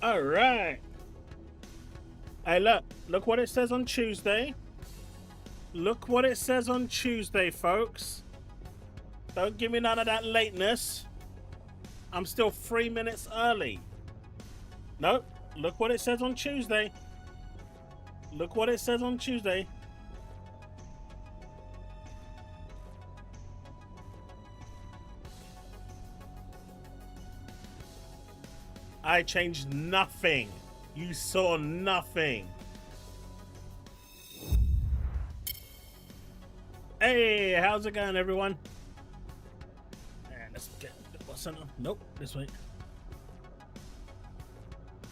All right. Hey, look what it says on Tuesday. Look what it says on Tuesday, folks. Don't give me none of that lateness. I'm still 3 minutes early. Nope. Look what it says on Tuesday. Look what it says on Tuesday. I changed nothing. You saw nothing. Hey, how's it going, everyone? Let's get what's on. Nope, this way.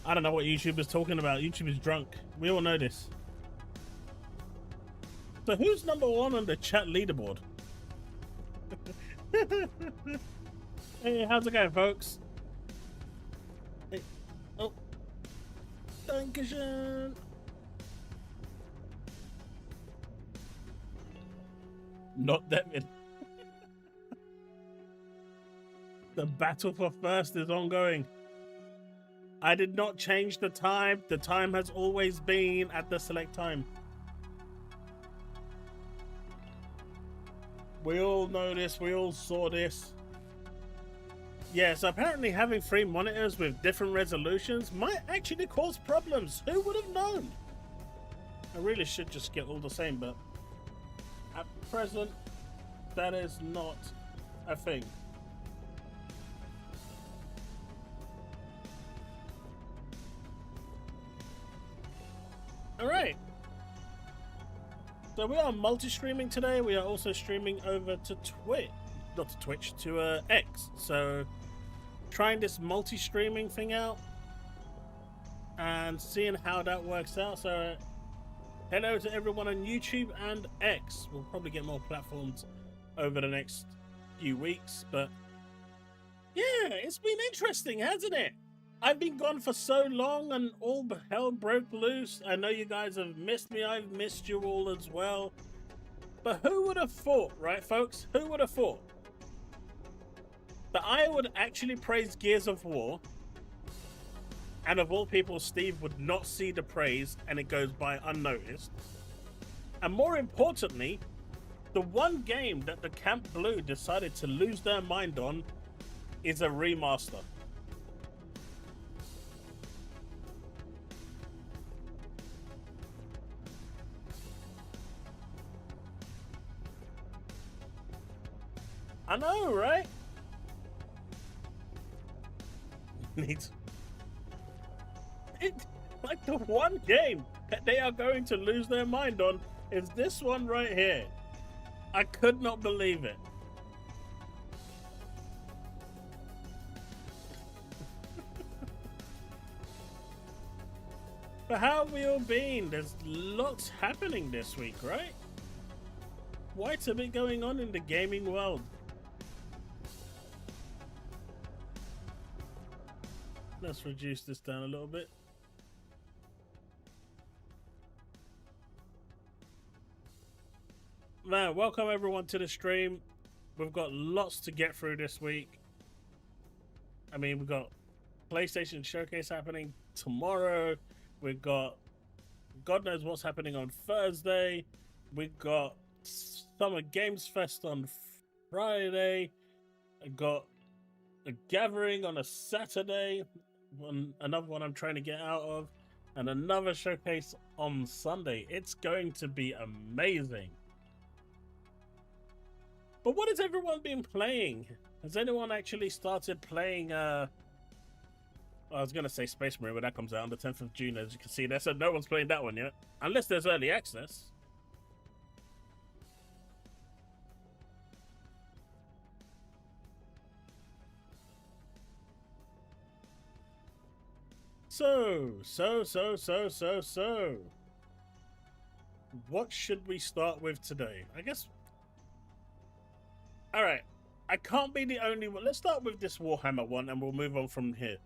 I don't know what YouTube is talking about. YouTube is drunk. We all know this. So who's number one on the chat leaderboard? Hey, how's it going, folks? Hey. Oh. Dankeschön. Not Devin. The battle for first is ongoing. I did not change the time. The time has always been at the select time. We all know this. We all saw this. Yeah, so apparently having 3 monitors with different resolutions might actually cause problems. Who would have known? I really should just get all the same, but at present, that is not a thing. Alright. So we are multi-streaming today. We are also streaming over to Twitch. Not to Twitch, to X. So trying this multi-streaming thing out and seeing how that works out. So hello to everyone on YouTube and X. We'll probably get more platforms over the next few weeks, but yeah, it's been interesting, hasn't it? I've been gone for so long and all hell broke loose. I know you guys have missed me. I've missed you all as well. But who would have thought, right, folks? Who would have thought that I would actually praise Gears of War, and of all people, Steve would not see the praise and it goes by unnoticed? And more importantly, the one game that the Camp Blue decided to lose their mind on is a remaster. I know, right? Needs it, like the one game that they are going to lose their mind on is this one right here. I could not believe it. But how have we all been? There's lots happening this week, right? Quite a bit going on in the gaming world. Let's reduce this down a little bit. Man, welcome everyone to the stream. We've got lots to get through this week. I mean, we've got PlayStation Showcase happening tomorrow. We've got God knows what's happening on Thursday. We've got Summer Games Fest on Friday. I got a gathering on a Saturday. Another one I'm trying to get out of. And another showcase on Sunday. It's going to be amazing. But what has everyone been playing? Has anyone actually started playing I was going to say Space Marine, but that comes out on the 10th of June, as you can see there. So no one's playing that one yet. Unless there's early access. So. What should we start with today? I guess... Alright. I can't be the only one. Let's start with this Warhammer one and we'll move on from here.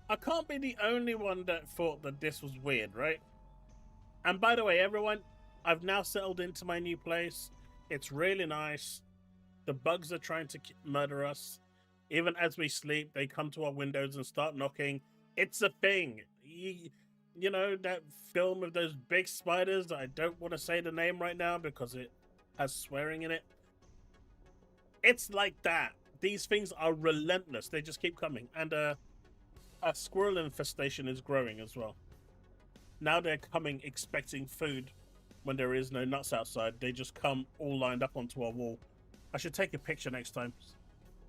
I can't be the only one that thought that this was weird, right? And by the way, everyone, I've now settled into my new place. It's really nice. The bugs are trying to murder us. Even as we sleep, they come to our windows and start knocking. It's a thing. you know, that film with those big spiders. I don't want to say the name right now because it has swearing in it. It's like that. These things are relentless. They just keep coming. And a squirrel infestation is growing as well. Now they're coming expecting food when there is no nuts outside. They just come all lined up onto our wall. I should take a picture next time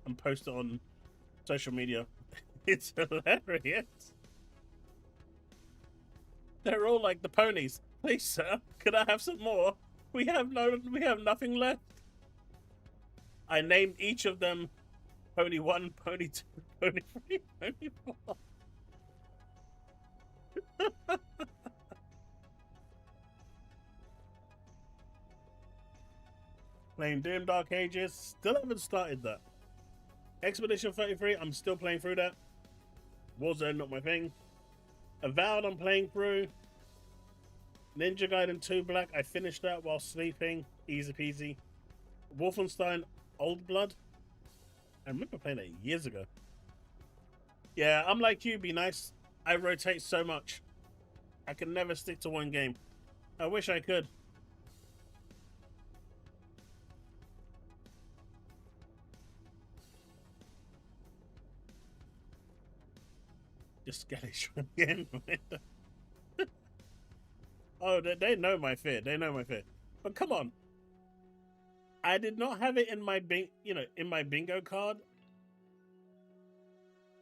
and post it on social media. It's hilarious. They're all like the ponies. Please, sir, could I have some more? We have nothing left. I named each of them Pony 1, Pony 2, Pony 3, Pony 4. Playing Doom Dark Ages. Still haven't started that. Expedition 33, I'm still playing through that. Warzone, not my thing. Avowed, I'm playing through. Ninja Gaiden 2 Black, I finished that while sleeping. Easy peasy. Wolfenstein Old Blood. I remember playing it years ago. Yeah, I'm like you, be nice. I rotate so much. I can never stick to one game. I wish I could. Just get it again. Oh, they know my fear. They know my fear. But come on. I did not have it in my bingo card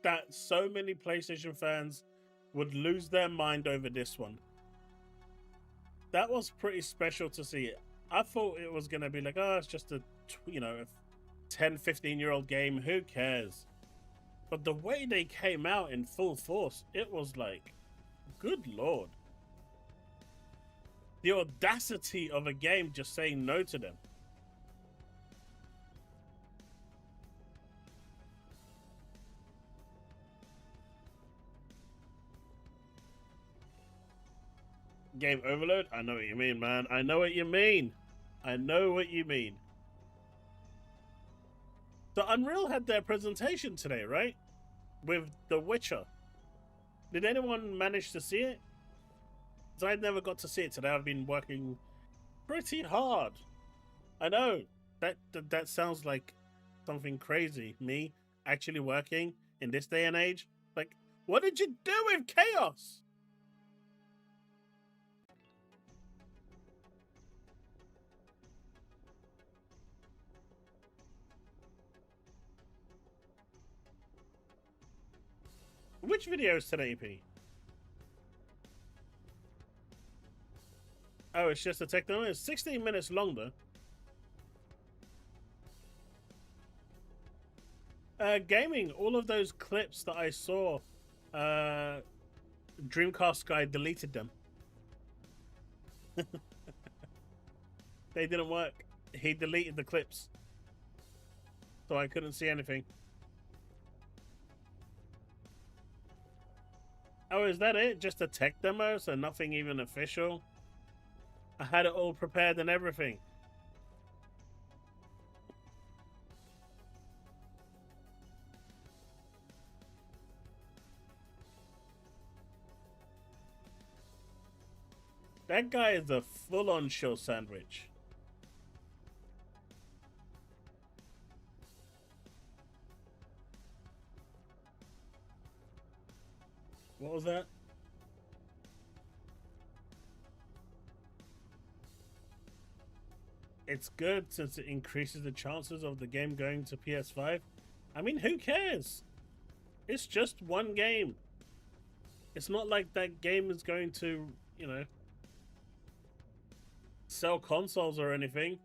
that so many PlayStation fans would lose their mind over this one. That was pretty special to see it. I thought it was going to be like, oh, it's just a 10, 15-year-old game. Who cares? But the way they came out in full force, it was like, good lord. The audacity of a game just saying no to them. Game overload? I know what you mean, man. I know what you mean. I know what you mean. So Unreal had their presentation today, right? With The Witcher. Did anyone manage to see it? Because I never got to see it today. I've been working pretty hard. I know. That sounds like something crazy. Me actually working in this day and age. Like, what did you do with Chaos? Which video is today, P? Oh, it's just a tech demo. It's 16 minutes longer. Gaming, all of those clips that I saw, Dreamcast guy deleted them. They didn't work. He deleted the clips. So I couldn't see anything. Oh, is that it? Just a tech demo? So nothing even official? I had it all prepared and everything. That guy is a full-on shill sandwich. What was that? It's good since it increases the chances of the game going to PS5. I mean, who cares? It's just one game. It's not like that game is going to, sell consoles or anything.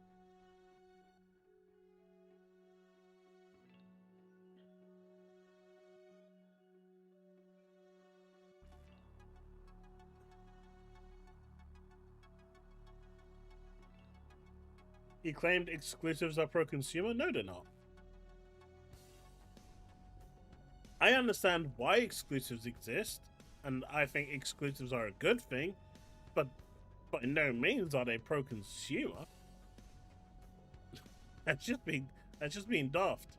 He claimed exclusives are pro-consumer. No, they're not. I understand why exclusives exist, and I think exclusives are a good thing, but by no means are they pro-consumer. That's just being daft.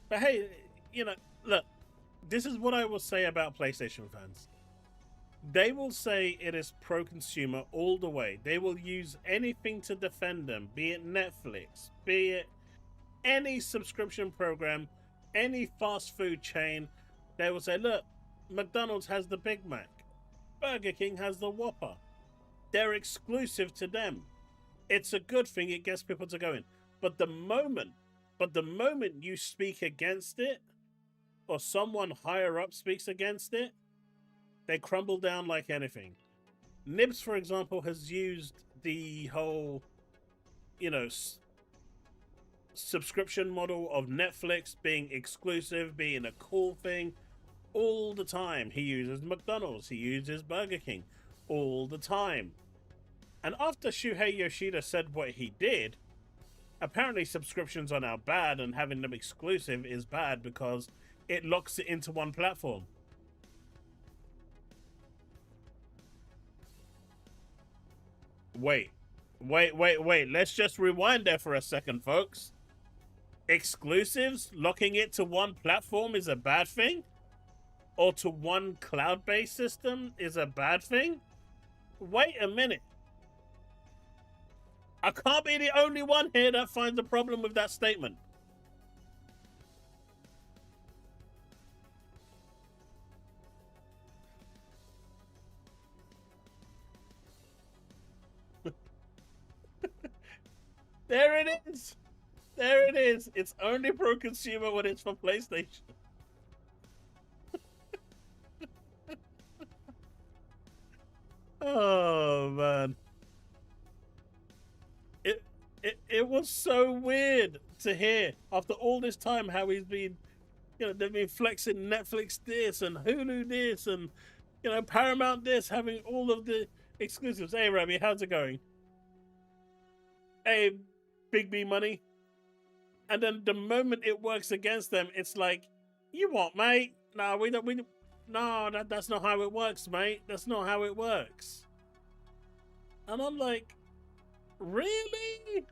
But hey, look, this is what I will say about PlayStation fans. They will say it is pro-consumer all the way. They will use anything to defend them, be it Netflix, be it any subscription program, any fast food chain. They will say, look, McDonald's has the Big Mac. Burger King has the Whopper. They're exclusive to them. It's a good thing. It gets people to go in. But the moment you speak against it, or someone higher up speaks against it, they crumble down like anything. Nibs, for example, has used the whole, subscription model of Netflix being exclusive, being a cool thing all the time. He uses McDonald's, he uses Burger King all the time. And after Shuhei Yoshida said what he did, apparently subscriptions are now bad and having them exclusive is bad because it locks it into one platform. Wait. Let's just rewind there for a second, folks. Exclusives, locking it to one platform is a bad thing? Or to one cloud-based system is a bad thing? Wait a minute. I can't be the only one here that finds a problem with that statement. There it is. There it is. It's only pro-consumer when it's for PlayStation. Oh, man. It was so weird to hear after all this time how he's been, they've been flexing Netflix this and Hulu this and, Paramount this, having all of the exclusives. Hey, Remy, how's it going? Hey, Big B Money. And then the moment it works against them, it's like, you what, mate? No, that's not how it works, mate. That's not how it works. And I'm like, really?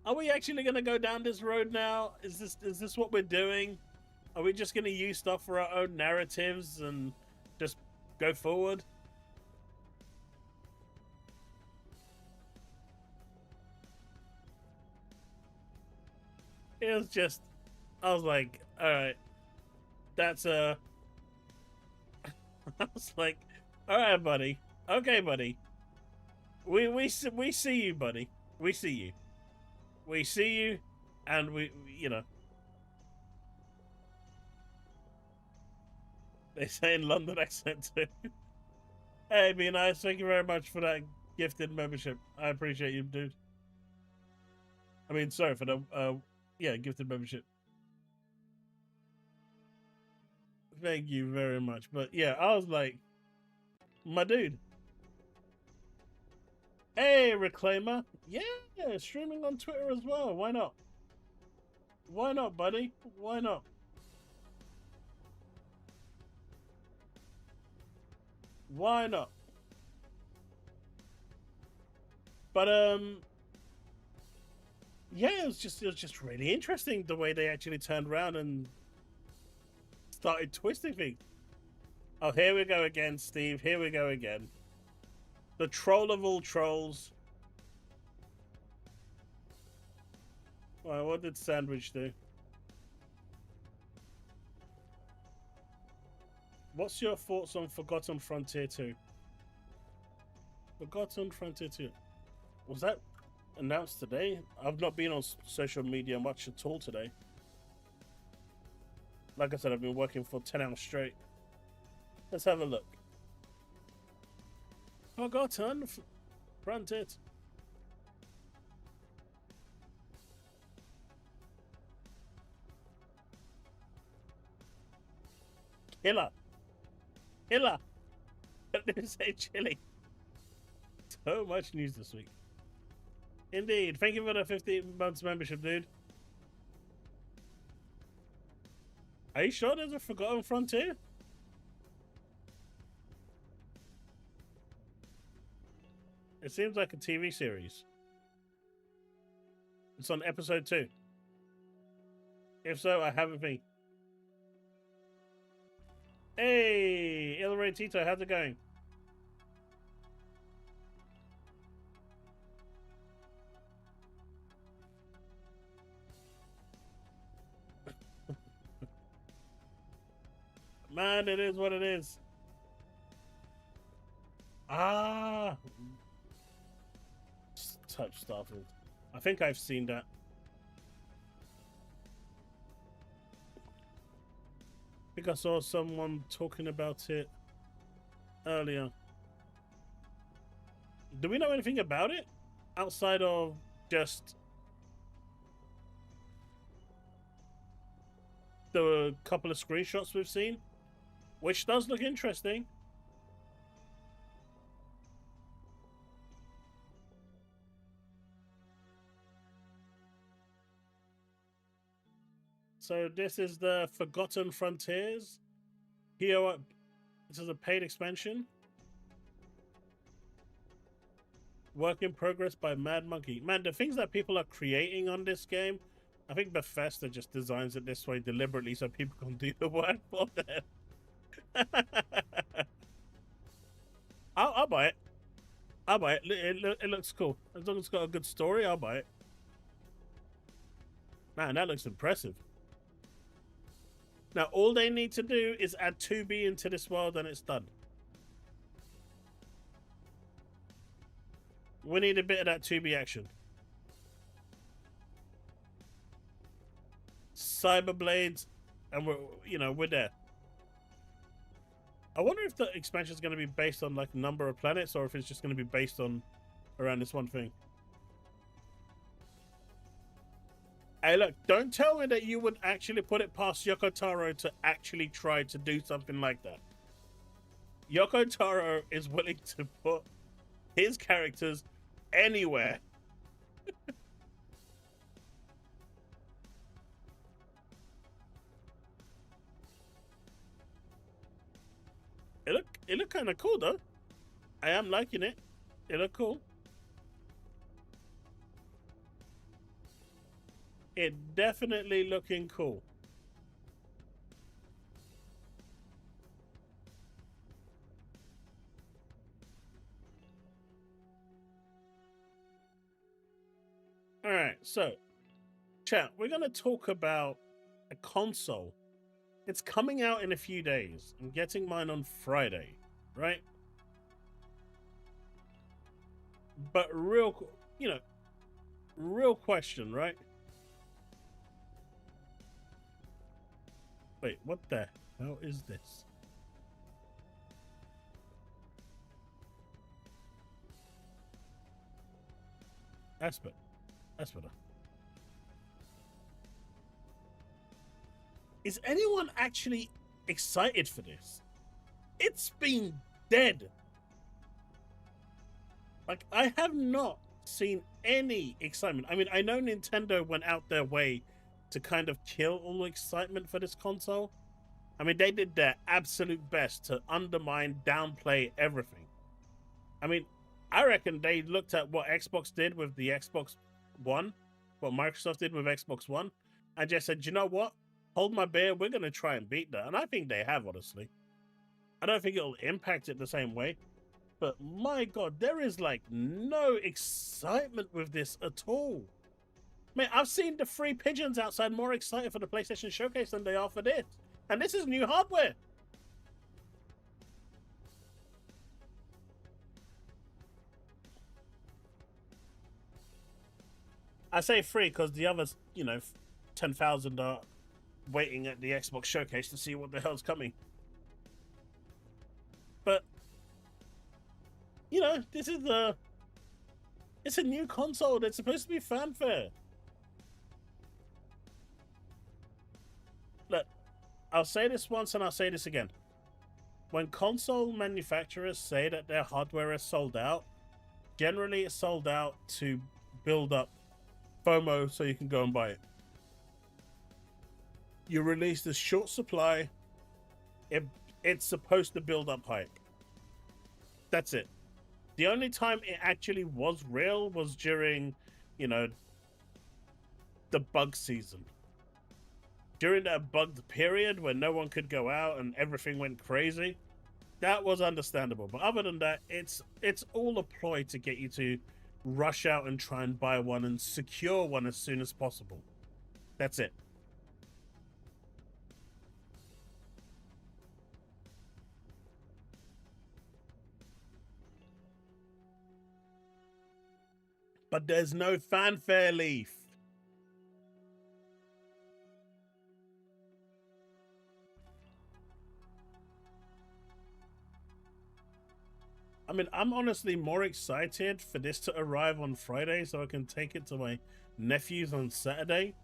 Are we actually going to go down this road now? Is this what we're doing? Are we just going to use stuff for our own narratives and just go forward? It was just, I was like, all right, that's I was like, all right, buddy. Okay, buddy. We see you, buddy. We see you. We see you, and we they say in London accent too. Hey, be nice. Thank you very much for that gifted membership. I appreciate you, dude. I mean, sorry for the gifted membership. Thank you very much. But yeah, I was like, my dude. Hey, Reclaimer. Yeah, streaming on Twitter as well. Why not? Why not, buddy? Why not? Why not? But yeah, it was just really interesting the way they actually turned around and started twisting things. Oh, here we go again, Steve. Here we go again. The troll of all trolls. Well, what did Sandwich do? What's your thoughts on Forgotten Frontier 2? Forgotten Frontier 2. Was that announced today? I've not been on social media much at all today. Like I said, I've been working for 10 hours straight. Let's have a look. Forgotten Frontier. Killer. Killer. I didn't say chili. So much news this week. Indeed. Thank you for the 15 months membership, dude. Are you sure there's a Forgotten Frontier? It seems like a TV series. It's on episode 2. If so, I haven't been. Hey, Il Rey Tito, how's it going? Man, it is what it is. Ah, touch startled. I think I've seen that. I think I saw someone talking about it earlier. Do we know anything about it outside of just the couple of screenshots we've seen, which does look interesting? So this is the Forgotten Frontiers. Here, this is a paid expansion. Work in progress by Mad Monkey. Man, the things that people are creating on this game, I think Bethesda just designs it this way deliberately so people can do the work for them. I'll buy it. I'll buy it. It looks cool. As long as it's got a good story, I'll buy it. Man, that looks impressive. Now, all they need to do is add 2B into this world and it's done. We need a bit of that 2B action. Cyberblades, and we're there. I wonder if the expansion is going to be based on like number of planets, or if it's just going to be based on around this one thing. Hey, look! Don't tell me that you would actually put it past Yoko Taro to actually try to do something like that. Yoko Taro is willing to put his characters anywhere. It look kind of cool though. I am liking it. It look cool. It definitely looking cool. All right, so chat, we're going to talk about a console. It's coming out in a few days. I'm getting mine on Friday, right? But real question, right? Wait, what the hell is this? That's better. Is anyone actually excited for this? It's been dead. Like, I have not seen any excitement. I mean, I know Nintendo went out their way to kind of kill all excitement for this console. I mean, they did their absolute best to undermine, downplay everything. I mean, I reckon they looked at what Xbox did with the Xbox One, what Microsoft did with Xbox One, and just said, you know what? Hold my beer, we're going to try and beat that. And I think they have, honestly. I don't think it'll impact it the same way. But my god, there is like no excitement with this at all. Man, I've seen the free pigeons outside more excited for the PlayStation Showcase than they are for this. And this is new hardware. I say free because the others, 10,000 are waiting at the Xbox Showcase to see what the hell's coming. But, this is it's a new console that's supposed to be fanfare. Look, I'll say this once and I'll say this again. When console manufacturers say that their hardware is sold out, generally it's sold out to build up FOMO so you can go and buy it. You release this short supply, it's supposed to build up hype. That's it. The only time it actually was real was during, the bug season. during that bugged period when no one could go out and everything went crazy, that was understandable. But other than that, it's all a ploy to get you to rush out and try and buy one and secure one as soon as possible. That's it. But there's no fanfare, Leaf. I mean, I'm honestly more excited for this to arrive on Friday so I can take it to my nephew's on Saturday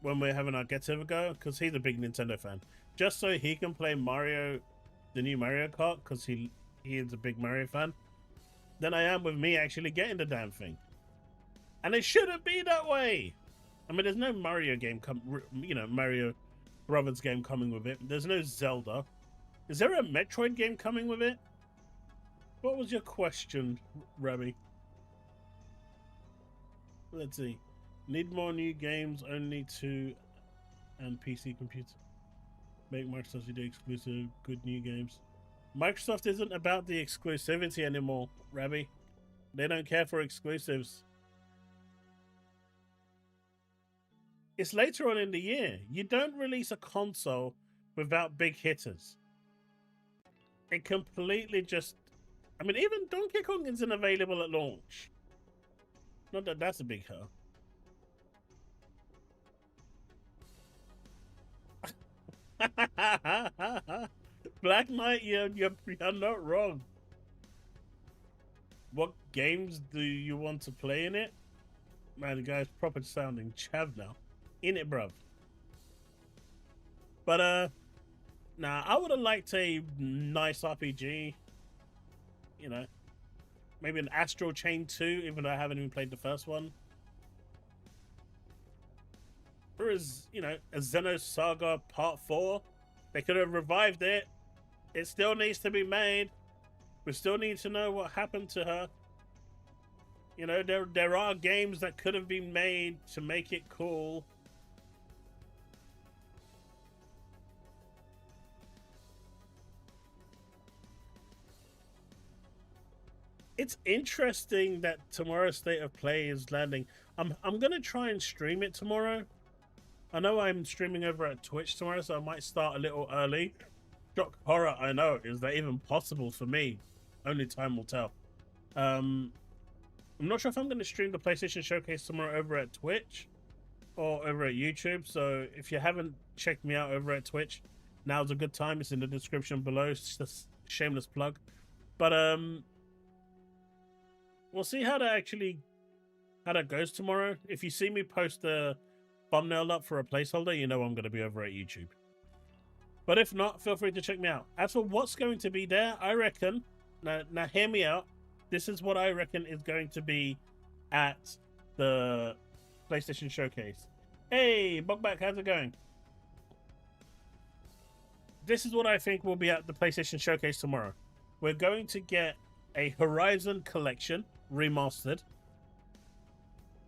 when we're having our get-together go, because he's a big Nintendo fan. Just so he can play Mario, the new Mario Kart, because he is a big Mario fan, than I am with me actually getting the damn thing. And it shouldn't be that way. I mean, there's no Mario game Mario Brothers game coming with it. There's no Zelda. Is there a Metroid game coming with it? What was your question, Rabbi? Let's see. Need more new games only to and PC computer. Make Microsoft CD exclusive good new games. Microsoft isn't about the exclusivity anymore, Rabbi. They don't care for exclusives. It's later on in the year. You don't release a console without big hitters. It completely just... I mean, even Donkey Kong isn't available at launch. Not that that's a big hurt. Black Knight, you're not wrong. What games do you want to play in it? Man, the guy's proper sounding chav now. In it, bruv. But, nah, I would have liked a nice RPG. You know, maybe an Astral Chain 2, even though I haven't even played the first one. Or as, you know, a Xenosaga Part 4. They could have revived it. It still needs to be made. We still need to know what happened to her. You know, there are games that could have been made to make it cool. It's interesting that tomorrow's State of Play is landing. I'm gonna try and stream it tomorrow. I know I'm streaming over at Twitch tomorrow, so I might start a little early. Shock horror, I know. Is that even possible for me? Only time will tell. I'm not sure if I'm going to stream the PlayStation Showcase tomorrow over at Twitch or over at YouTube. So if you haven't checked me out over at Twitch, now's a good time. It's in the description below. It's just a shameless plug. But we'll see how that goes tomorrow. If you see me post a thumbnail up for a placeholder, you know I'm going to be over at YouTube. But if not, feel free to check me out. As for what's going to be there, I reckon, now hear me out, this is what I reckon is going to be at the PlayStation Showcase. Hey, Bugback, how's it going? This is what I think will be at the PlayStation Showcase tomorrow. We're going to get a Horizon Collection remastered.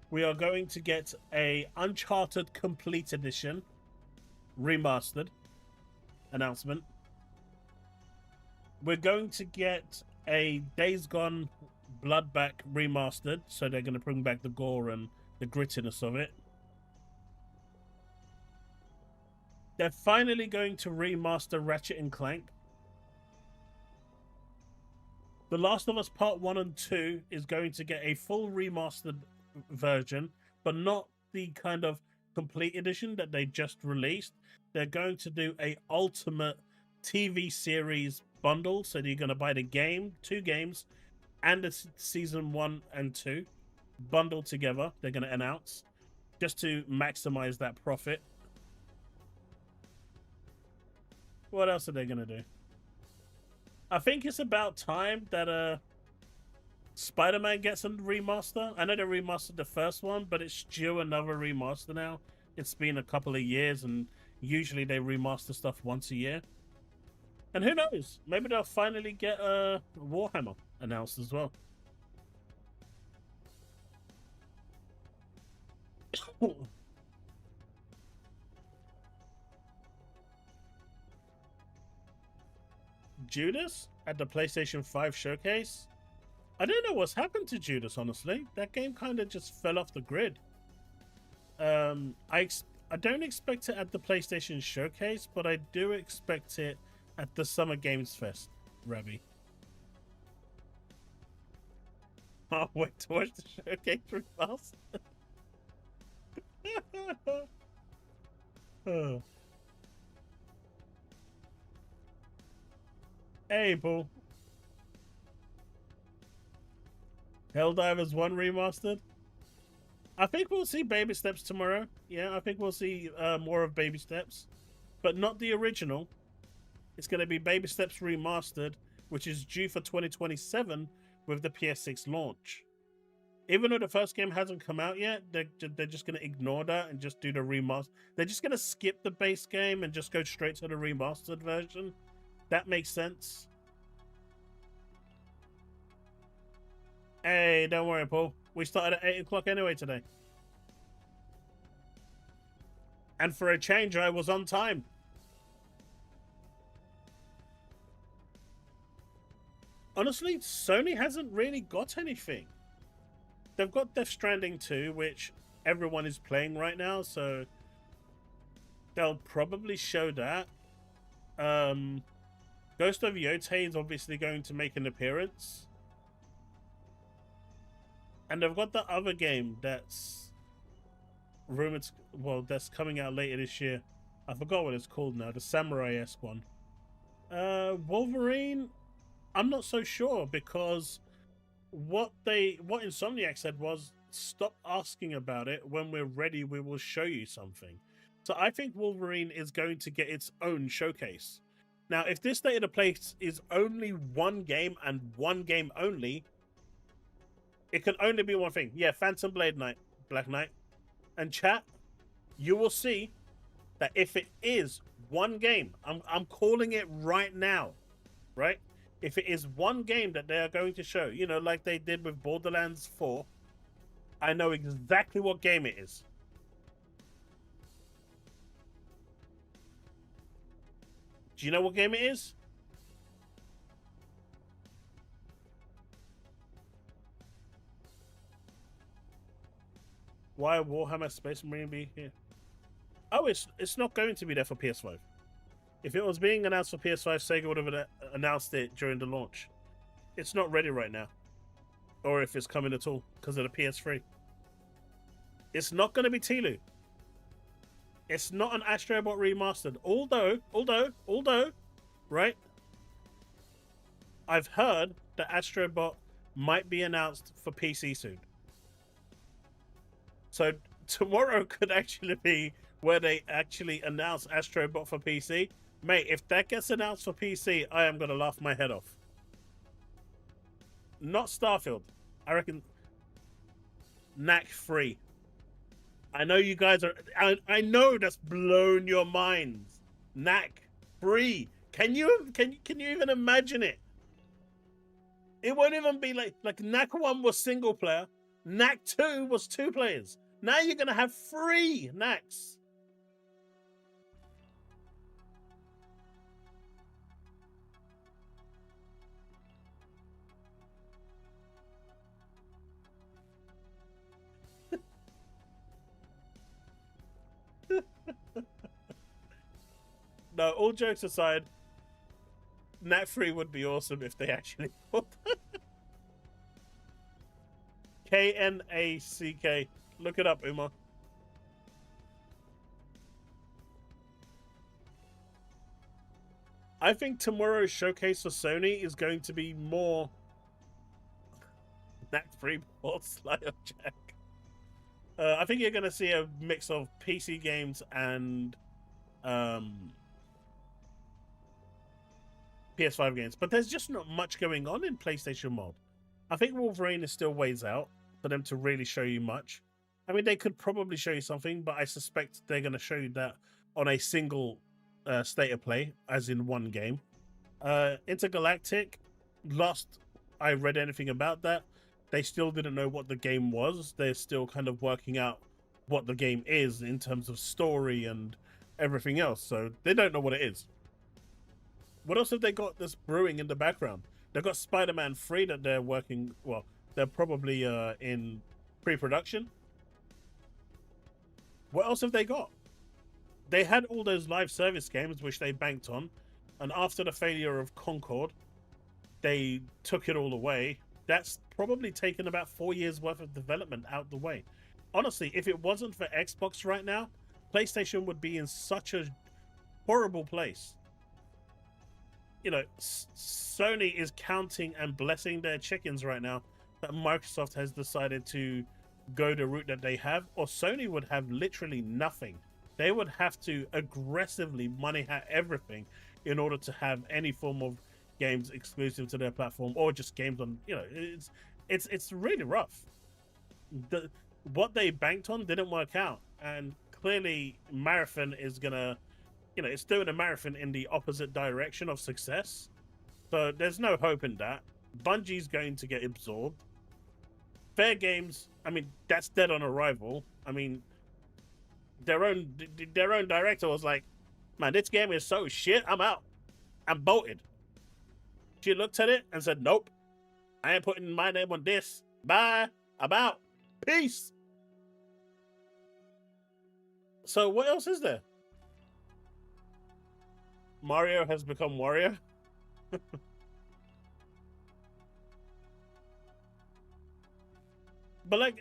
We are going to get a Uncharted Complete Edition remastered announcement. We're going to get a Days Gone Bloodback remastered, so they're going to bring back the gore and the grittiness of it. They're finally going to remaster Ratchet and Clank. The Last of Us Part 1 and 2 is going to get a full remastered version, but not the kind of complete edition that they just released. They're going to do a ultimate TV series bundle, so you're going to buy the game, 2 games, and the season 1 and 2 bundled together. They're going to announce just to maximize that profit. What else are they going to do? I think it's about time that Spider-Man gets a remaster. I know they remastered the first one, but it's due another remaster now. It's been a couple of years, and usually they remaster stuff once a year. And who knows? Maybe they'll finally get Warhammer announced as well. Judas at the PlayStation 5 showcase. I don't know what's happened to Judas, honestly. That game kind of just fell off the grid. I don't expect it at the PlayStation showcase, but I do expect it at the Summer Games Fest, Ravi. Can't wait to watch the showcase remastered. Oh. Hey, Paul. Helldivers 1 remastered. I think we'll see Baby Steps tomorrow. Yeah, I think we'll see more of Baby Steps. But not the original. It's going to be Baby Steps Remastered, which is due for 2027 with the PS6 launch. Even though the first game hasn't come out yet, they're just going to ignore that and just do the remaster. They're just going to skip the base game and just go straight to the remastered version. That makes sense. Hey, don't worry, Paul. We started at 8 o'clock anyway today. And for a change, I was on time. Honestly, Sony hasn't really got anything. They've got Death Stranding 2, which everyone is playing right now, so they'll probably show that. Ghost of Yotei is obviously going to make an appearance. And they've got the other game that's rumored, well, that's coming out later this year. I forgot what it's called now, the Samurai-esque one. Wolverine, I'm not so sure, because what Insomniac said was, stop asking about it. When we're ready, we will show you something. So I think Wolverine is going to get its own showcase. Now, if this State of the Place is only one game and one game only, it can only be one thing. Yeah, Phantom Blade Knight, Black Knight. And chat, you will see that if it is one game, I'm calling it right now, right? If it is one game that they are going to show, you know, like they did with Borderlands 4, I know exactly what game it is. Do you know what game it is? Why Warhammer Space Marine be here? Oh, it's not going to be there for PS5. If it was being announced for PS5, Sega would have announced it during the launch. It's not ready right now. Or if it's coming at all, because of the PS3. It's not going to be Telu. It's not an Astrobot remastered. Although, right? I've heard that Astrobot might be announced for PC soon. So tomorrow could actually be where they actually announce Astrobot for PC. Mate, if that gets announced for PC, I am going to laugh my head off. Not Starfield. I reckon Knack 3. I know you guys are... I know that's blown your minds. Knack 3. Can you even imagine it? It won't even be like Knack 1 was single player. Knack 2 was 2 players. Now you're going to have 3 Knacks. No, all jokes aside, Knack 3 would be awesome if they actually put K118. Look it up, Uma. I think tomorrow's showcase for Sony is going to be more Knack 3 or Slayer Jack. I think you're going to see a mix of PC games and PS5 games. But there's just not much going on in PlayStation mode. I think Wolverine is still ways out for them to really show you much. I mean, they could probably show you something, but I suspect they're going to show you that on a single state of play, as in one game. Intergalactic, last I read anything about that, they still didn't know what the game was. They're still kind of working out what the game is in terms of story and everything else. So they don't know what it is. What else have they got that's brewing in the background? They've got Spider-Man 3 that they're working. Well, they're probably in pre-production. What else have they got? They had all those live service games which they banked on, and after the failure of Concord, they took it all away. That's probably taken about 4 years worth of development out the way. Honestly, if it wasn't for Xbox right now, PlayStation would be in such a horrible place. You know, Sony is counting and blessing their chickens right now that Microsoft has decided to go the route that they have, or Sony would have literally nothing. They would have to aggressively money hat everything in order to have any form of games exclusive to their platform, or just games on, you know, it's really rough. What they banked on didn't work out, and clearly Marathon is gonna, you know, it's doing a marathon in the opposite direction of success. So there's no hope in that. Bungie's going to get absorbed. Fair Games, I mean, that's dead on arrival. I mean, their own director was like, man, this game is so shit, I'm out. I'm bolted. She looked at it and said, nope, I ain't putting my name on this. Bye. I'm out. Peace. So what else is there? Mario has become Wario. But like,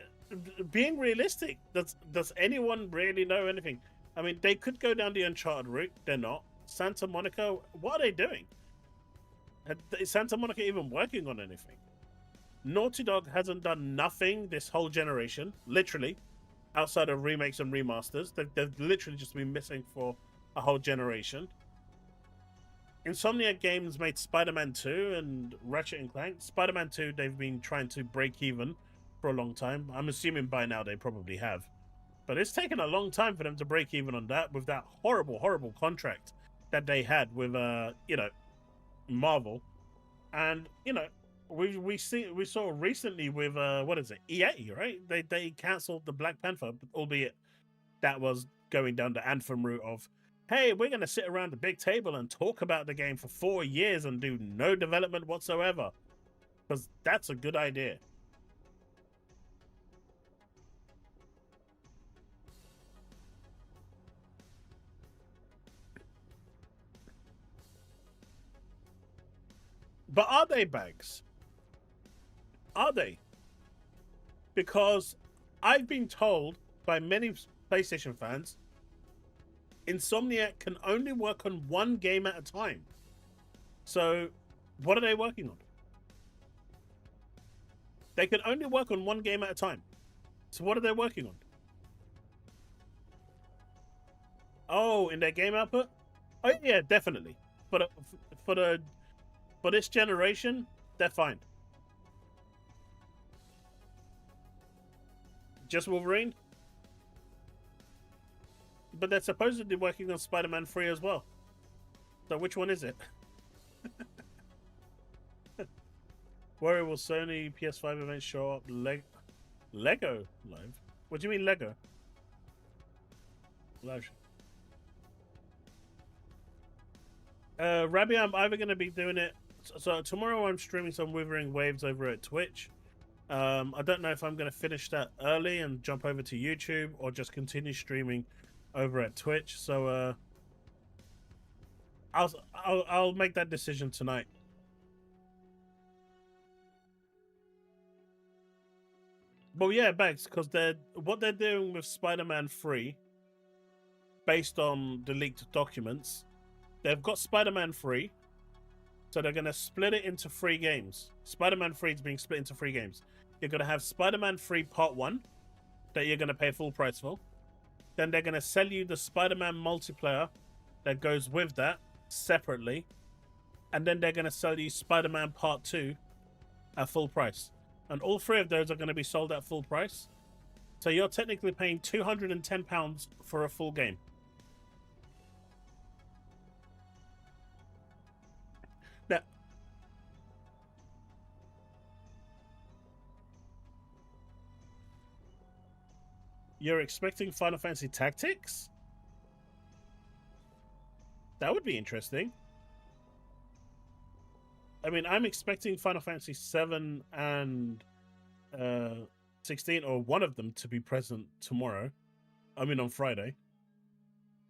being realistic, does anyone really know anything? I mean, they could go down the Uncharted route. They're not. Santa Monica, what are they doing? Is Santa Monica even working on anything? Naughty Dog hasn't done nothing this whole generation, literally, outside of remakes and remasters. They've literally just been missing for a whole generation. Insomniac Games made Spider-Man 2 and Ratchet and Clank. Spider-Man 2, they've been trying to break even for a long time. I'm assuming by now they probably have. But it's taken a long time for them to break even on that, with that horrible, horrible contract that they had with, you know, Marvel. And, you know, we saw recently with, what is it, EA, right? They cancelled the Black Panther, albeit that was going down the Anthem route of, hey, we're going to sit around the big table and talk about the game for 4 years and do no development whatsoever. Because that's a good idea. But are they, Bags? Are they? Because I've been told by many PlayStation fans, Insomniac can only work on one game at a time. So, what are they working on? They can only work on one game at a time. So, what are they working on? Oh, in their game output? Oh, yeah, definitely. For this generation, they're fine. Just Wolverine? But they're supposedly working on Spider-Man 3 as well. So which one is it? Where will Sony PS5 events show up? Lego live? What do you mean Lego? Live. Rabbi, I'm either going to be doing it. So tomorrow I'm streaming some Withering Waves over at Twitch. I don't know if I'm going to finish that early and jump over to YouTube, or just continue streaming over at Twitch. So I'll make that decision tonight. But yeah, Bags, because what they're doing with Spider-Man 3, based on the leaked documents, they've got Spider-Man 3, so they're going to split it into 3 games. Spider-Man 3 is being split into 3 games. You're going to have Spider-Man 3 Part 1, that you're going to pay full price for. Then they're going to sell you the Spider-Man multiplayer that goes with that separately. And then they're going to sell you Spider-Man Part 2 at full price. And all 3 of those are going to be sold at full price. So you're technically paying £210 for a full game. Now, you're expecting Final Fantasy Tactics? That would be interesting. I mean, I'm expecting Final Fantasy 7 and 16, or one of them, to be present tomorrow. I mean, on Friday.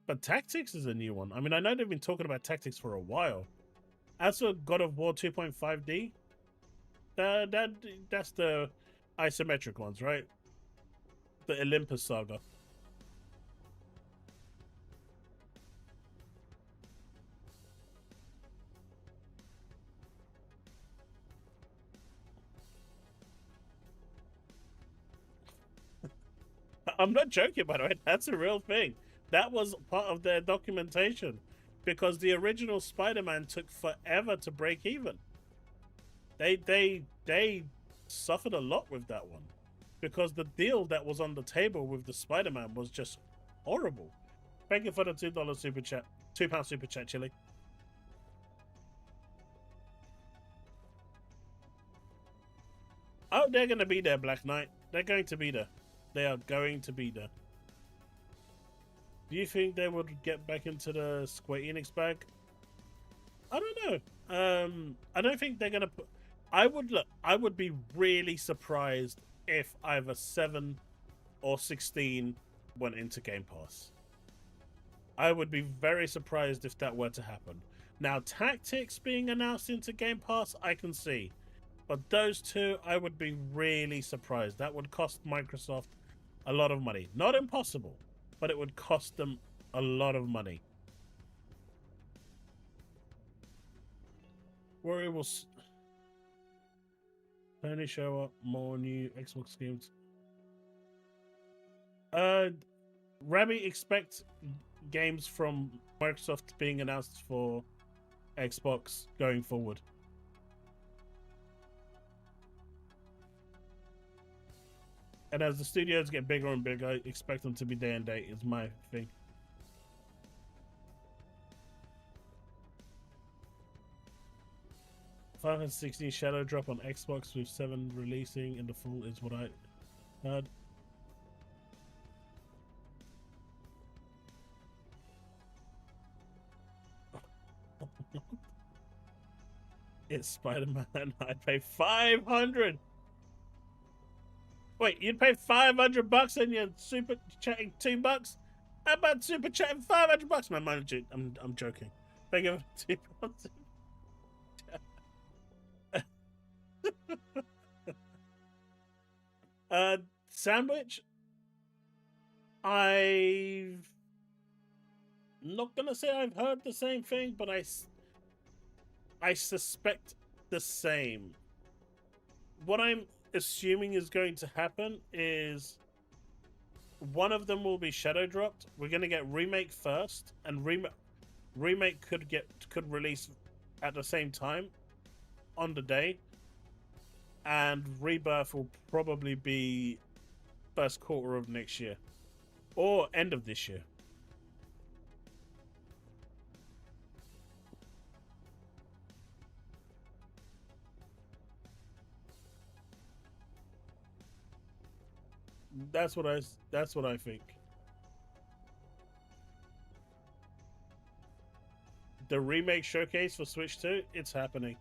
But Tactics is a new one. I mean, I know they've been talking about Tactics for a while. As for God of War 2.5D, that's the isometric ones, right? The Olympus Saga. I'm not joking, by the way. That's a real thing. That was part of their documentation, because the original Spider-Man took forever to break even. They suffered a lot with that one, because the deal that was on the table with the Spider-Man was just horrible. Thank you for the $2 super chat, £2 super chat, Chili. Oh, they're going to be there, Black Knight. They're going to be there. They are going to be there. Do you think they would get back into the Square Enix bag? I don't know. I don't think they're gonna put. I would be really surprised if either 7 or 16 went into Game Pass. I would be very surprised if that were to happen. Now, Tactics being announced into Game Pass, I can see. But those two, I would be really surprised. That would cost Microsoft a lot of money. Not impossible, but it would cost them a lot of money. Worry will only show up more new Xbox games. Rami expects games from Microsoft being announced for Xbox going forward. And as the studios get bigger and bigger, I expect them to be day and date, is my thing. Final Fantasy 16 Shadow drop on Xbox with 7 releasing in the fall is what I heard. It's Spider-Man. I'd pay 500. Wait, you'd pay $500 and you're super chatting $2? How about super chatting $500? My mind, I'm joking. Thank you for $2. Sandwich. I'm not gonna say I've heard the same thing, but I suspect the same. What I'm assuming is going to happen is one of them will be shadow dropped. We're gonna get remake first, and remake could release at the same time on the day, and rebirth will probably be first quarter of next year or end of this year. That's what I think. The remake showcase for Switch 2, it's happening.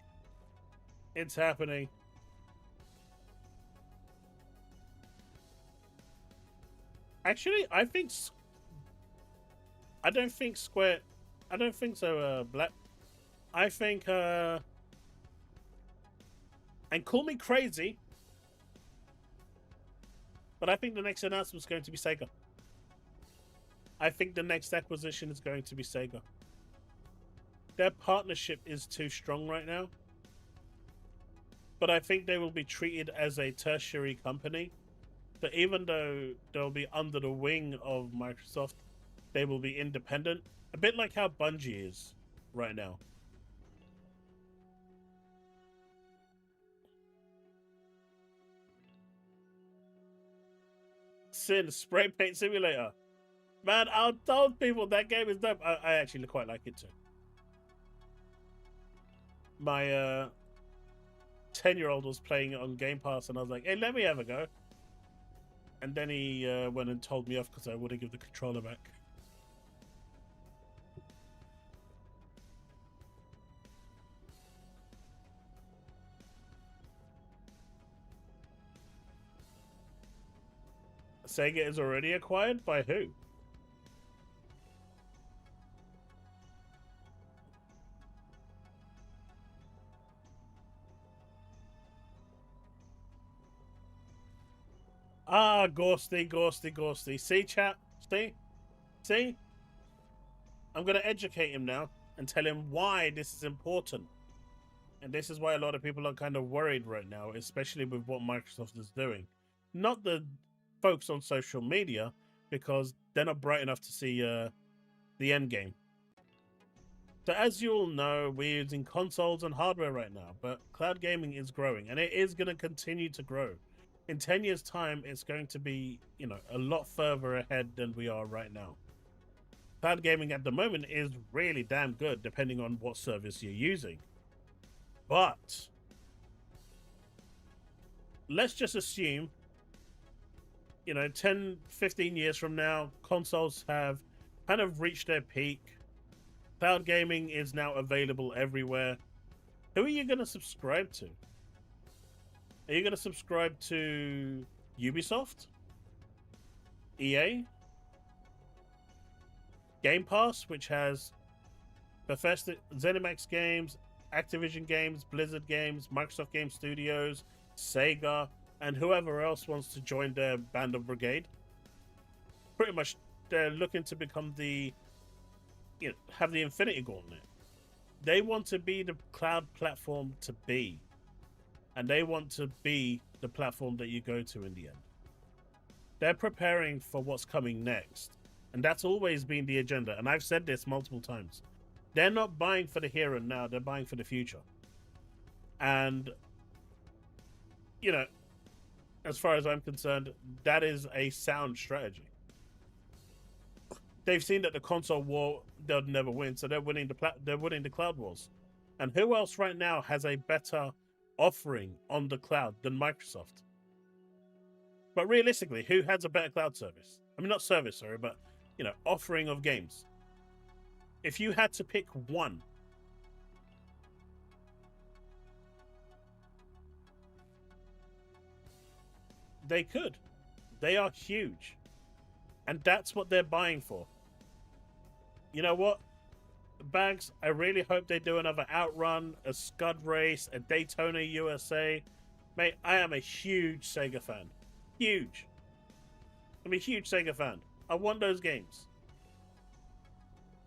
It's happening. Actually, I don't think so, Black. I think, and call me crazy, but I think the next announcement is going to be Sega. I think the next acquisition is going to be Sega. Their partnership is too strong right now, but I think they will be treated as a tertiary company. So even though they'll be under the wing of Microsoft, they will be independent. A bit like how Bungie is right now. Sin, Spray Paint Simulator. Man, I told people that game is dope. I actually quite like it too. My 10-year-old was playing it on Game Pass, and I was like, hey, let me have a go. And then he went and told me off because I wouldn't give the controller back. Sega is already acquired by who? Ah, Ghosty. See, chat? See? I'm going to educate him now and tell him why this is important. And this is why a lot of people are kind of worried right now, especially with what Microsoft is doing. Not the folks on social media, because they're not bright enough to see the end game. So as you all know, we're using consoles and hardware right now, but cloud gaming is growing, and it is going to continue to grow. In 10 years' time, it's going to be, you know, a lot further ahead than we are right now. Cloud gaming at the moment is really damn good, depending on what service you're using. But let's just assume, you know, 10, 15 years from now, consoles have kind of reached their peak. Cloud gaming is now available everywhere. Who are you going to subscribe to? Are you going to subscribe to Ubisoft? EA? Game Pass, which has Bethesda, ZeniMax Games, Activision Games, Blizzard Games, Microsoft Game Studios, Sega, and whoever else wants to join their band of brigade. Pretty much, they're looking to become the, you know, have the Infinity Gauntlet. They want to be the cloud platform to be, and they want to be the platform that you go to in the end. They're preparing for what's coming next, and that's always been the agenda. And I've said this multiple times. They're not buying for the here and now, they're buying for the future. And, you know, as far as I'm concerned, that is a sound strategy. They've seen that the console war, they'll never win, so they're winning the cloud wars. And who else right now has a better offering on the cloud than Microsoft? But realistically, who has a better cloud service? I mean, not service, sorry, but, you know, offering of games. If you had to pick one, they could. They are huge. And that's what they're buying for. You know what, Bags? I really hope they do another Outrun, a Scud Race, a Daytona USA. Mate, I am a huge Sega fan. Huge. I'm a huge Sega fan. I want those games.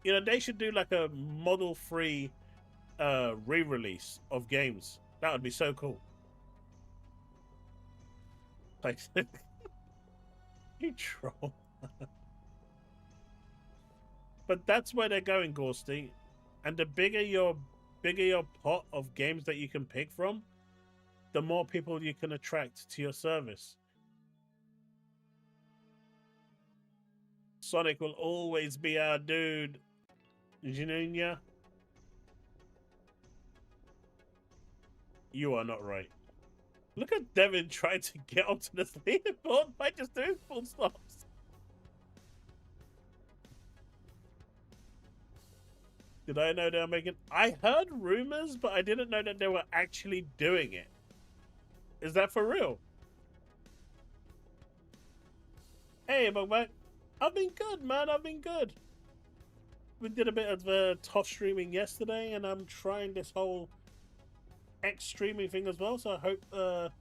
You know, they should do like a model-free re-release of games. That would be so cool. Like, you troll. But that's where they're going, Gorsty. And the bigger your pot of games that you can pick from, the more people you can attract to your service. Sonic will always be our dude. Jununya, you are not right. Look at Devin trying to get onto this leaderboard by just doing full stops. Did I know they were making... I heard rumors, but I didn't know that they were actually doing it. Is that for real? Hey, Kovach. I've been good, man. I've been good. We did a bit of tough streaming yesterday, and I'm trying this whole X streaming thing as well. So I hope the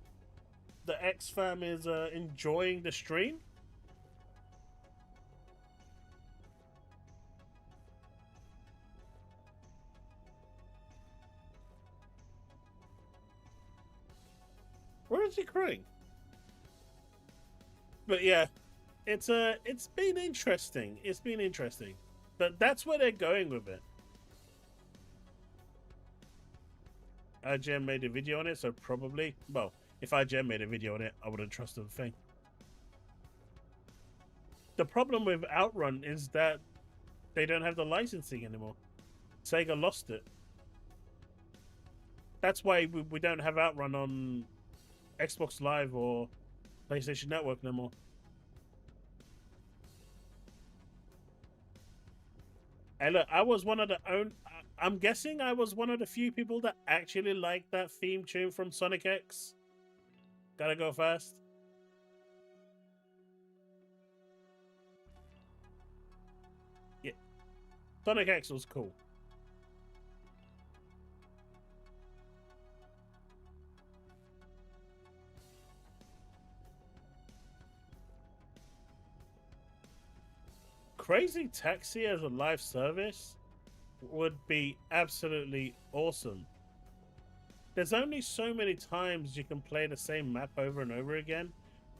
X fam is enjoying the stream. Where is he crying? But yeah, it's been interesting. It's been interesting. But that's where they're going with it. IGN made a video on it, so probably... Well, if IGN made a video on it, I wouldn't trust the thing. The problem with Outrun is that they don't have the licensing anymore. Sega lost it. That's why we don't have Outrun on Xbox Live or PlayStation Network no more. Hey, look, I was one of the I'm guessing I was one of the few people that actually liked that theme tune from Sonic X. Gotta go fast. Sonic X was cool. Crazy Taxi as a live service would be absolutely awesome. There's only so many times you can play the same map over and over again.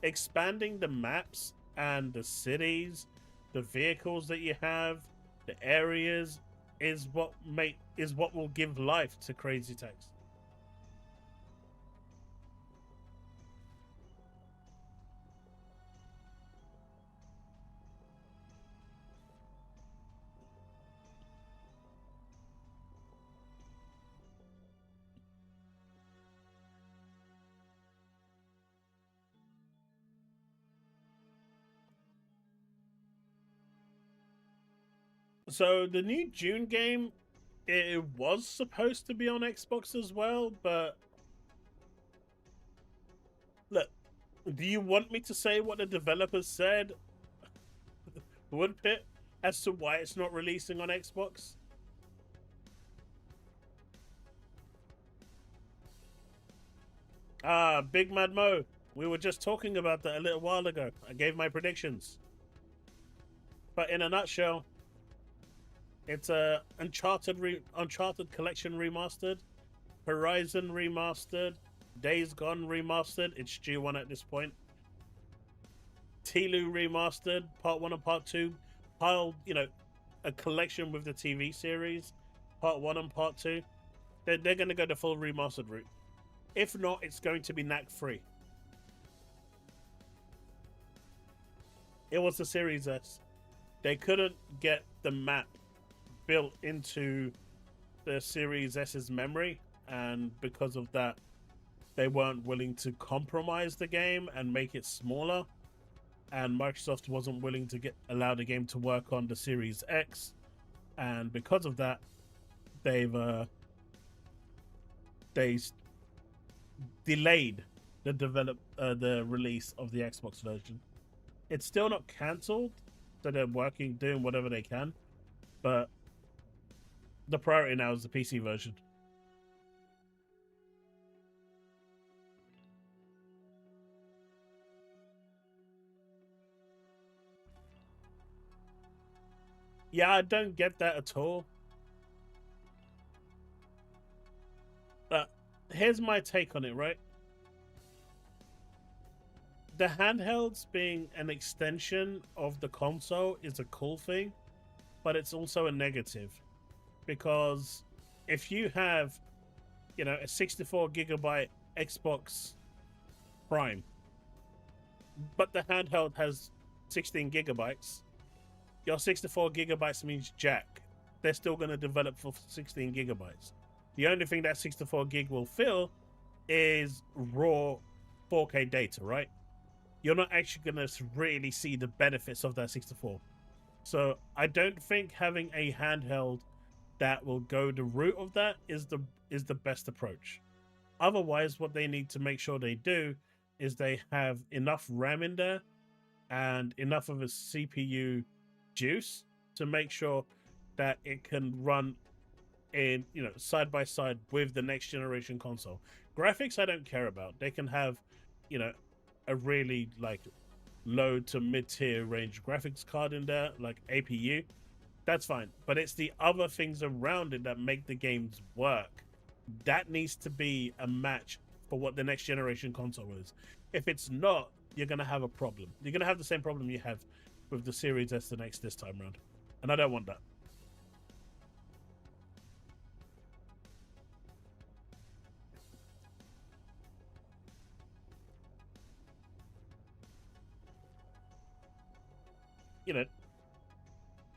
Expanding the maps and the cities, the vehicles that you have, the areas is what will give life to Crazy Taxi. So the new June game, it was supposed to be on Xbox as well, but look, do you want me to say what the developers said? Woodpit, as to why it's not releasing on Xbox? Ah, Big Mad Mo. We were just talking about that a little while ago. I gave my predictions. But in a nutshell, it's a Uncharted Collection remastered, Horizon remastered, Days Gone remastered. It's due one at this point. Tilu remastered, Part 1 and Part 2. A collection with the TV series, Part 1 and Part 2. They're going to go the full remastered route. If not, it's going to be knack free. It was the Series S. They couldn't get the map built into the Series S's memory, and because of that, they weren't willing to compromise the game and make it smaller. And Microsoft wasn't willing to allow the game to work on the Series X, and because of that, they delayed the release of the Xbox version. It's still not cancelled, so they're doing whatever they can, but the priority now is the PC version. Yeah, I don't get that at all. But here's my take on it, right? The handhelds being an extension of the console is a cool thing, but it's also a negative, because if you have, a 64 gigabyte Xbox Prime, but the handheld has 16 gigabytes, your 64 gigabytes means jack. They're still going to develop for 16 gigabytes. The only thing that 64 gig will fill is raw 4K data, right? You're not actually going to really see the benefits of that 64. So I don't think having a handheld that will go the route of that is the best approach. Otherwise, what they need to make sure they do is they have enough RAM in there and enough of a CPU juice to make sure that it can run in side by side with the next generation console. Graphics I don't care about. They can have a really low to mid-tier range graphics card in there, like APU. That's fine, but it's the other things around it that make the games work. That needs to be a match for what the next generation console is. If it's not, you're going to have a problem. You're going to have the same problem you have with the Series S and X this time around, and I don't want that.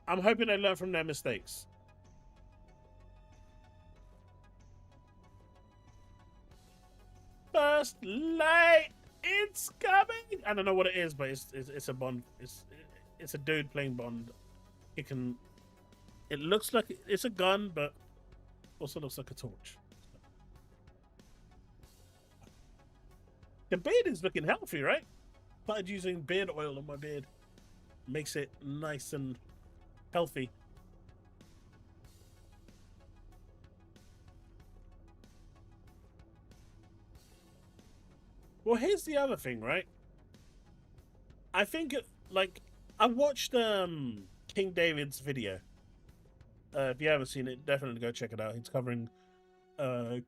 I'm hoping they learn from their mistakes. First light, it's coming. I don't know what it is, but it's a Bond. It's a dude playing Bond. It looks like it's a gun, but also looks like a torch. The beard is looking healthy, right? Started using beard oil on my beard. Makes it nice and healthy. Well, here's the other thing, right? I think, like, I watched King David's video. If you haven't seen it, definitely go check it out. He's covering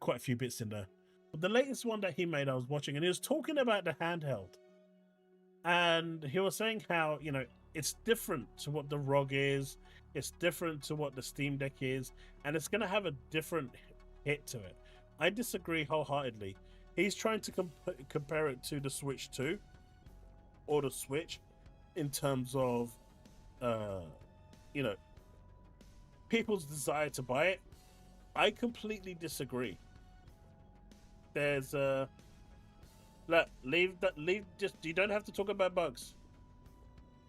quite a few bits in there. But the latest one that he made, I was watching, and he was talking about the handheld. And he was saying how, you know, it's different to what the ROG is, it's different to what the Steam Deck is, and it's going to have a different hit to it. I disagree wholeheartedly. He's trying to compare it to the Switch 2 or the Switch in terms of, you know, people's desire to buy it. I completely disagree. There's look, leave just, you don't have to talk about bugs.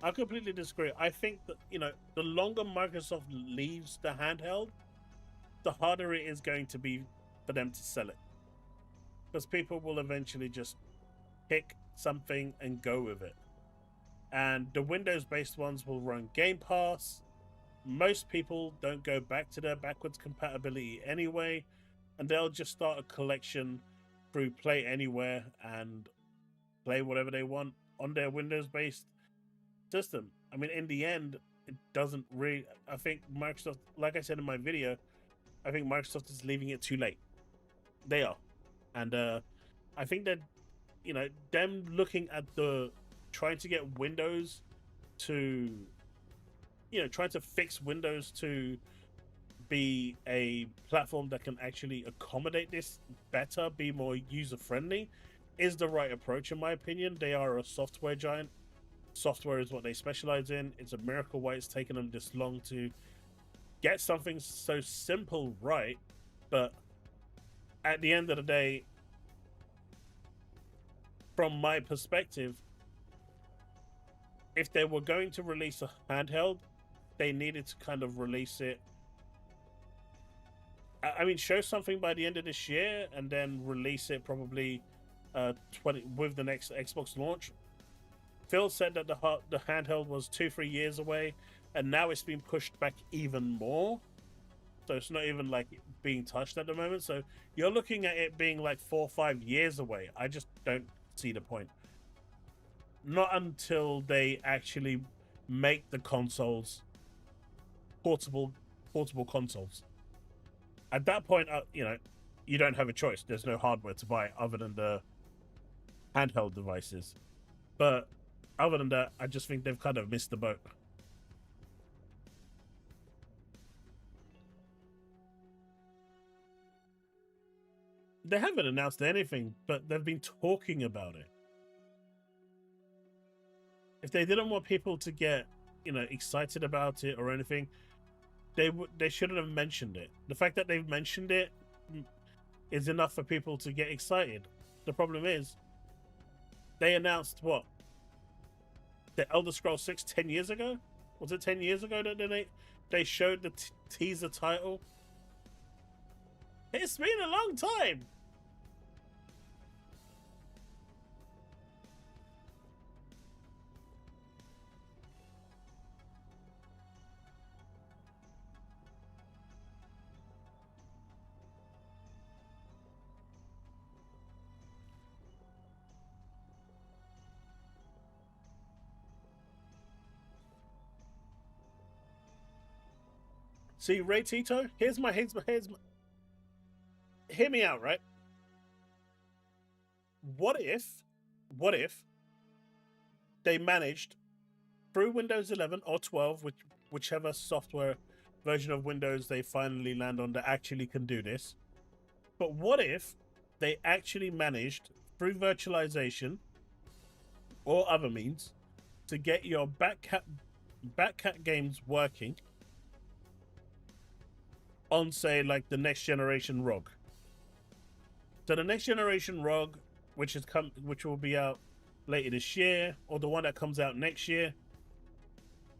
I completely disagree. I think that, you know, the longer Microsoft leaves the handheld, the harder it is going to be for them to sell it, because people will eventually just pick something and go with it. And the Windows-based ones will run Game Pass. Most people don't go back to their backwards compatibility anyway, and they'll just start a collection through Play Anywhere and play whatever they want on their Windows-based system. I mean, in the end, it doesn't really... I think Microsoft, like I said in my video, I think Microsoft is leaving it too late. They are. And I think that, you know, them looking at the... trying to get Windows to... you know, trying to fix Windows to be a platform that can actually accommodate this better, be more user-friendly, is the right approach, in my opinion. They are a software giant. Software is what they specialize in. It's a miracle why it's taken them this long to get something so simple right. But at the end of the day, from my perspective, if they were going to release a handheld, they needed to kind of release it. I mean, show something by the end of this year and then release it probably with the next Xbox launch. Phil said that the handheld was 2-3 years away, and now it's been pushed back even more. So it's not even like being touched at the moment. So you're looking at it being like 4 or 5 years away. I just don't see the point. Not until they actually make the consoles portable consoles. At that point, you know, you don't have a choice. There's no hardware to buy other than the handheld devices. But other than that, I just think they've kind of missed the boat. They haven't announced anything, but they've been talking about it. If they didn't want people to get, you know, excited about it or anything, they shouldn't have mentioned it. The fact that they've mentioned it is enough for people to get excited. The problem is, they announced what? The Elder Scrolls 6 10 years ago? Was it 10 years ago that they showed the teaser title? It's been a long time! See, Ray Tito, hear me out, right? What if they managed through Windows 11 or 12, whichever software version of Windows they finally land on that actually can do this. But what if they actually managed through virtualization or other means to get your backcat games working on, say, like the next generation ROG. So the next generation ROG, which will be out later this year, or the one that comes out next year.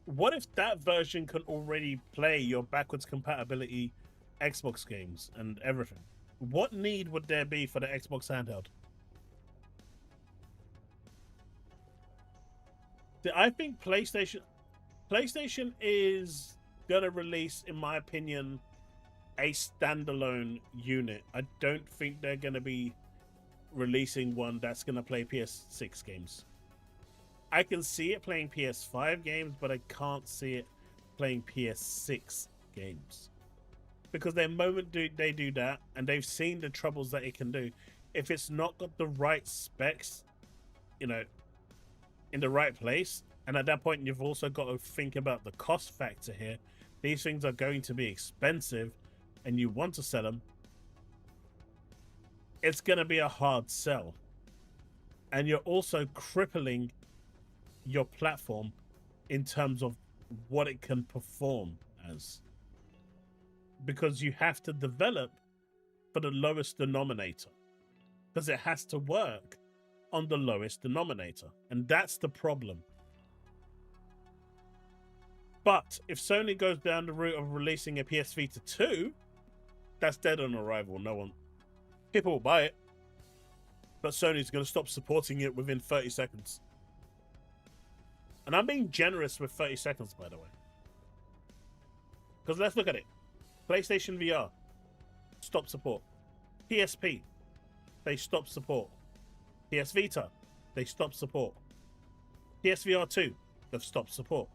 What if that version can already play your backwards compatibility Xbox games and everything? What need would there be for the Xbox handheld? I think PlayStation is gonna release, in my opinion, a standalone unit. I don't think they're gonna be releasing one that's going to play PS6 games. I can see it playing PS5 games, but I can't see it playing PS6 games. Because the moment they do that, and they've seen the troubles that it can do, if it's not got the right specs, you know, in the right place, and at that point you've also got to think about the cost factor here. These things are going to be expensive, and you want to sell them. It's going to be a hard sell. And you're also crippling your platform in terms of what it can perform as. Because you have to develop for the lowest denominator. Because it has to work on the lowest denominator. And that's the problem. But if Sony goes down the route of releasing a PS Vita 2, that's dead on arrival. No one... People will buy it. But Sony's going to stop supporting it within 30 seconds. And I'm being generous with 30 seconds, by the way. Because let's look at it. PlayStation VR, stop support. PSP, they stop support. PS Vita, they stop support. PSVR 2, they've stopped support.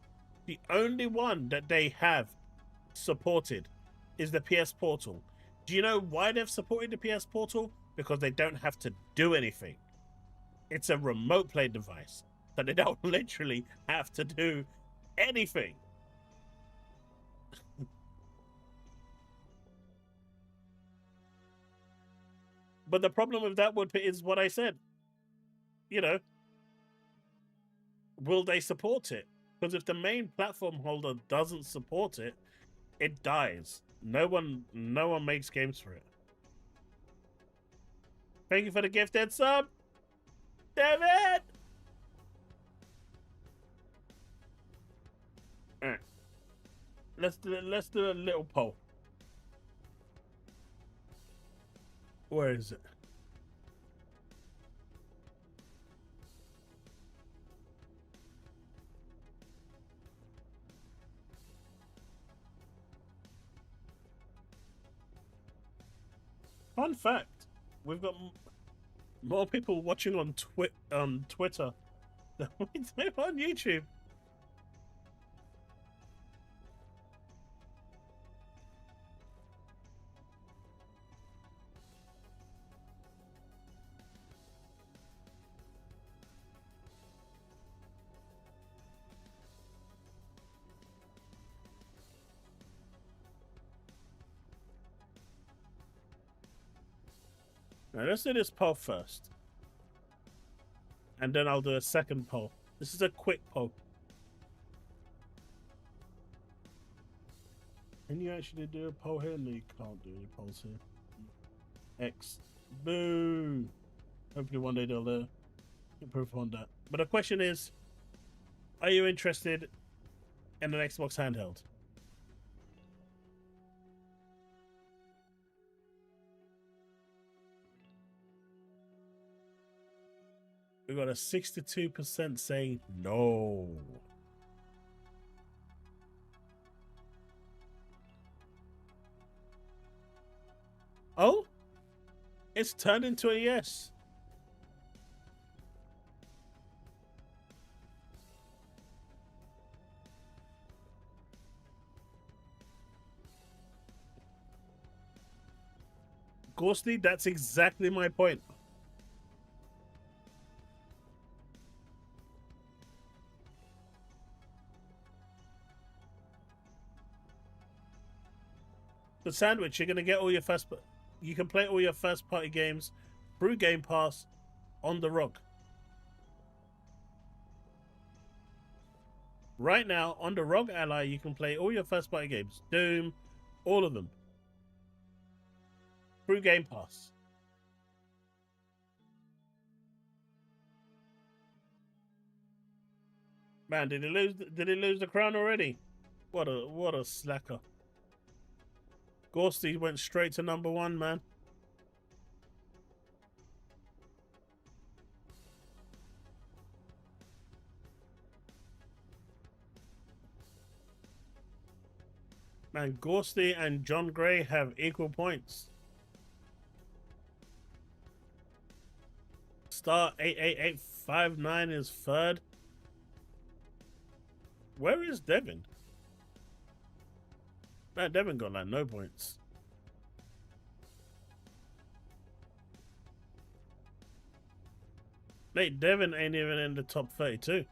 The only one that they have supported is the PS Portal. Do you know why they've supported the PS Portal? Because they don't have to do anything. It's a remote play device, so they don't literally have to do anything. But the problem with that is what I said. You know, will they support it? Because if the main platform holder doesn't support it, it dies. No one makes games for it. Thank you for the gifted sub, David. All right. Let's do a little poll. Where is it? Fun fact: we've got more people watching on Twitter than we do on YouTube. Now, let's do this poll first. And then I'll do a second poll. This is a quick poll. Can you actually do a poll here? No, you can't do any polls here. X. Boo! Hopefully one day they'll improve on that. But the question is, are you interested in an Xbox handheld? We got a 62% saying no. Oh, it's turned into a yes. Ghosty, that's exactly my point. The sandwich, you're gonna get all your you can play all your first party games through Game Pass on the ROG. Right now, on the ROG Ally, you can play all your first party games. Doom, all of them. Through Game Pass. Man, did he lose the crown already? What a slacker. Ghosty went straight to #1, man. Man, Ghosty and John Gray have equal points. Star 88859 is third. Where is Devin? Man, Devin got like no points. Mate, Devin ain't even in the top 32.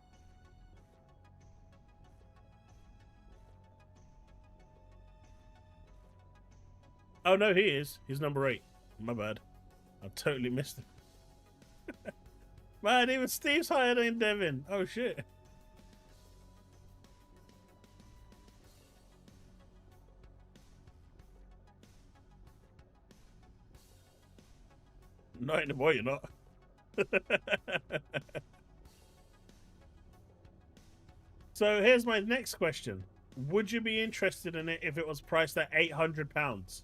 Oh no, he is. He's number 8. My bad. I totally missed him. Man, even Steve's higher than Devin. Oh shit. Not anymore, you're not. So here's my next question. Would you be interested in it if it was priced at £800?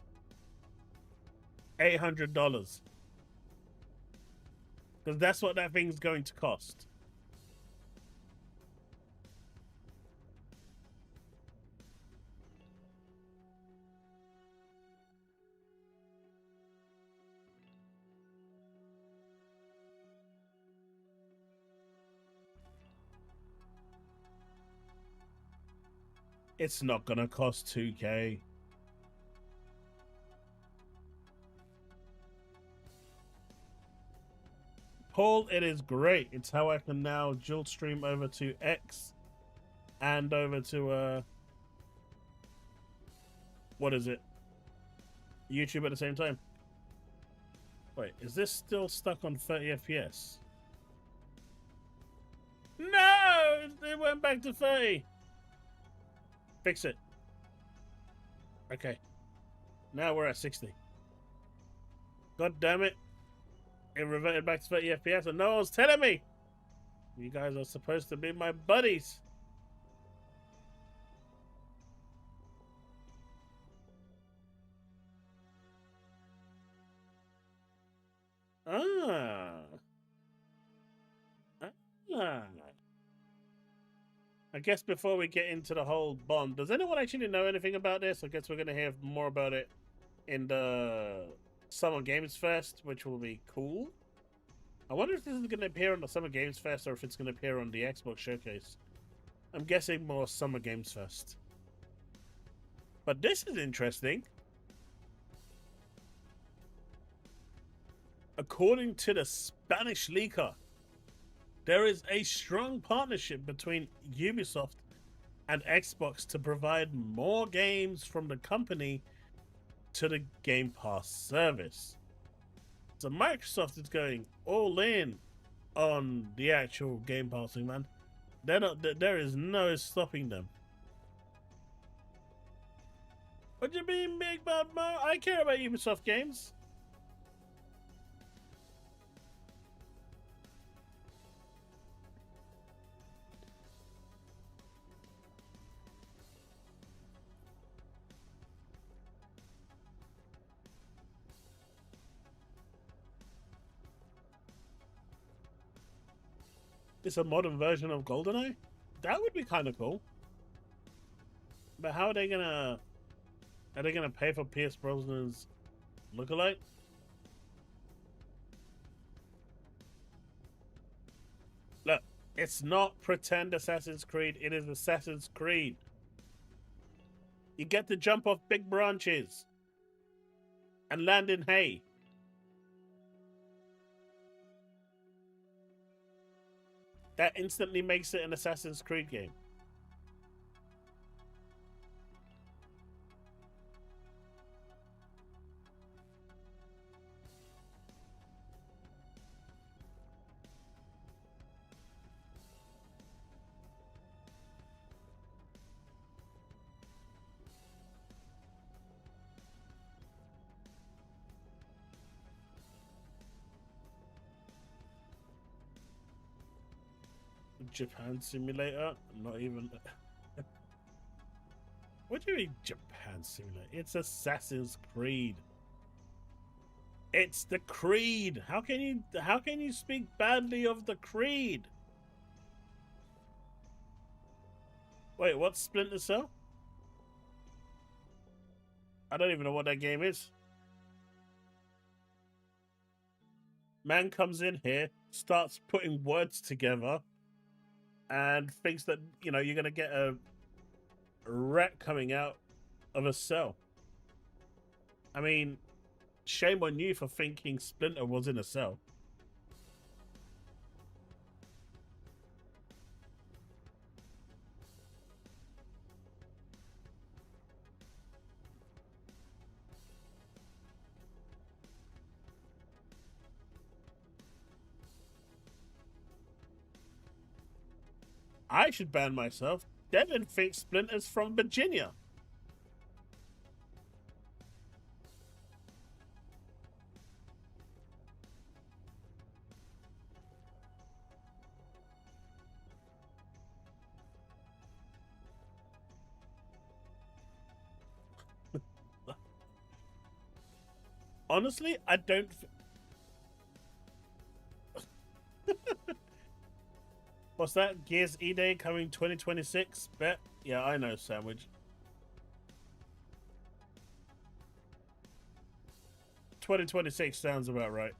$800. Because that's what that thing's going to cost. It's not gonna cost 2K. Paul, it is great. It's how I can now dual stream over to X and over to what is it? YouTube at the same time. Wait, is this still stuck on 30 FPS? No! It went back to 30. Fix it. Okay. Now we're at 60. God damn it. It reverted back to 30 FPS and no one's telling me. You guys are supposed to be my buddies. I guess before we get into the whole bomb, does anyone actually know anything about this? I guess we're going to hear more about it in the Summer Games Fest, which will be cool. I wonder if this is going to appear on the Summer Games Fest or if it's going to appear on the Xbox Showcase. I'm guessing more Summer Games Fest. But this is interesting. According to the Spanish leaker, there is a strong partnership between Ubisoft and Xbox to provide more games from the company to the Game Pass service. So Microsoft is going all in on the actual Game Pass thing, man. They're not. There is no stopping them. What do you mean, Big Bad Mo? I care about Ubisoft games. It's a modern version of GoldenEye? That would be kind of cool. But how are they gonna... Are they gonna pay for Pierce Brosnan's lookalike? Look, it's not pretend Assassin's Creed, it is Assassin's Creed. You get to jump off big branches and land in hay. That instantly makes it an Assassin's Creed game. Japan Simulator? Not even... What do you mean Japan Simulator? It's Assassin's Creed. It's the Creed. How can you speak badly of the Creed? Wait, what's Splinter Cell? I don't even know what that game is. Man comes in here, starts putting words together, and thinks that, you know, you're going to get a rat coming out of a cell. I mean, shame on you for thinking Splinter was in a cell. I should ban myself. Devin thinks Splinter's from Virginia. Honestly, I don't. What's that? Gears E-Day coming 2026? Bet. Yeah, I know, Sandwich. 2026 sounds about right.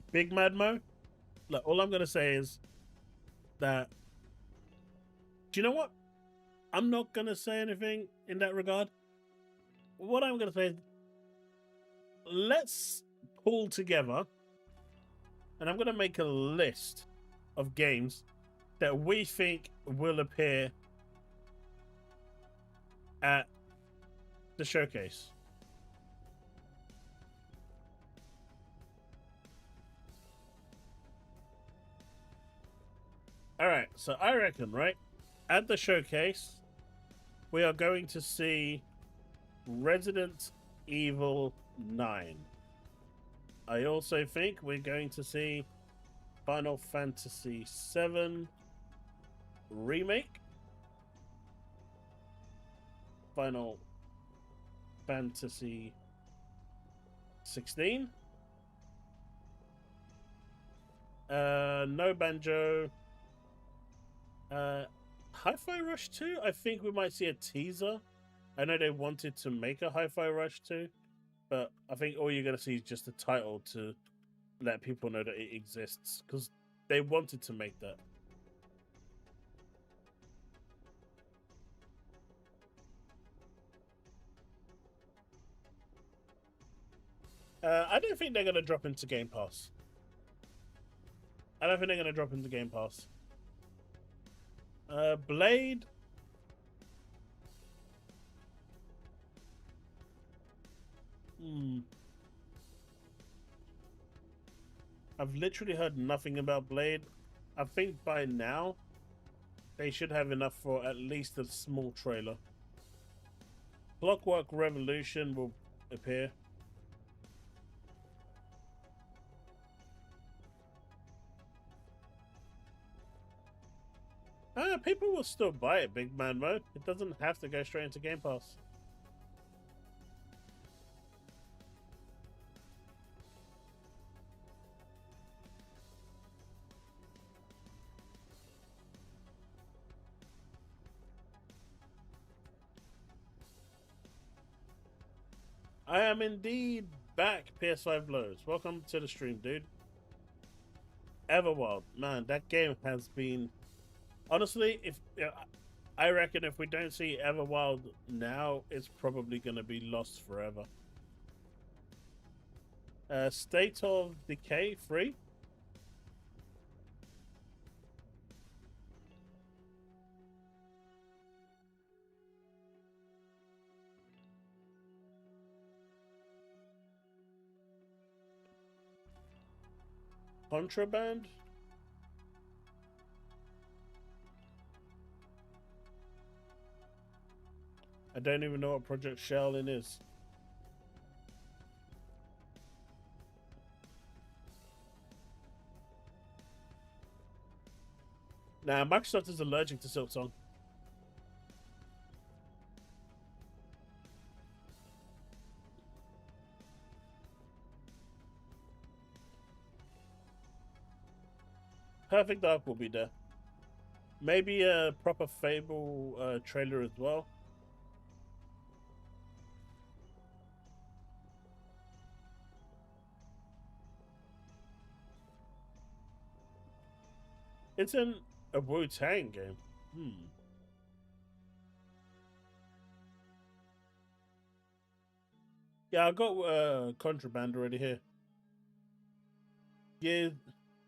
Big Mad Mo? Look, all I'm going to say is that. Do you know what? I'm not going to say anything in that regard. What I'm going to say is, let's pull together, and I'm going to make a list of games that we think will appear at the showcase. All right, so I reckon, right, at the showcase, we are going to see Resident Evil 9. I also think we're going to see Final Fantasy VII Remake, Final Fantasy 16, No Banjo, Hi-Fi Rush 2. I think we might see a teaser. I know they wanted to make a Hi-Fi Rush 2, but I think all you're going to see is just a title to let people know that it exists, because they wanted to make that. I don't think they're going to drop into Game Pass. I don't think they're going to drop into Game Pass. Blade. I've literally heard nothing about Blade. I think by now they should have enough for at least a small trailer. Clockwork Revolution will appear. People will still buy it, Big Man Mode. It doesn't have to go straight into Game Pass. I am indeed back, PS5 Blows. Welcome to the stream, dude. Everwild, man, that game has been... Honestly, if I reckon if we don't see Everwild now, it's probably going to be lost forever. State of Decay 3. Contraband. I don't even know what Project Shaolin is. Nah, Microsoft is allergic to Silksong. Perfect Dark will be there. Maybe a proper Fable trailer as well. It's in a Wu-Tang game. Yeah, I got Contraband already here. Yeah,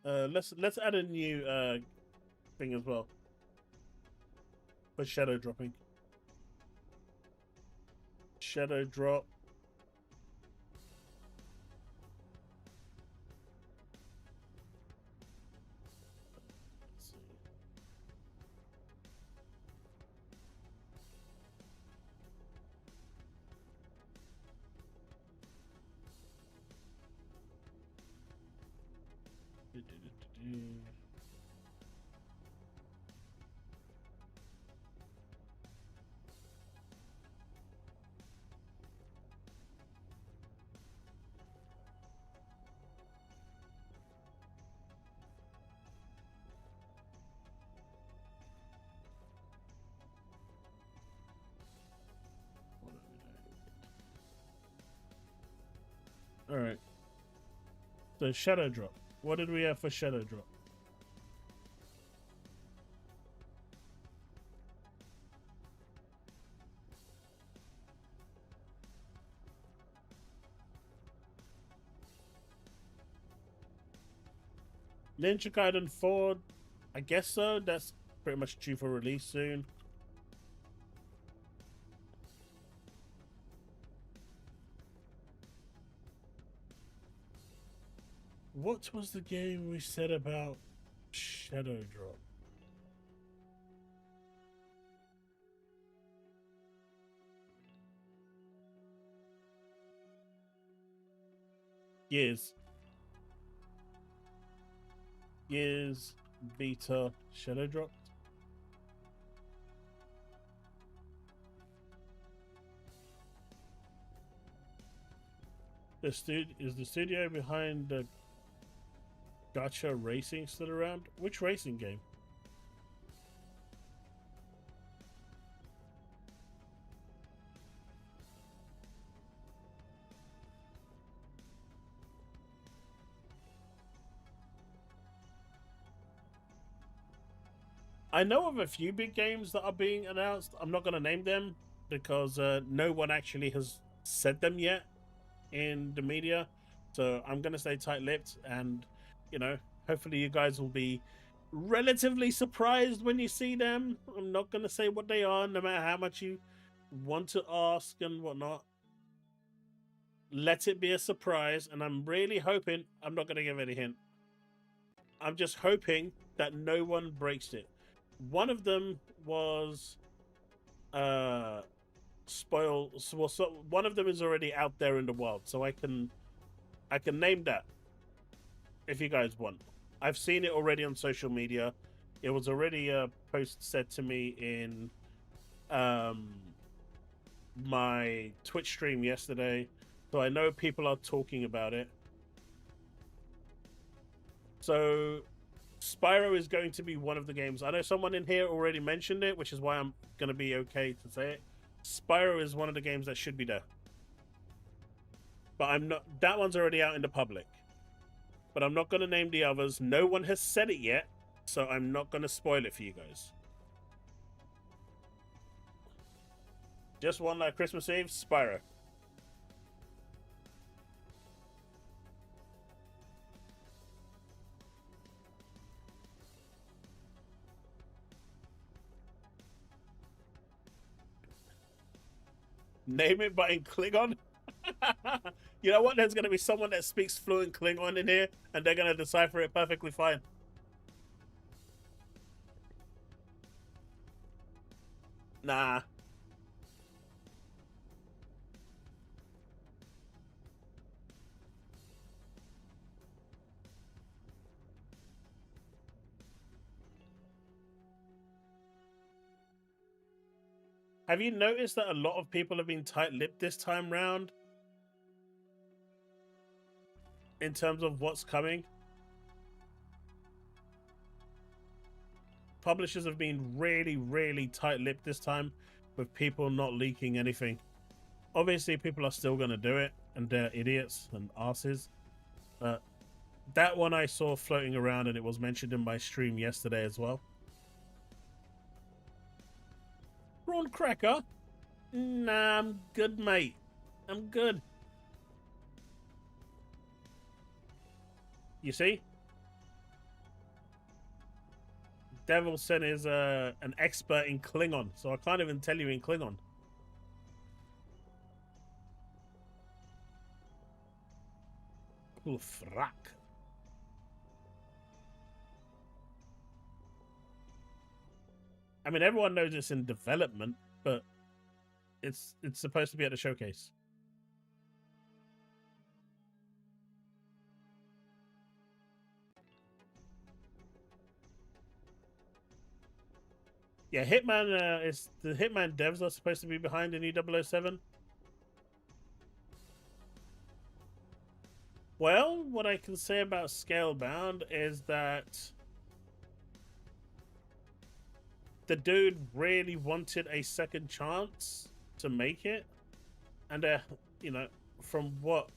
let's add a new thing as well for shadow dropping. Shadow drop. Let's see. All right. So shadow drop. What did we have for shadow drop? Ninja Gaiden 4, I guess so. That's pretty much due for release soon. What was the game we said about shadow drop? Years beta shadow dropped. Is the studio behind the Gacha Racing still around? Which racing game? I know of a few big games that are being announced. I'm not going to name them because no one actually has said them yet in the media. So I'm going to stay tight-lipped, and hopefully you guys will be relatively surprised when you see them. I'm not going to say what they are, no matter how much you want to ask and whatnot. Let it be a surprise, and I'm really hoping I'm not going to give any hint. I'm just hoping that no one breaks it. One of them was spoil. So one of them is already out there in the world, so I can name that if you guys want. I've seen it already on social media. It was already a post said to me in my Twitch stream yesterday, so I know people are talking about it. So Spyro is going to be one of the games. I know someone in here already mentioned it, which is why I'm going to be okay to say it. Spyro is one of the games that should be there. But I'm not. That one's already out in the public. But I'm not going to name the others. No one has said it yet, so I'm not going to spoil it for you guys. Just one like Christmas Eve, Spyro. Name it, but in Klingon. You know what? There's going to be someone that speaks fluent Klingon in here, and they're going to decipher it perfectly fine. Nah. Have you noticed that a lot of people have been tight-lipped this time round in terms of what's coming? publishers have been really, really tight-lipped this time with people not leaking anything. Obviously, people are still going to do it, and they're idiots and asses. But that one I saw floating around, and it was mentioned in my stream yesterday as well. Prawn cracker? Nah, I'm good, mate. I'm good. You see? Devilson is an expert in Klingon, so I can't even tell you in Klingon. Kovach. I mean, everyone knows it's in development, but it's supposed to be at the showcase. Yeah, Hitman is the Hitman devs are supposed to be behind in E007. Well, what I can say about Scalebound is that the dude really wanted a second chance to make it, and you know, from what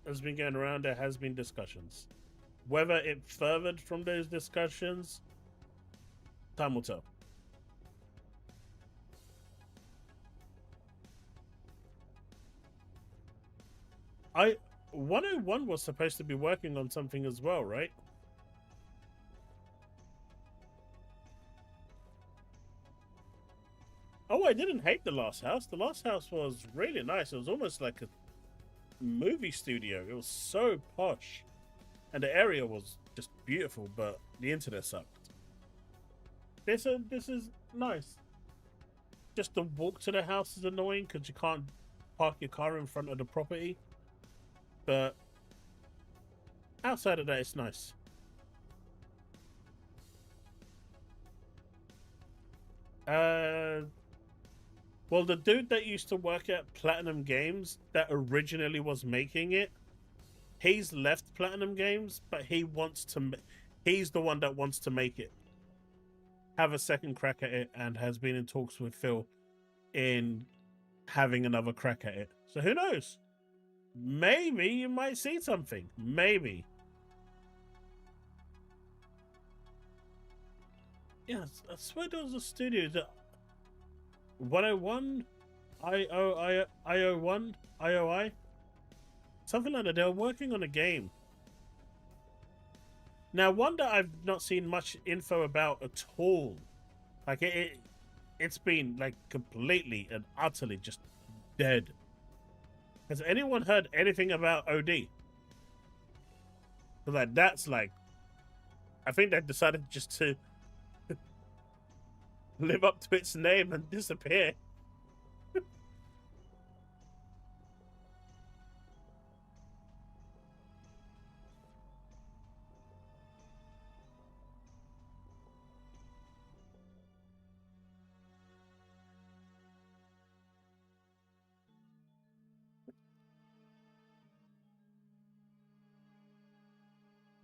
has been going around, there has been discussions. Whether it furthered from those discussions, time will tell. 101 was supposed to be working on something as well, right? Oh, I didn't hate The Last House. The Last House was really nice. It was almost like a movie studio. It was so posh. And the area was just beautiful, but the internet sucked. This is nice. Just the walk to the house is annoying because you can't park your car in front of the property. But outside of that, it's nice. Well, the dude that used to work at Platinum Games that originally was making it, he's left Platinum Games, but he wants to. He's the one that wants to make it, have a second crack at it, and has been in talks with Phil in having another crack at it. So who knows? Maybe you might see something. Maybe. Yeah, I swear there was a studio that 101, IOI, something like that. They were working on a game. Now, one that I've not seen much info about at all. Like it's been like completely and utterly just dead. Has anyone heard anything about OD? Like that's like, I think they decided just to live up to its name and disappear.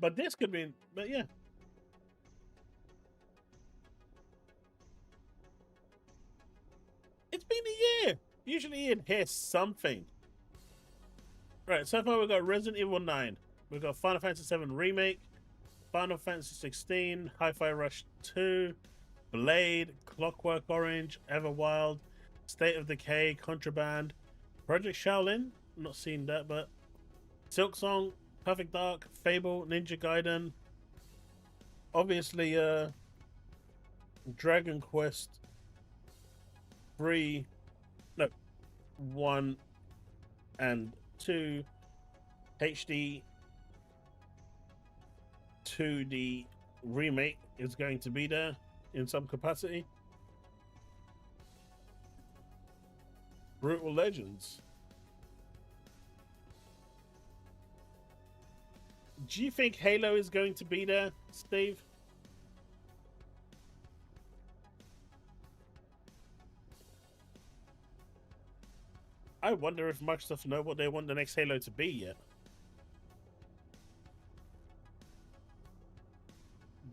But this could be, but yeah. It's been a year. Usually you'd hear something. Right, so far we've got Resident Evil 9. We've got Final Fantasy 7 Remake, Final Fantasy 16, Hi-Fi Rush 2, Blade, Clockwork Orange, Everwild, State of Decay, Contraband, Project Shaolin, not seen that, but Silk Song, Perfect Dark, Fable, Ninja Gaiden, obviously Dragon Quest 3, no, 1 and 2, HD 2D remake is going to be there in some capacity. Brutal Legends. Do you think Halo is going to be there, Steve? I wonder if Microsoft know what they want the next Halo to be yet.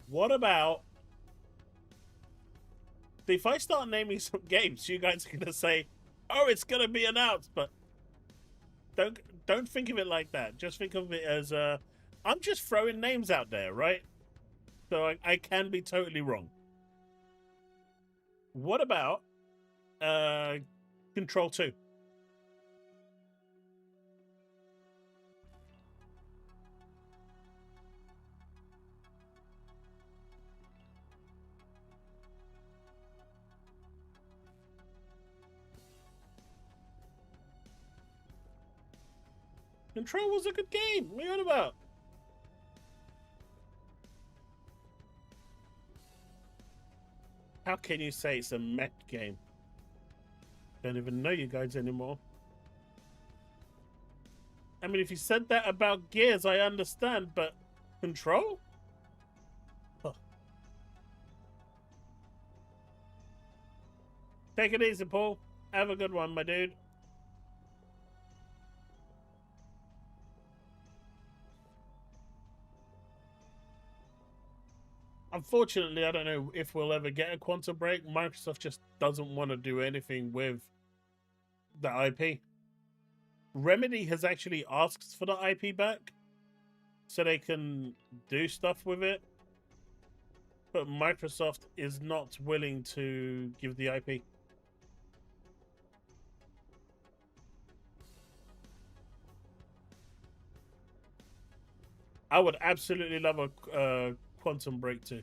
What about If I start naming some games, you guys are gonna say, "Oh, it's gonna be announced," but don't think of it like that. Just think of it as I'm just throwing names out there, right? So I can be totally wrong. What about Control 2? Control was a good game. What are you on about? How can you say it's a mech game? Don't even know you guys anymore. I mean, if you said that about Gears, I understand, but Control? Huh. Take it easy, Paul. Have a good one, my dude. Unfortunately, I don't know if we'll ever get a Quantum Break. Microsoft just doesn't want to do anything with the IP. Remedy has actually asked for the IP back so they can do stuff with it, but Microsoft is not willing to give the IP. I would absolutely love a Quantum Break too.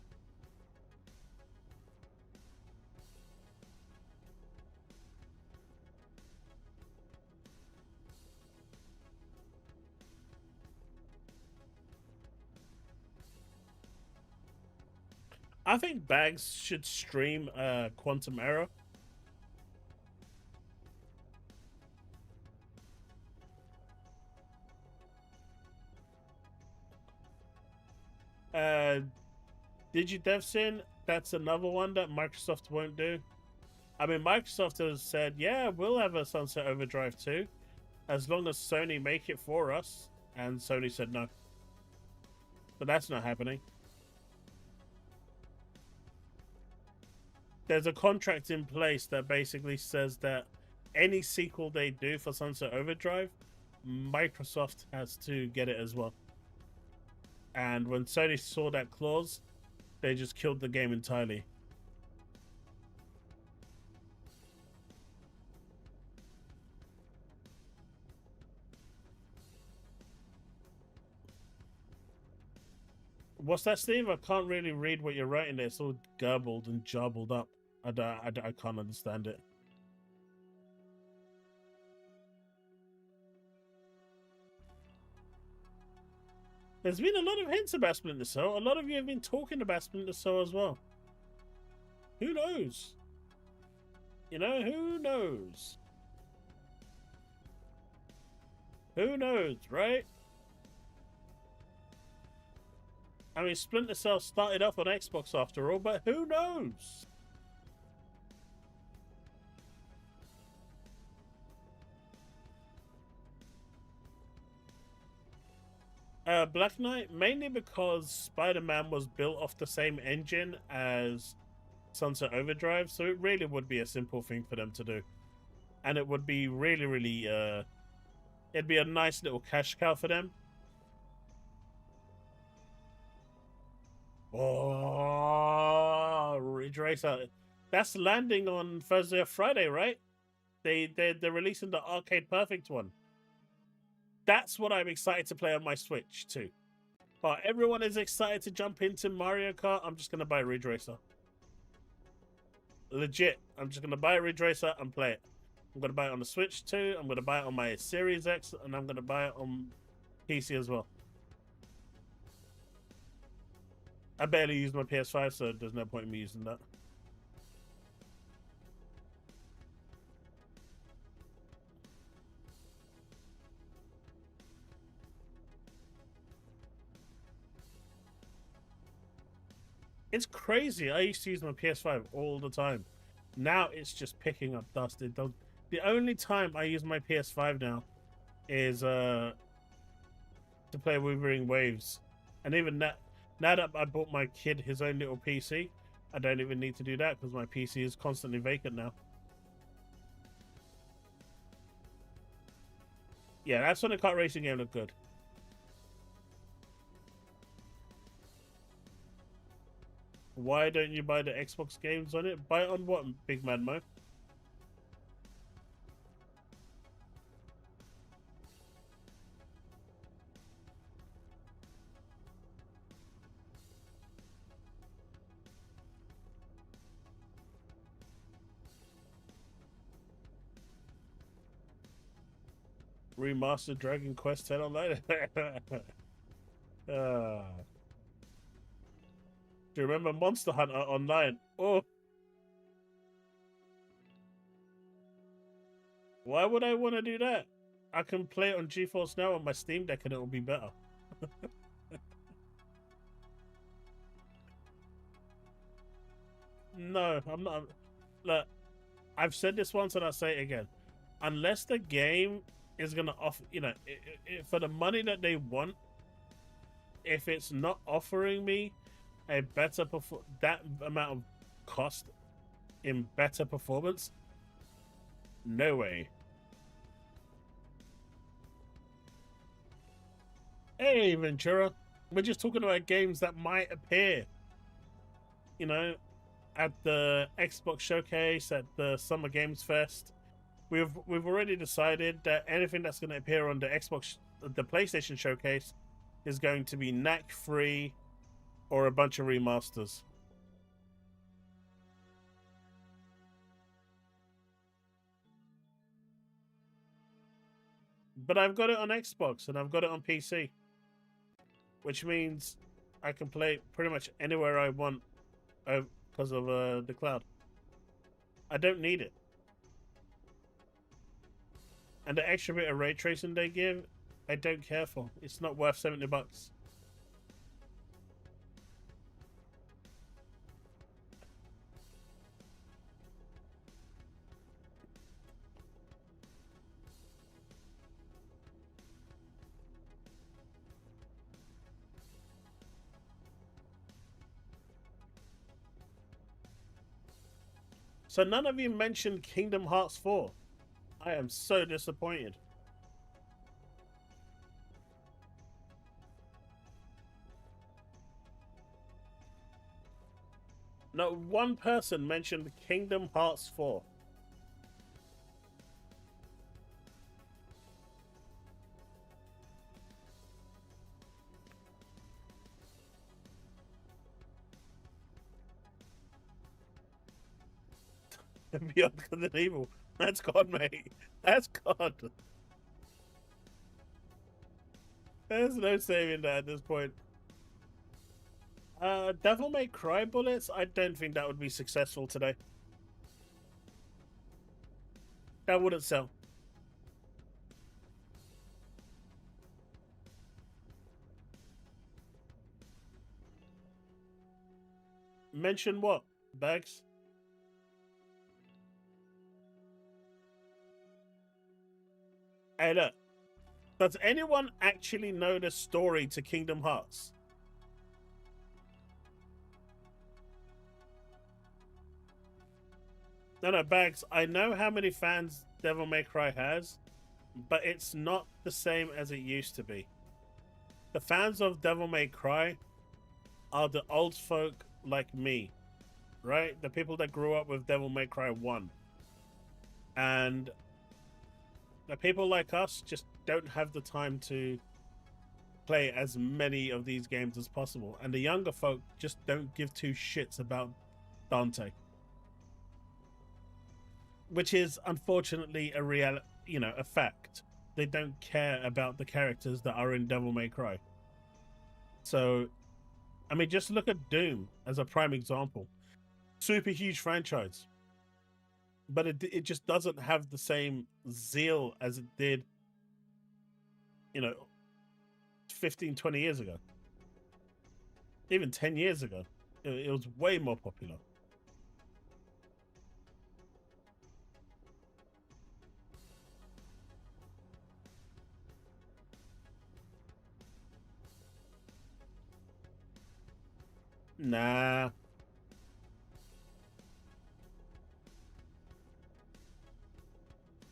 I think Bags should stream Quantum Error. DigiDevSyn, that's another one that Microsoft won't do. I mean, Microsoft has said, yeah, we'll have a Sunset Overdrive too, as long as Sony make it for us. And Sony said no. But that's not happening. There's a contract in place that basically says that any sequel they do for Sunset Overdrive, Microsoft has to get it as well. And when Sony saw that clause, they just killed the game entirely. What's that, Steve? I can't really read what you're writing there. It's all garbled and jumbled up. I can't understand it. There's been a lot of hints about Splinter Cell. A lot of you have been talking about Splinter Cell as well. Who knows? You know, who knows? Who knows, right? I mean, Splinter Cell started off on Xbox after all, but who knows? Black Knight, mainly because Spider-Man was built off the same engine as Sunset Overdrive, so it really would be a simple thing for them to do. And it would be really, it'd be a nice little cash cow for them. Oh, Ridge Racer. That's landing on Thursday or Friday, right? They're releasing the Arcade Perfect one. That's what I'm excited to play on my Switch too. But everyone is excited to jump into Mario Kart. I'm just gonna buy Ridge Racer. Legit. I'm just gonna buy Ridge Racer and play it. I'm gonna buy it on the Switch too. I'm gonna buy it on my Series X, and I'm gonna buy it on PC as well. I barely use my PS5, so there's no point in me using that. It's crazy. I used to use my PS5 all the time. Now it's just picking up dust. It don't. The only time I use my PS5 now is to play Wuthering Waves, and even that. Now that I bought my kid his own little PC, I don't even need to do that because my PC is constantly vacant now. Yeah, that Sonic Kart Racing game looked good. Why don't you buy the Xbox games on it? Buy it on what, Big Man Mo? Remastered Dragon Quest 10 online. Do you remember Monster Hunter Online? Oh, why would I want to do that? I can play it on GeForce Now on my Steam Deck and it will be better. No, I'm not. Look, I've said this once and I'll say it again. Unless the game is going to offer, you know, for the money that they want, if it's not offering me a better that amount of cost in better performance, no way. Hey, Ventura. We're just talking about games that might appear, you know, at the Xbox Showcase, at the Summer Games Fest. We've already decided that anything that's going to appear on the PlayStation Showcase is going to be knack free or a bunch of remasters. But I've got it on Xbox and I've got it on PC, which means I can play it pretty much anywhere I want because of the cloud. I don't need it. And the extra bit of ray tracing they give, I don't care for. It's not worth $70. So none of you mentioned Kingdom Hearts 4. I am so disappointed. Not one person mentioned Kingdom Hearts 4. Beyond Good and Evil. That's gone, mate. That's gone. There's no saving that at this point. Devil May Cry bullets? I don't think that would be successful today. That wouldn't sell. Mention what? Bags? Hey, look. Does anyone actually know the story to Kingdom Hearts? No, Bags. I know how many fans Devil May Cry has, but it's not the same as it used to be. The fans of Devil May Cry are the old folk like me, right? The people that grew up with Devil May Cry 1. And the people like us just don't have the time to play as many of these games as possible. And the younger folk just don't give two shits about Dante. Which is unfortunately a a fact. They don't care about the characters that are in Devil May Cry. So, I mean, just look at Doom as a prime example. Super huge franchise. But it just doesn't have the same zeal as it did, 15, 20 years ago. Even 10 years ago. It was way more popular. Nah.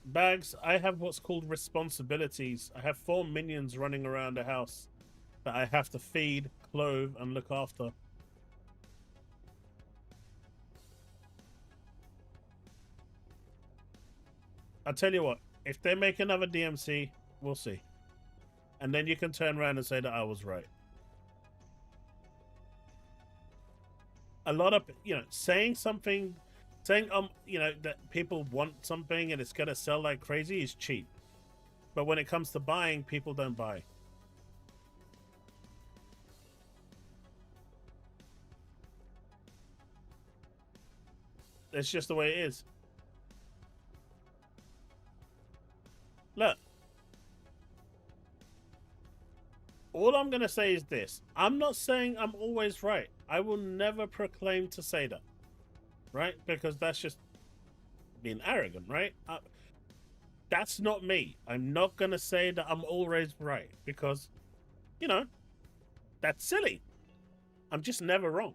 Bags, I have what's called responsibilities. I have 4 minions running around the house that I have to feed, clothe, and look after. I'll tell you what, if they make another DMC, we'll see. And then you can turn around and say that I was right. A lot of, saying something, that people want something and it's going to sell like crazy is cheap. But when it comes to buying, people don't buy. It's just the way it is. Look. All I'm going to say is this. I'm not saying I'm always right. I will never proclaim to say that. Right? Because that's just being arrogant, right? That's not me. I'm not going to say that I'm always right. Because, that's silly. I'm just never wrong.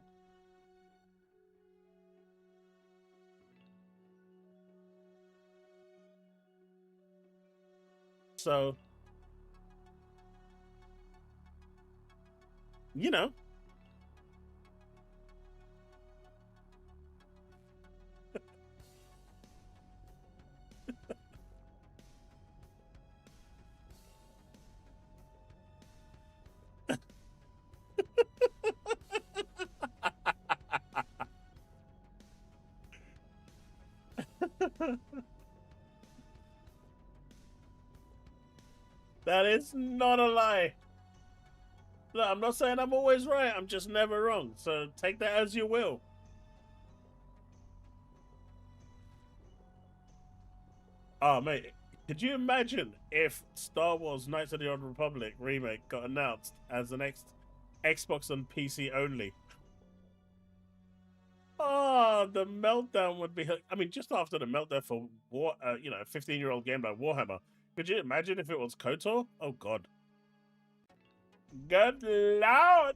So, that is not a lie. Look, I'm not saying I'm always right. I'm just never wrong. So take that as you will. Oh, mate. Could you imagine if Star Wars Knights of the Old Republic remake got announced as the next Xbox and PC only? Oh, the meltdown would be... I mean, just after the meltdown for, 15-year-old game like Warhammer. Could you imagine if it was KOTOR? Oh, God. Good Lord!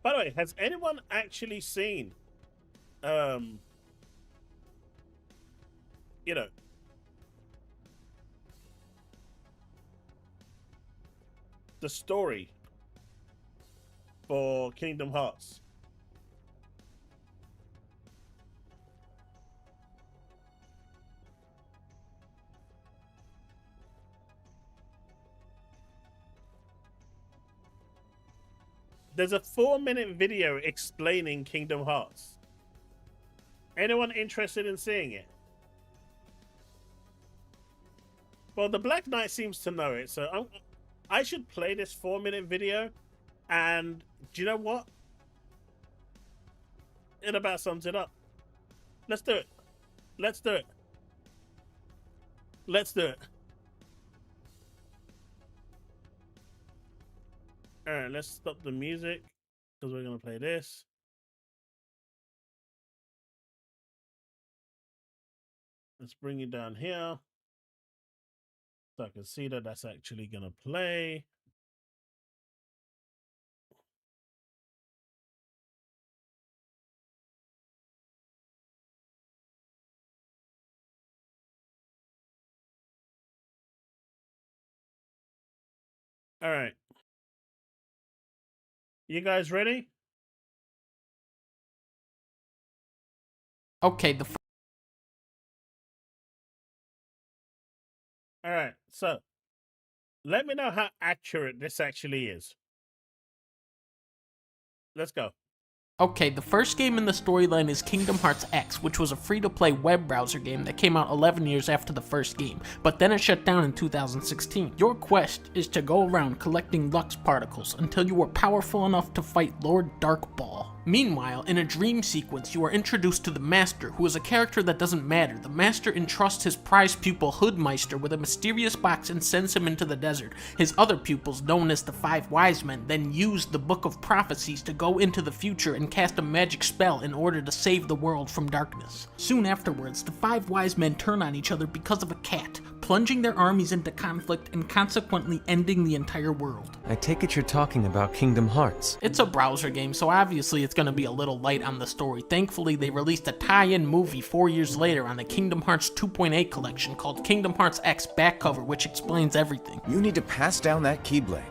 By the way, has anyone actually seen, the story for Kingdom Hearts? There's a 4-minute video explaining Kingdom Hearts. Anyone interested in seeing it? Well, the Black Knight seems to know it, so I should play this 4-minute video. And do you know what? It about sums it up. Let's do it. Let's do it. Let's do it. Alright, let's stop the music because we're going to play this. Let's bring it down here so I can see that that's actually going to play. All right. You guys ready? Okay, All right, so let me know how accurate this actually is. Let's go. Okay, the first game in the storyline is Kingdom Hearts X, which was a free-to-play web browser game that came out 11 years after the first game, but then it shut down in 2016. Your quest is to go around collecting Lux particles until you are powerful enough to fight Lord Darkball. Meanwhile, in a dream sequence, you are introduced to the Master, who is a character that doesn't matter. The Master entrusts his prize pupil Hoodmeister with a mysterious box and sends him into the desert. His other pupils, known as the Five Wise Men, then use the Book of Prophecies to go into the future and cast a magic spell in order to save the world from darkness. Soon afterwards, the Five Wise Men turn on each other because of a cat, plunging their armies into conflict and consequently ending the entire world. I take it you're talking about Kingdom Hearts. It's a browser game, so obviously it's going to be a little light on the story. Thankfully, they released a tie-in movie 4 years later on the Kingdom Hearts 2.8 collection called Kingdom Hearts X back cover, which explains everything. You need to pass down that Keyblade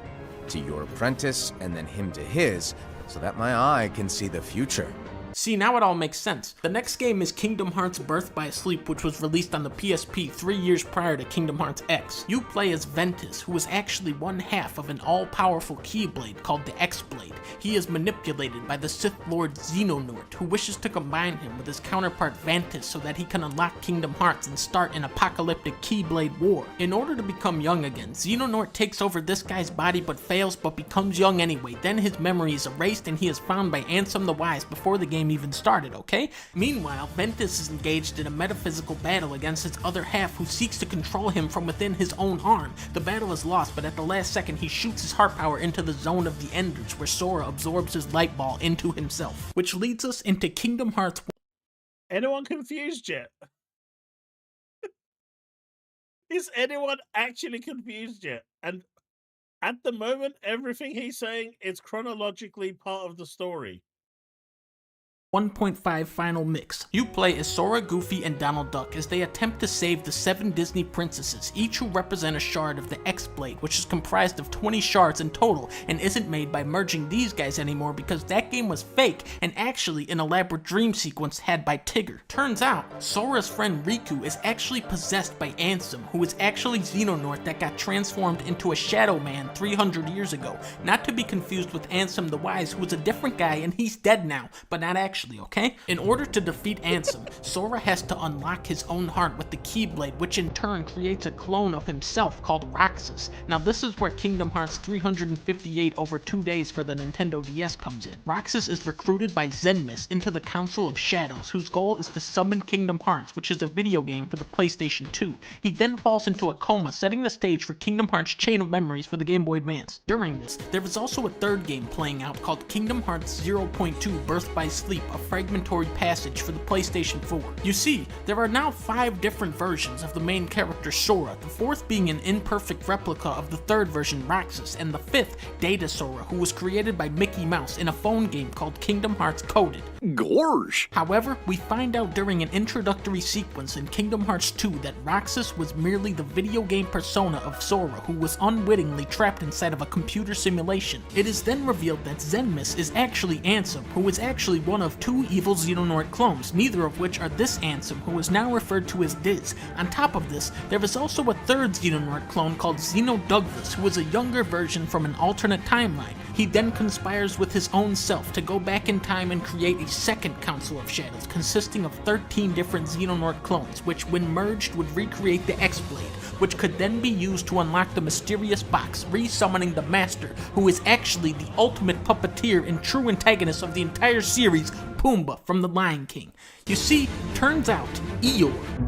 to your apprentice and then him to his, so that my eye can see the future. See, now it all makes sense. The next game is Kingdom Hearts Birth by Sleep, which was released on the PSP 3 years prior to Kingdom Hearts X. You play as Ventus, who is actually one half of an all-powerful Keyblade called the X-Blade. He is manipulated by the Sith Lord Xehanort, who wishes to combine him with his counterpart Ventus so that he can unlock Kingdom Hearts and start an apocalyptic Keyblade war. In order to become young again, Xehanort takes over this guy's body but fails, but becomes young anyway. Then his memory is erased and he is found by Ansem the Wise before the game even started, okay? Meanwhile, Ventus is engaged in a metaphysical battle against his other half who seeks to control him from within his own arm. The battle is lost, but at the last second he shoots his heart power into the zone of the Enders, where Sora absorbs his light ball into himself. Which leads us into Kingdom Hearts. Anyone confused yet? Is anyone actually confused yet? And at the moment, everything he's saying is chronologically part of the story. 1.5 Final Mix. You play as Sora, Goofy, and Donald Duck as they attempt to save the 7 Disney princesses, each who represent a shard of the X-Blade, which is comprised of 20 shards in total, and isn't made by merging these guys anymore because that game was fake and actually an elaborate dream sequence had by Tigger. Turns out, Sora's friend Riku is actually possessed by Ansem, who is actually Xehanort that got transformed into a Shadow Man 300 years ago, not to be confused with Ansem the Wise, who is a different guy and he's dead now, but not actually. Okay? In order to defeat Ansem, Sora has to unlock his own heart with the Keyblade, which in turn creates a clone of himself called Roxas. Now this is where Kingdom Hearts 358 over 2 days for the Nintendo DS comes in. Roxas is recruited by Zenmis into the Council of Shadows, whose goal is to summon Kingdom Hearts, which is a video game for the PlayStation 2. He then falls into a coma, setting the stage for Kingdom Hearts Chain of Memories for the Game Boy Advance. During this, there is also a third game playing out called Kingdom Hearts 0.2 Birth by Sleep, a fragmentary passage for the PlayStation 4. You see, there are now 5 different versions of the main character Sora, the 4th being an imperfect replica of the 3rd version Roxas, and the 5th, Data Sora, who was created by Mickey Mouse in a phone game called Kingdom Hearts Coded. Gorge! However, we find out during an introductory sequence in Kingdom Hearts 2 that Roxas was merely the video game persona of Sora, who was unwittingly trapped inside of a computer simulation. It is then revealed that Zenmis is actually Ansem, who is actually one of 2 evil Xehanort clones, neither of which are this Ansem, who is now referred to as Diz. On top of this, there is also a 3rd Xehanort clone called Xeno Douglas, who is a younger version from an alternate timeline. He then conspires with his own self to go back in time and create a second Council of Shadows, consisting of 13 different Xehanort clones, which when merged would recreate the X-Blade, which could then be used to unlock the mysterious box, re-summoning the Master, who is actually the ultimate puppeteer and true antagonist of the entire series, Pumbaa from The Lion King. You see, turns out, Eeyore.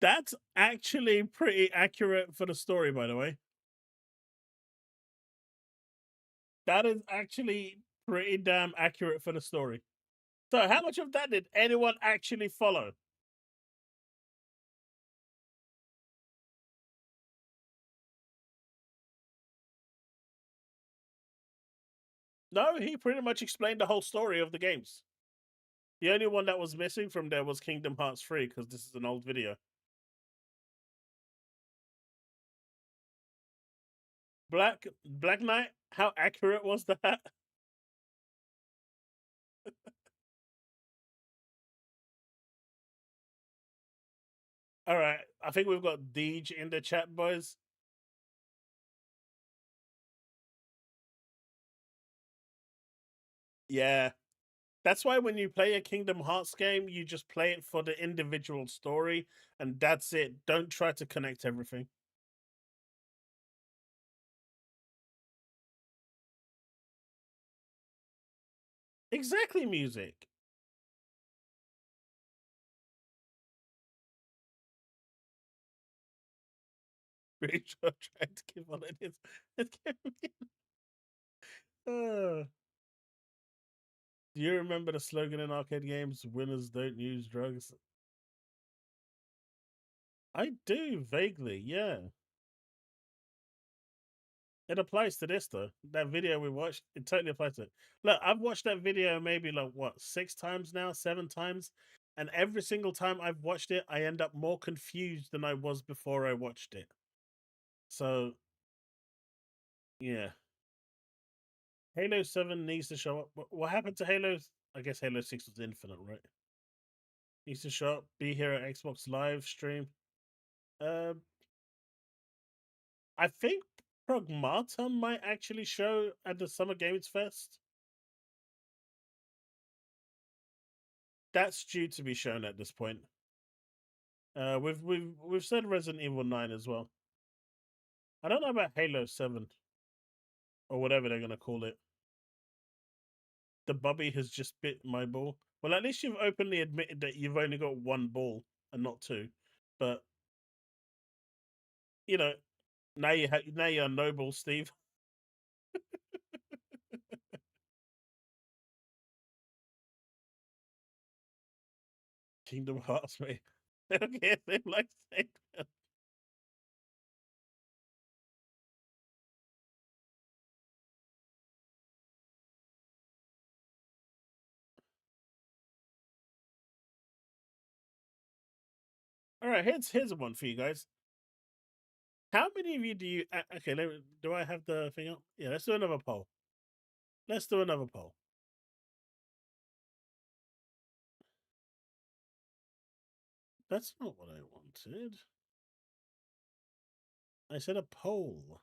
That's actually pretty accurate for the story, by the way. That is actually pretty damn accurate for the story. So how much of that did anyone actually follow? No, he pretty much explained the whole story of the games. The only one that was missing from there was Kingdom Hearts 3, because this is an old video. Black Knight, how accurate was that? All right, I think we've got Deej in the chat, boys. Yeah, That's why when you play a Kingdom Hearts game, you just play it for the individual story, and that's it. Don't try to connect everything. Exactly, music. Rachel trying to give on it. Do you remember the slogan in arcade games? Winners don't use drugs. I do vaguely, yeah. It applies to this though. That video we watched, it totally applies to it. Look, I've watched that video maybe like what, 6 times now, 7 times, and every single time I've watched it, I end up more confused than I was before I watched it. So, yeah. Halo 7 needs to show up. What happened to Halo? I guess Halo 6 was Infinite, right? Needs to show up, be here at Xbox Live stream. Um, I think Pragmata might actually show at the Summer Games Fest. That's due to be shown at this point. We've said Resident Evil 9 as well. I don't know about Halo 7 or whatever they're gonna call it. The bubby has just bit my ball. Well, at least you've openly admitted that you've only got 1 ball and not 2. But you know, now you're noble, Steve. Kingdom Hearts, mate. Okay, they like saying that. All right, here's one for you guys. How many of you do you? Okay, do I have the thing up? Yeah, let's do another poll. Let's do another poll. That's not what I wanted. I said a poll.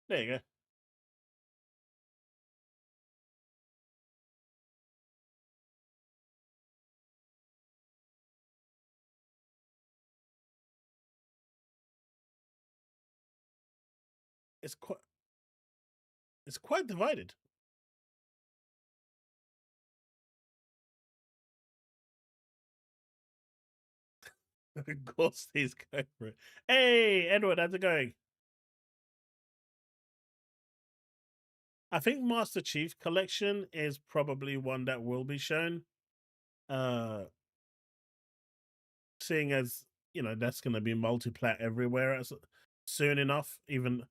There you go. It's quite divided. Ghosties going for it. Hey, Edward, how's it going? I think Master Chief Collection is probably one that will be shown. Seeing as that's going to be multiplat everywhere soon enough, even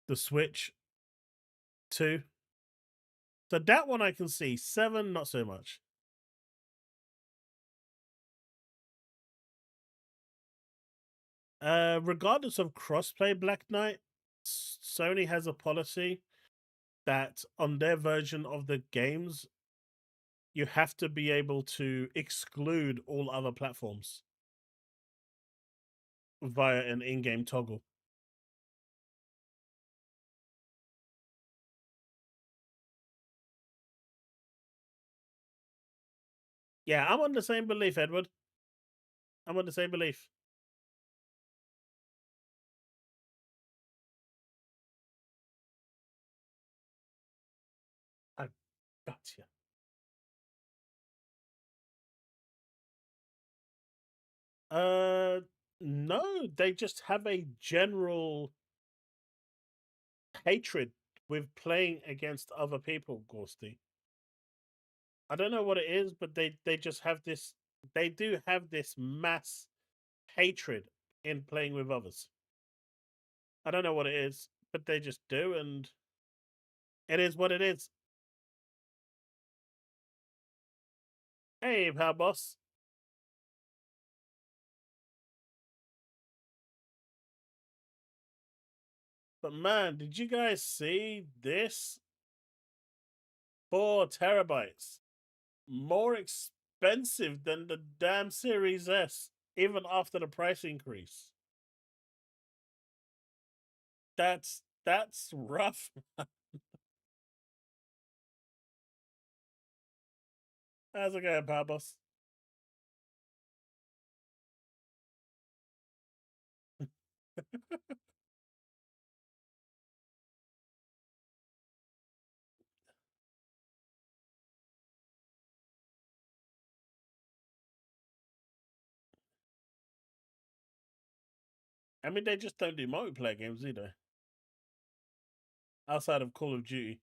the Switch 2. So that one I can see. 7, not so much. Regardless of crossplay, Black Knight, Sony has a policy that on their version of the games, you have to be able to exclude all other platforms via an in-game toggle. Yeah, I'm on the same belief, Edward. I'm on the same belief. I gotcha. No, they just have a general hatred with playing against other people, Gorsty. I don't know what it is, but they just have this. They do have this mass hatred in playing with others. I don't know what it is, but they just do, and it is what it is. Hey, pal boss. But man, did you guys see this? 4 terabytes. More expensive than the damn Series S, even after the price increase. That's rough. How's it going, Pablos? I mean, they just don't do multiplayer games either. Outside of Call of Duty.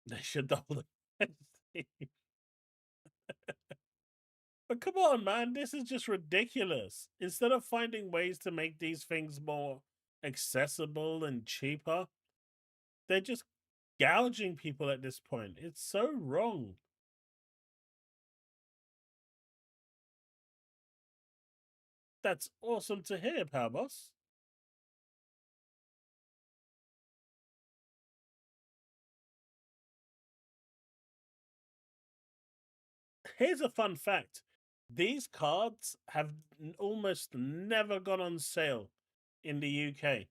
They should double it. But come on, man, this is just ridiculous. Instead of finding ways to make these things more accessible and cheaper, they're just gouging people at this point. It's so wrong. That's awesome to hear, Power Boss. Here's a fun fact. These cards have almost never gone on sale in the UK.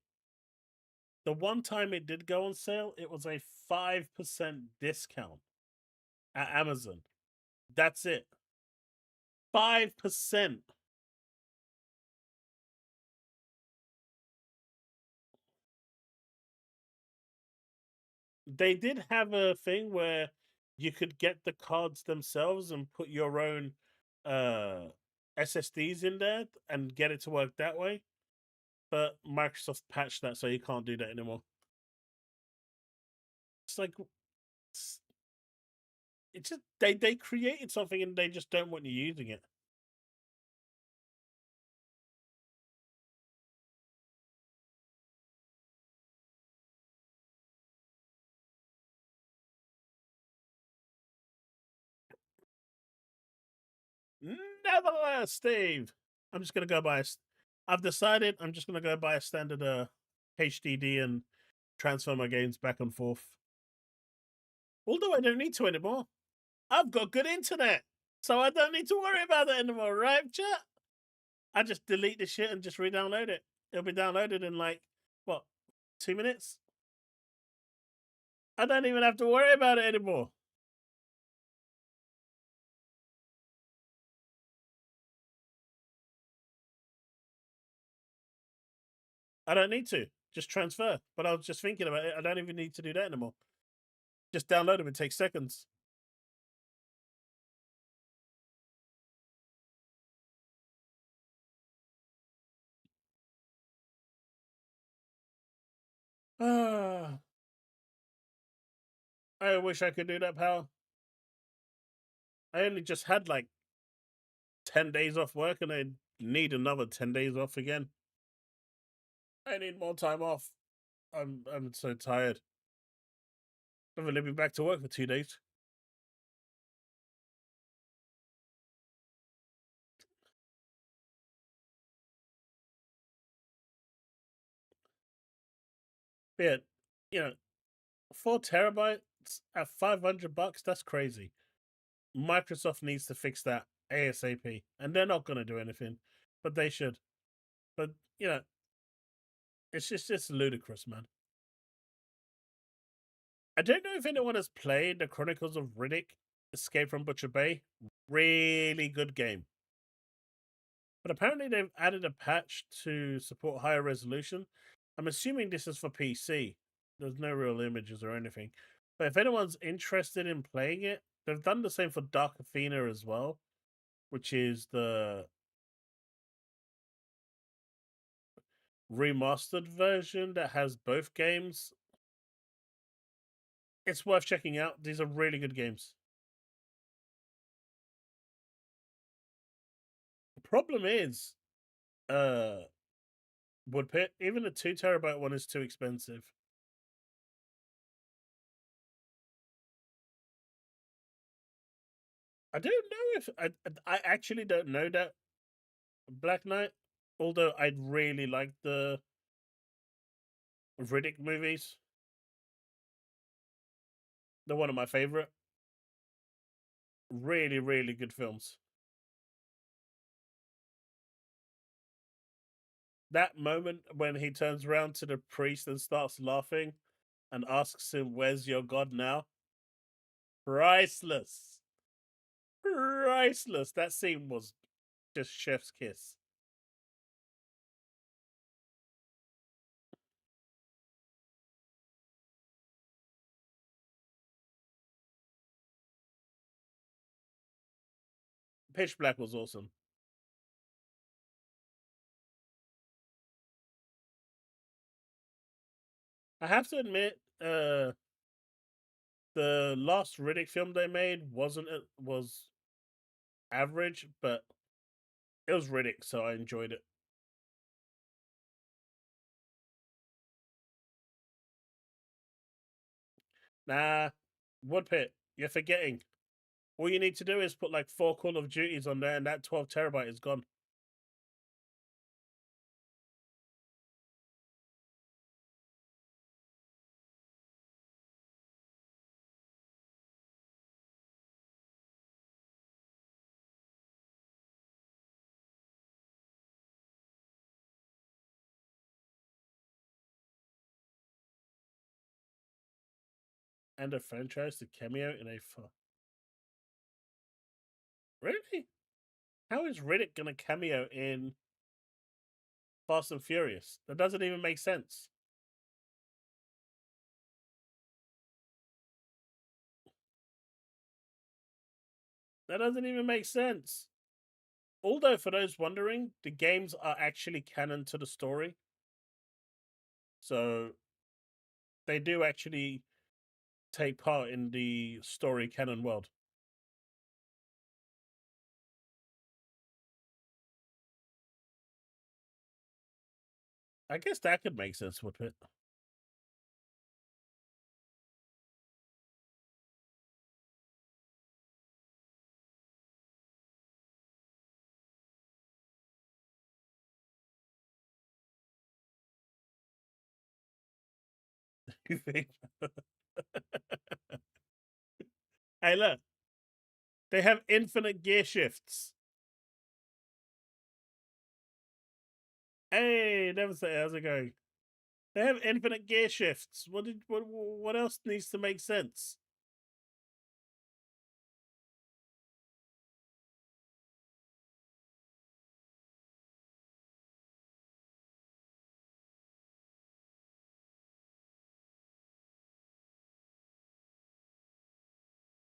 The one time it did go on sale, it was a 5% discount at Amazon. That's it. 5%. They did have a thing where you could get the cards themselves and put your own SSDs in there and get it to work that way. But Microsoft patched that so you can't do that anymore. It's like it's just they created something and they just don't want you using it. Nevertheless, Steve, I'm just gonna go buy. I've decided I'm just gonna go buy a standard HDD and transfer my games back and forth. Although I don't need to anymore. I've got good internet, so I don't need to worry about that anymore, right, chat? I just delete the shit and just re-download it. It'll be downloaded in like what, 2 minutes? I don't even have to worry about it anymore. I don't need to. Just transfer. But I was just thinking about it. I don't even need to do that anymore. Just download them. It takes seconds. I wish I could do that, pal. I only just had like 10 days off work and I need another 10 days off again. I need more time off. I'm so tired. I'm only been back to work for 2 days. Yeah, you know, 4 terabytes at $500, that's crazy. Microsoft needs to fix that ASAP. And they're not gonna do anything. But they should. But it's just ludicrous, man. I don't know if anyone has played the Chronicles of Riddick Escape from Butcher Bay. Really good game. But apparently they've added a patch to support higher resolution. I'm assuming this is for PC. There's no real images or anything. But if anyone's interested in playing it, they've done the same for Dark Athena as well, which is the remastered version that has both games. It's worth checking out. These are really good games. The problem is, Woodpit, even the 2 terabyte one is too expensive. I don't know if I actually don't know that Black Knight, although I'd really like the Riddick movies. They're one of my favorite. Really, really good films. That moment when he turns around to the priest and starts laughing and asks him, "Where's your god now?" Priceless. Priceless. That scene was just chef's kiss. Pitch Black was awesome. I have to admit, the last Riddick film they made was average, but it was Riddick, so I enjoyed it. Nah, Woodpit, you're forgetting. All you need to do is put like 4 Call of Duties on there, and that 12 terabyte is gone. And a franchise to cameo in a really? How is Riddick gonna cameo in Fast and Furious? That doesn't even make sense. That doesn't even make sense. Although, for those wondering, the games are actually canon to the story. So they do actually take part in the story canon world. I guess that could make sense with it. You think? Hey, look, they have infinite gear shifts. Hey, never say how's it going? They have infinite gear shifts. What else needs to make sense?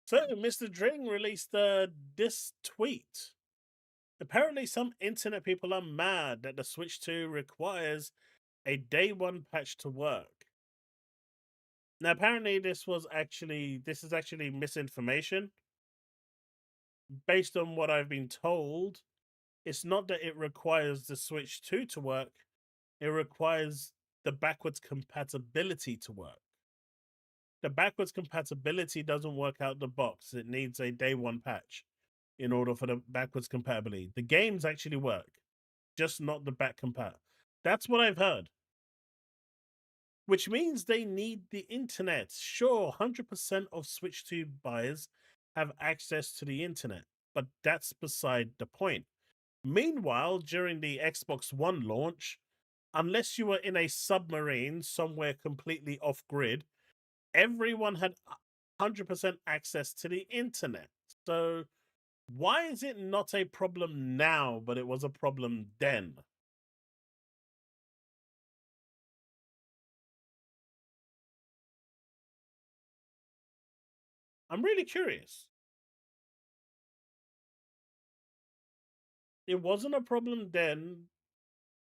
So, Mr. Dring released this tweet. Apparently, some internet people are mad that the Switch 2 requires a day one patch to work. Now, apparently, this is actually misinformation. Based on what I've been told, it's not that it requires the Switch 2 to work; it requires the backwards compatibility to work. The backwards compatibility doesn't work out the box. It needs a day one patch in order for the backwards compatibility. The games actually work, just not the back compat. That's what I've heard. Which means they need the internet. Sure, 100% of Switch 2 buyers have access to the internet, but that's beside the point. Meanwhile, during the Xbox One launch, unless you were in a submarine somewhere completely off grid, everyone had 100% access to the internet. So why is it not a problem now, but it was a problem then? I'm really curious. It wasn't a problem then,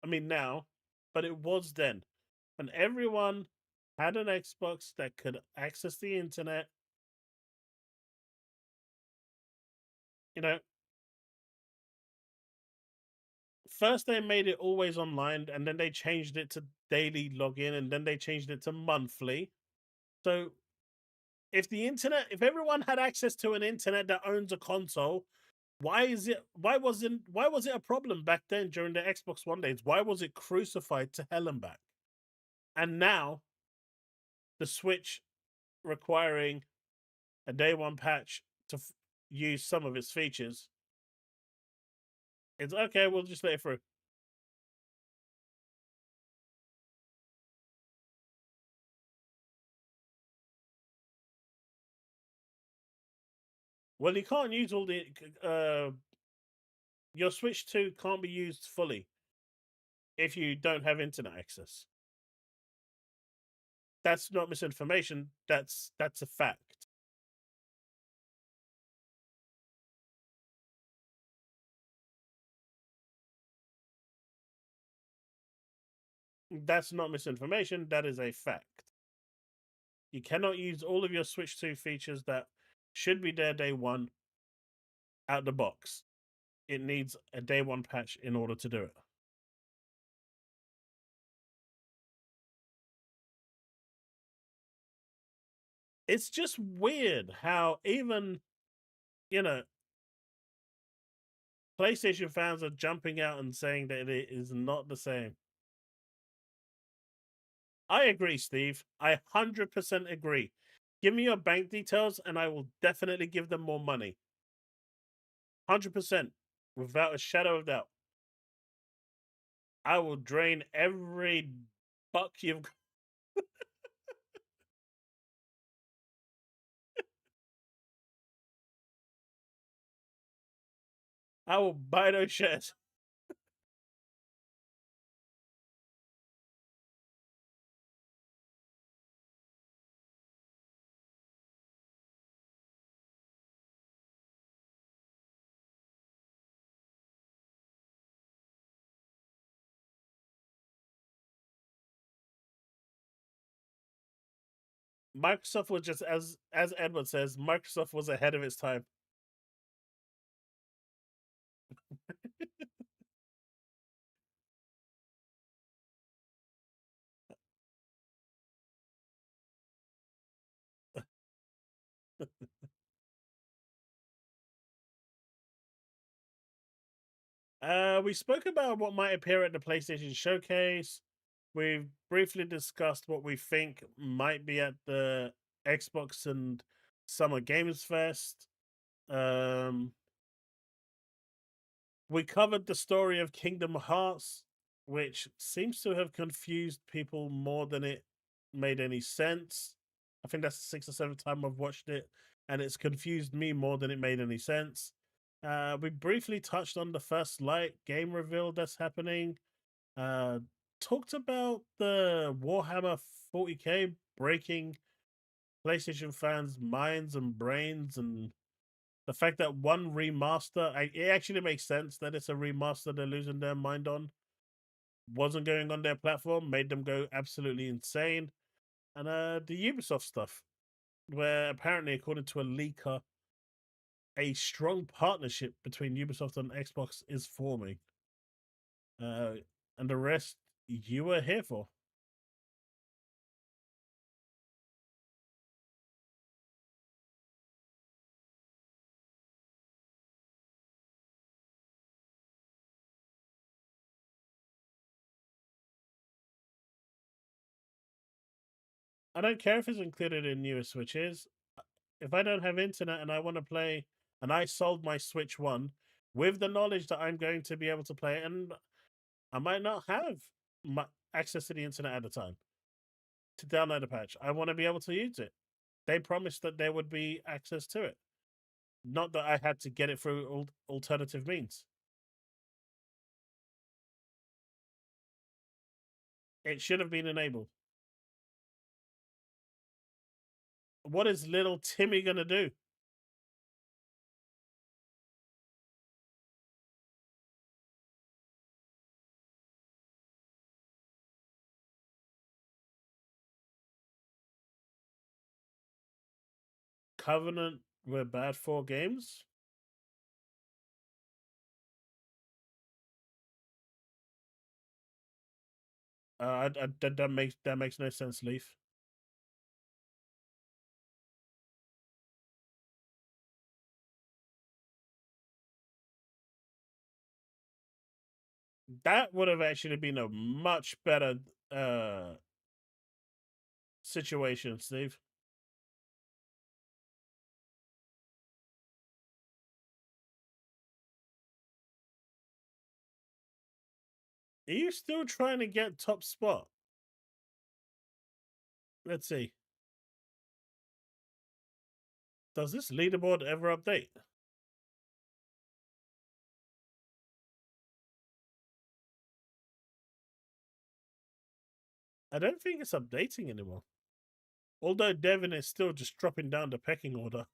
I mean now, but it was then. And everyone had an Xbox that could access the internet. You know, first they made it always online, and then they changed it to daily login, and then they changed it to monthly. So If the internet, if everyone had access to an internet that owns a console, why was it a problem back then during the Xbox One days? Why was it crucified to hell and back? And now the Switch requiring a day one patch to use some of its features, it's okay, we'll just let it through. Well, you can't use all the your Switch 2 can't be used fully if you don't have internet access. That's not misinformation. That's a fact. That's not misinformation. That is a fact. You cannot use all of your Switch 2 features that should be there day one out the box. It needs a day one patch in order to do it. It's just weird how even, you know, PlayStation fans are jumping out and saying that it is not the same. I agree, Steve. I 100% agree. Give me your bank details and I will definitely give them more money. 100%. Without a shadow of doubt. I will drain every buck you've got. I will buy those shares. Microsoft was just as Edward says, Microsoft was ahead of its time. We spoke about what might appear at the PlayStation Showcase. We've briefly discussed what we think might be at the Xbox and Summer Games Fest. We covered the story of Kingdom Hearts, which seems to have confused people more than it made any sense. I think that's the sixth or seventh time I've watched it, and it's confused me more than it made any sense. We briefly touched on the First Light game reveal that's happening. Talked about the Warhammer 40k breaking PlayStation fans' minds and brains, and the fact that one remaster, it actually makes sense that it's a remaster they're losing their mind on, wasn't going on their platform, made them go absolutely insane. And the Ubisoft stuff, where apparently, according to a leaker, a strong partnership between Ubisoft and Xbox is forming. And the rest you were here for. I don't care if it's included in newer Switches. If I don't have internet and I want to play, and I sold my Switch 1 with the knowledge that I'm going to be able to play it, and I might not have access to the internet at the time to download a patch. I want to be able to use it. They promised that there would be access to it, not that I had to get it through alternative means. It should have been enabled. What is little Timmy going to do? Covenant were bad for games? That makes no sense, Leaf. That would have actually been a much better situation, Steve. Are you still trying to get top spot? Let's see. Does this leaderboard ever update? I don't think it's updating anymore. Although Devin is still just dropping down the pecking order.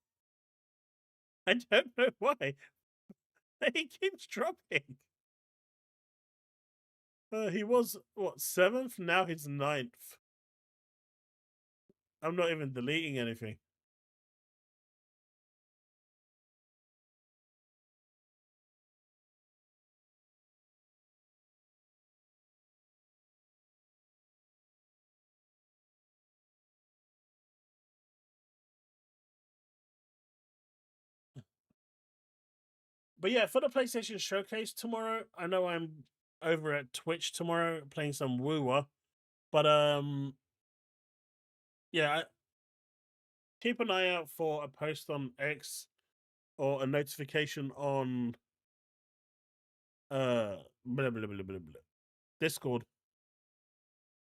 I don't know why. He keeps dropping. He was, what, 7th? Now he's 9th. I'm not even deleting anything. But yeah, for the PlayStation Showcase tomorrow, I know I'm over at Twitch tomorrow playing some Woowa. But yeah, keep an eye out for a post on X or a notification on blah, blah, blah, blah, blah, blah, Discord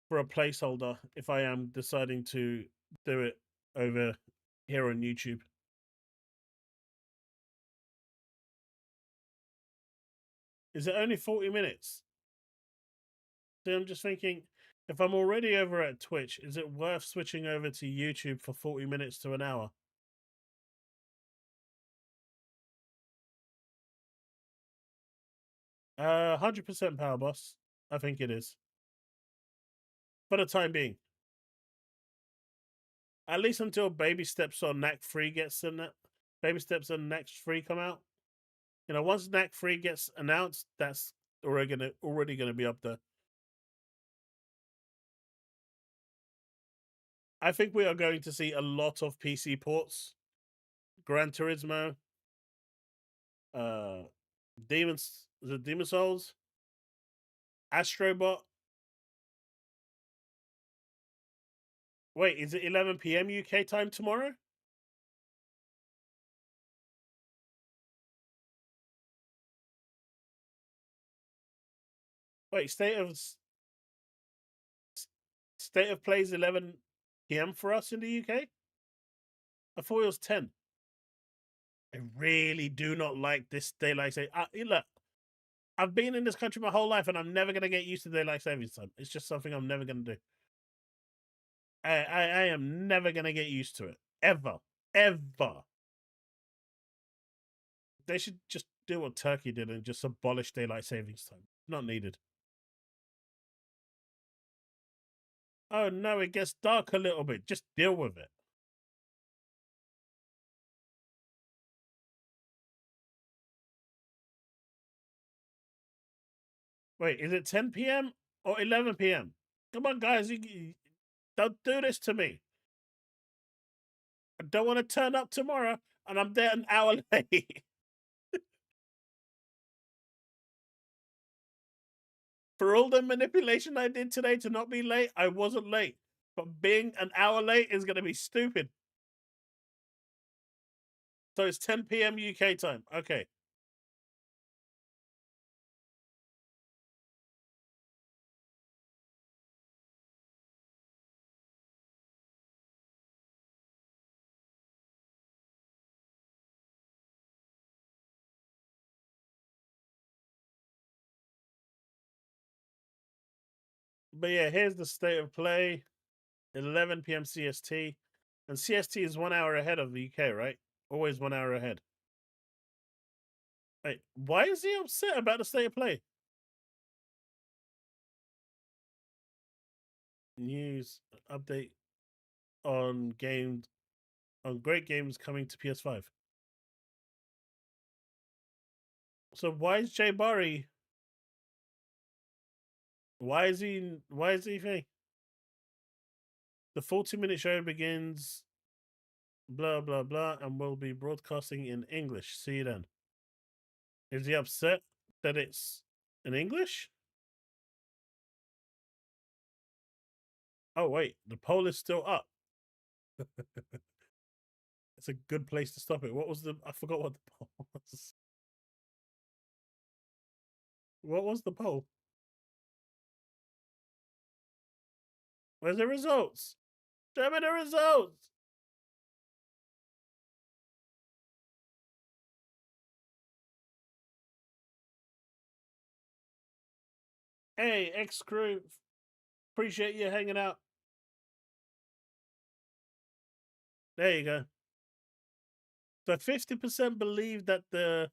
for a placeholder if I am deciding to do it over here on YouTube. Is it only 40 minutes? So I'm just thinking, if I'm already over at Twitch, is it worth switching over to YouTube for 40 minutes to an hour? 100% Power Boss. I think it is. For the time being. At least until Baby Steps on Knack 3 gets in that. Baby Steps on Knack 3 come out. You know, once Knack 3 gets announced, that's already gonna be up there. I think we are going to see a lot of PC ports. Gran Turismo, Demon Souls, Astrobot. Wait, is it 11 p.m. UK time tomorrow? Wait, State of Play is 11 p.m. for us in the UK? I thought it was 10. I really do not like this daylight saving. Look, I've been in this country my whole life, and I'm never gonna get used to daylight savings time. It's just something I'm never gonna do. I am never gonna get used to it ever. They should just do what Turkey did and just abolish daylight savings time. Not needed. Oh no, it gets dark a little bit. Just deal with it. Wait, is it 10 p.m. or 11 p.m.? Come on, guys. You don't do this to me. I don't want to turn up tomorrow and I'm there an hour late. For all the manipulation I did today to not be late, I wasn't late. But being an hour late is going to be stupid. So it's 10 p.m. UK time. Okay. But yeah, here's the state of play. 11 p.m. CST. And CST is 1 hour ahead of the UK, right? Always 1 hour ahead. Wait, why is he upset about the state of play? News update on great games coming to PS5. So why is Jay Barry? Why is he fake? The 40-minute show begins blah blah blah and will be broadcasting in English. See you then. Is he upset that it's in English? Oh wait, the poll is still up. It's a good place to stop it. What was the? I forgot what the poll was. What was the poll? Where's the results? Show me the results. Hey, X crew, appreciate you hanging out. There you go. So 50% believe that the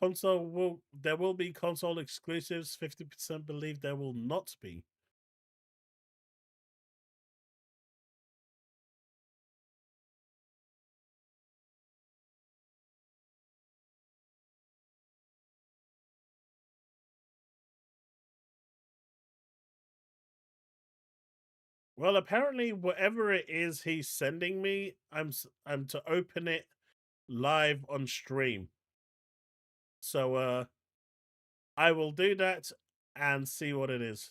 there will be console exclusives. 50% believe there will not be. Well, apparently, whatever it is he's sending me, I'm to open it live on stream. So I will do that and see what it is.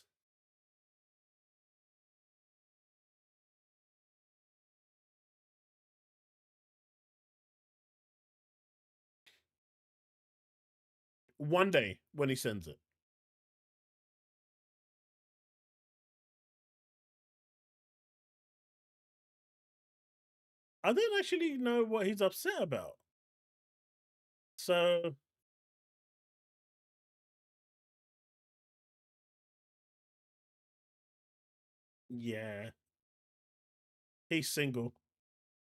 One day when he sends it. I didn't actually know what he's upset about. So yeah, he's single.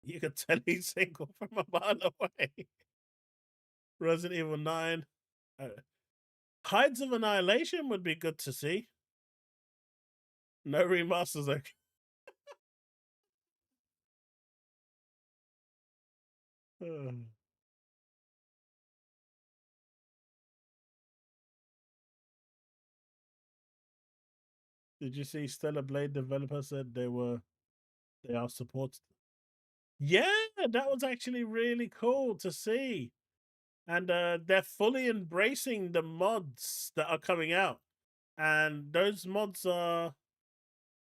You can tell he's single from a mile away. Resident Evil 9. Hides of Annihilation would be good to see. No remasters, okay. Did you see Stellar Blade developer said they are supported? Yeah, that was actually really cool to see. And they're fully embracing the mods that are coming out. And those mods are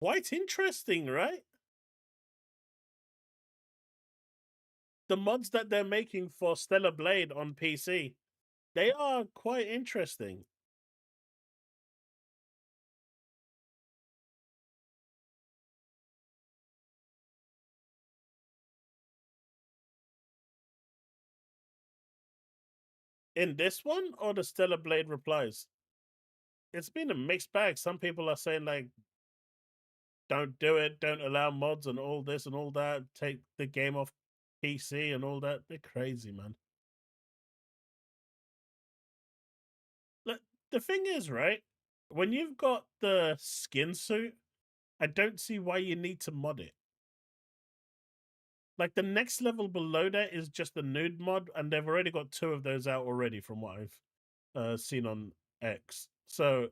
quite interesting, right? The mods that they're making for Stellar Blade on PC, they are quite interesting. In this one or the Stellar Blade replies? It's been a mixed bag. Some people are saying like, don't do it, don't allow mods and all this and all that, take the game off PC and all that. They're crazy, man. Look, the thing is, right? When you've got the skin suit, I don't see why you need to mod it. Like the next level below that is just the nude mod, and they've already got 2 of those out already from what I've seen on X. So,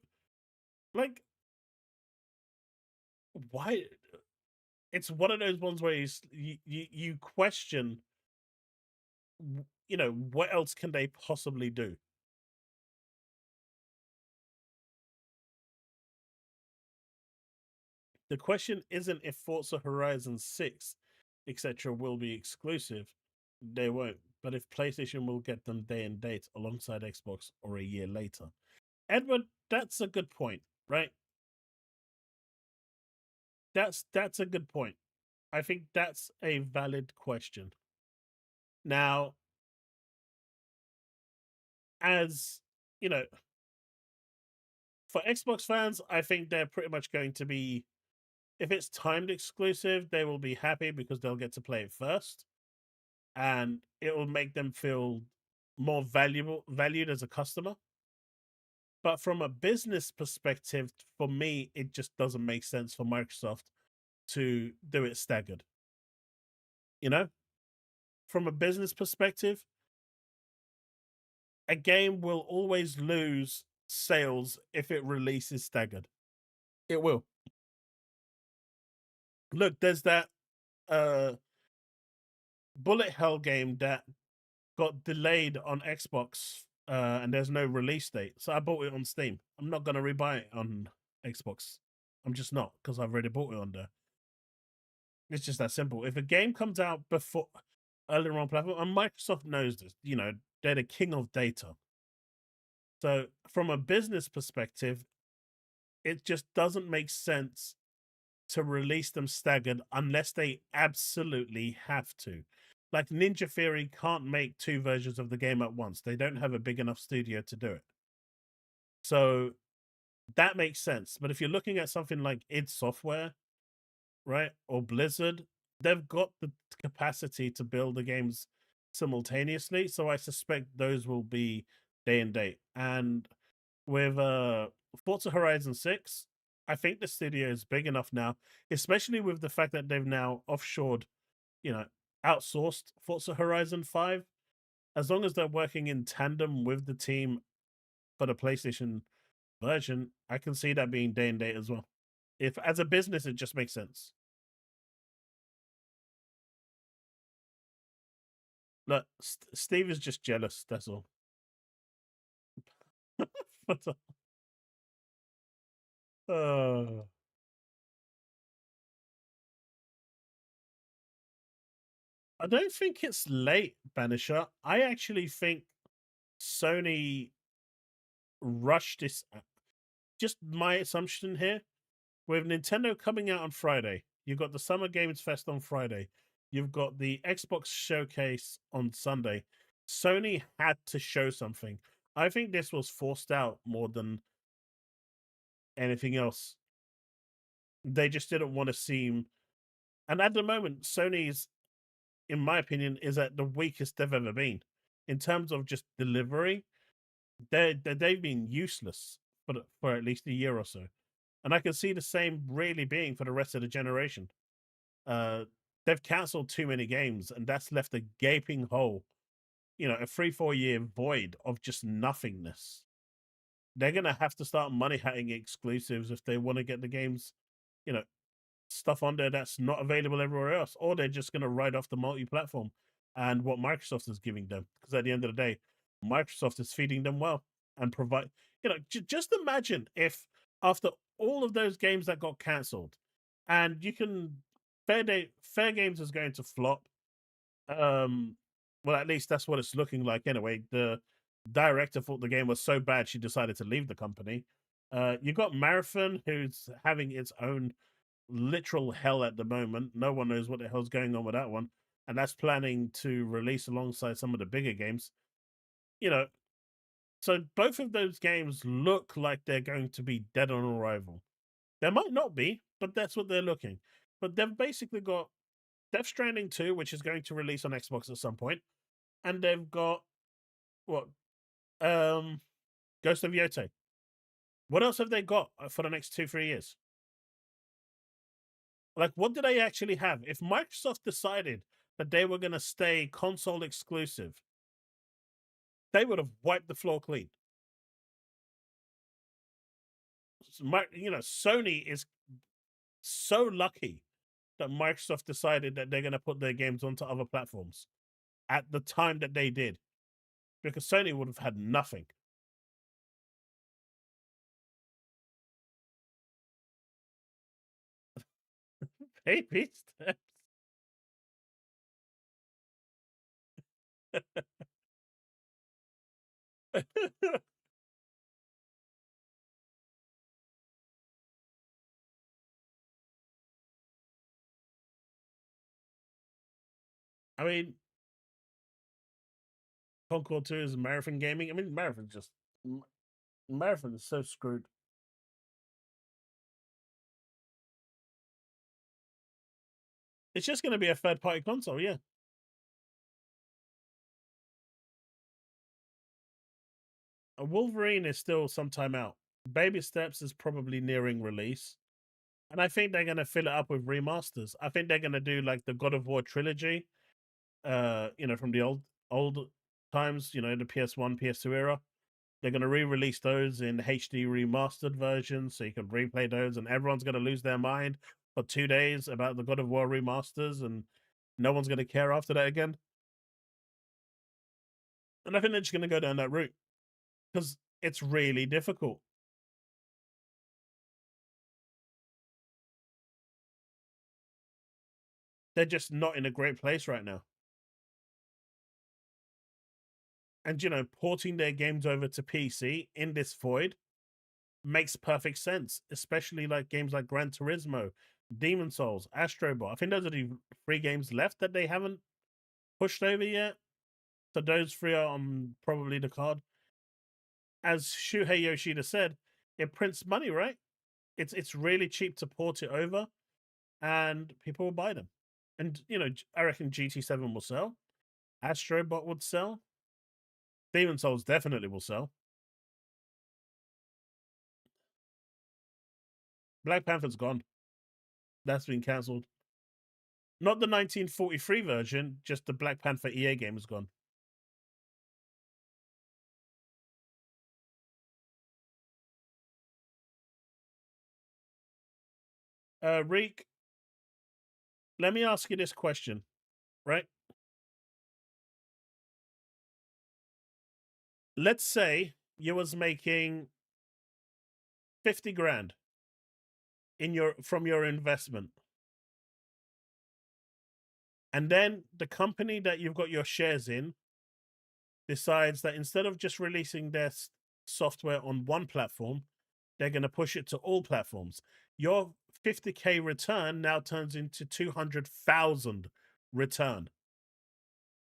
like, why? It's one of those ones where you question, what else can they possibly do? The question isn't if Forza Horizon 6, etc., will be exclusive. They won't. But if PlayStation will get them day and date alongside Xbox or a year later. Edward, that's a good point, right? That's a good point. I think that's a valid question. Now, as you know, for Xbox fans, I think they're pretty much going to be, if it's timed exclusive, they will be happy because they'll get to play it first. And it will make them feel more valued as a customer. But from a business perspective, for me, it just doesn't make sense for Microsoft to do it staggered. From a business perspective, a game will always lose sales if it releases staggered. It will. Look, there's that bullet hell game that got delayed on Xbox, and there's no release date. So I bought it on Steam. I'm not gonna rebuy it on Xbox. I'm just not, because I've already bought it on there. It's just that simple. If a game comes out before earlier on platform, and Microsoft knows this, you know, they're the king of data. So from a business perspective, it just doesn't make sense to release them staggered unless they absolutely have to. Like Ninja Theory can't make 2 versions of the game at once. They don't have a big enough studio to do it. So that makes sense. But if you're looking at something like id Software, right, or Blizzard, they've got the capacity to build the games simultaneously. So I suspect those will be day and date. And with Forza Horizon 6, I think the studio is big enough now, especially with the fact that they've now offshored, you know, outsourced Forza Horizon 5. As long as they're working in tandem with the team for the PlayStation version, I can see that being day and date as well. If as a business, it just makes sense. Look, Steve is just jealous. That's all. uh, I don't think it's late, Banisher. I actually think Sony rushed this. Just my assumption here. With Nintendo coming out on Friday, you've got the Summer Games Fest on Friday, you've got the Xbox Showcase on Sunday. Sony had to show something. I think this was forced out more than anything else. They just didn't want to seem. And at the moment, Sony's, in my opinion, is at the weakest they've ever been in terms of just delivery. They've been useless for at least a year or so, and I can see the same really being for the rest of the generation. They've cancelled too many games, and that's left a gaping hole. You know, a 3-4 year void of just nothingness. They're gonna have to start money hatting exclusives if they want to get the games, you know, stuff on there that's not available everywhere else, or they're just going to write off the multi-platform and what Microsoft is giving them. Because at the end of the day, Microsoft is feeding them well and provide. You know, just imagine if after all of those games that got cancelled, and you can Fair Games is going to flop. Well, at least that's what it's looking like anyway. The director thought the game was so bad she decided to leave the company. You got Marathon, who's having its own literal hell at the moment. No one knows what the hell's going on with that one, and that's planning to release alongside some of the bigger games. You know, so both of those games look like they're going to be dead on arrival. They might not be, but that's what they're looking. But they've basically got Death Stranding 2, which is going to release on Xbox at some point, and they've got what Ghost of Yote. What else have they got for the next 2-3 years? Like, what do they actually have? If Microsoft decided that they were going to stay console exclusive, they would have wiped the floor clean. You know, Sony is so lucky that Microsoft decided that they're going to put their games onto other platforms at the time that they did, because Sony would have had nothing. Baby steps. I mean, Concord 2 is Marathon Gaming. I mean, Marathon is so screwed. It's just going to be a third party console, yeah. A Wolverine is still some time out. Baby Steps is probably nearing release. And I think they're going to fill it up with remasters. I think they're going to do like the God of War trilogy, you know, from the old times, you know, the PS1, PS2 era. They're going to re-release those in HD remastered versions, so you can replay those, and everyone's going to lose their mind for 2 days about the God of War remasters, and no one's going to care after that again. And I think they're just going to go down that route because it's really difficult. They're just not in a great place right now. And, you know, porting their games over to PC in this void makes perfect sense, especially like games like Gran Turismo, Demon Souls, Astrobot. I think those are the 3 games left that they haven't pushed over yet. So those 3 are on probably the card. As Shuhei Yoshida said, it prints money, right? It's really cheap to port it over, and people will buy them. And, you know, I reckon GT7 will sell. Astrobot would sell. Demon Souls definitely will sell. Black Panther's gone. That's been cancelled. Not the 1943 version, just the Black Panther EA game is gone. Reek, let me ask you this question, right? Let's say you was making 50 grand from your investment. And then the company that you've got your shares in decides that instead of just releasing their software on one platform, they're going to push it to all platforms. Your 50K return now turns into 200,000 return.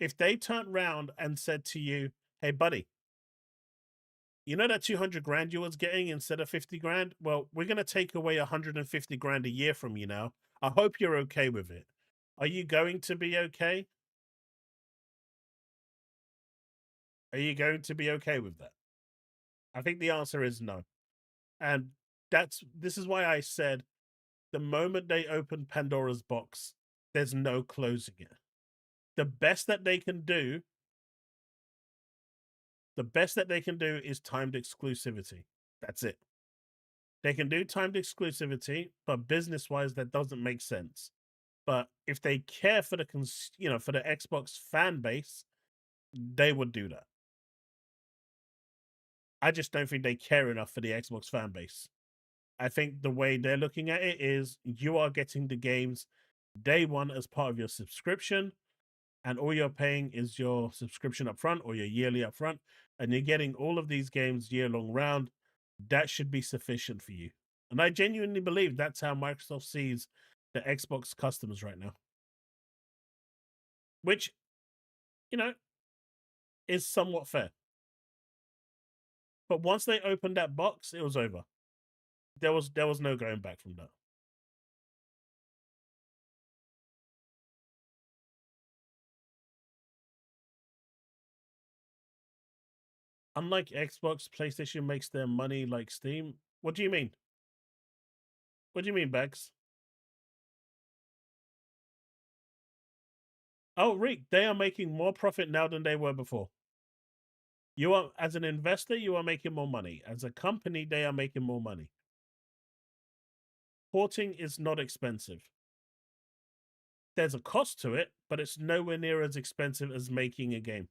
If they turned around and said to you, hey, buddy, you know that 200 grand you was getting instead of 50 grand? Well, we're going to take away 150 grand a year from you now. I hope you're okay with it. Are you going to be okay? Are you going to be okay with that? I think the answer is no. And this is why I said the moment they open Pandora's box, there's no closing it. The best that they can do is timed exclusivity. That's it. They can do timed exclusivity, but business-wise, that doesn't make sense. But if they care for the for the Xbox fan base, they would do that. I just don't think they care enough for the Xbox fan base. I think the way they're looking at it is you are getting the games day one as part of your subscription, and all you're paying is your subscription up front or your yearly up front, and you're getting all of these games year long round. That should be sufficient for you. And I genuinely believe that's how Microsoft sees the Xbox customers right now. Which, you know, is somewhat fair. But once they opened that box, it was over. There was no going back from that. Unlike Xbox, PlayStation makes their money like Steam. What do you mean? What do you mean, Bags? Oh, Rick, they are making more profit now than they were before. You are, as an investor, you are making more money. As a company, they are making more money. Porting is not expensive. There's a cost to it, but it's nowhere near as expensive as making a game.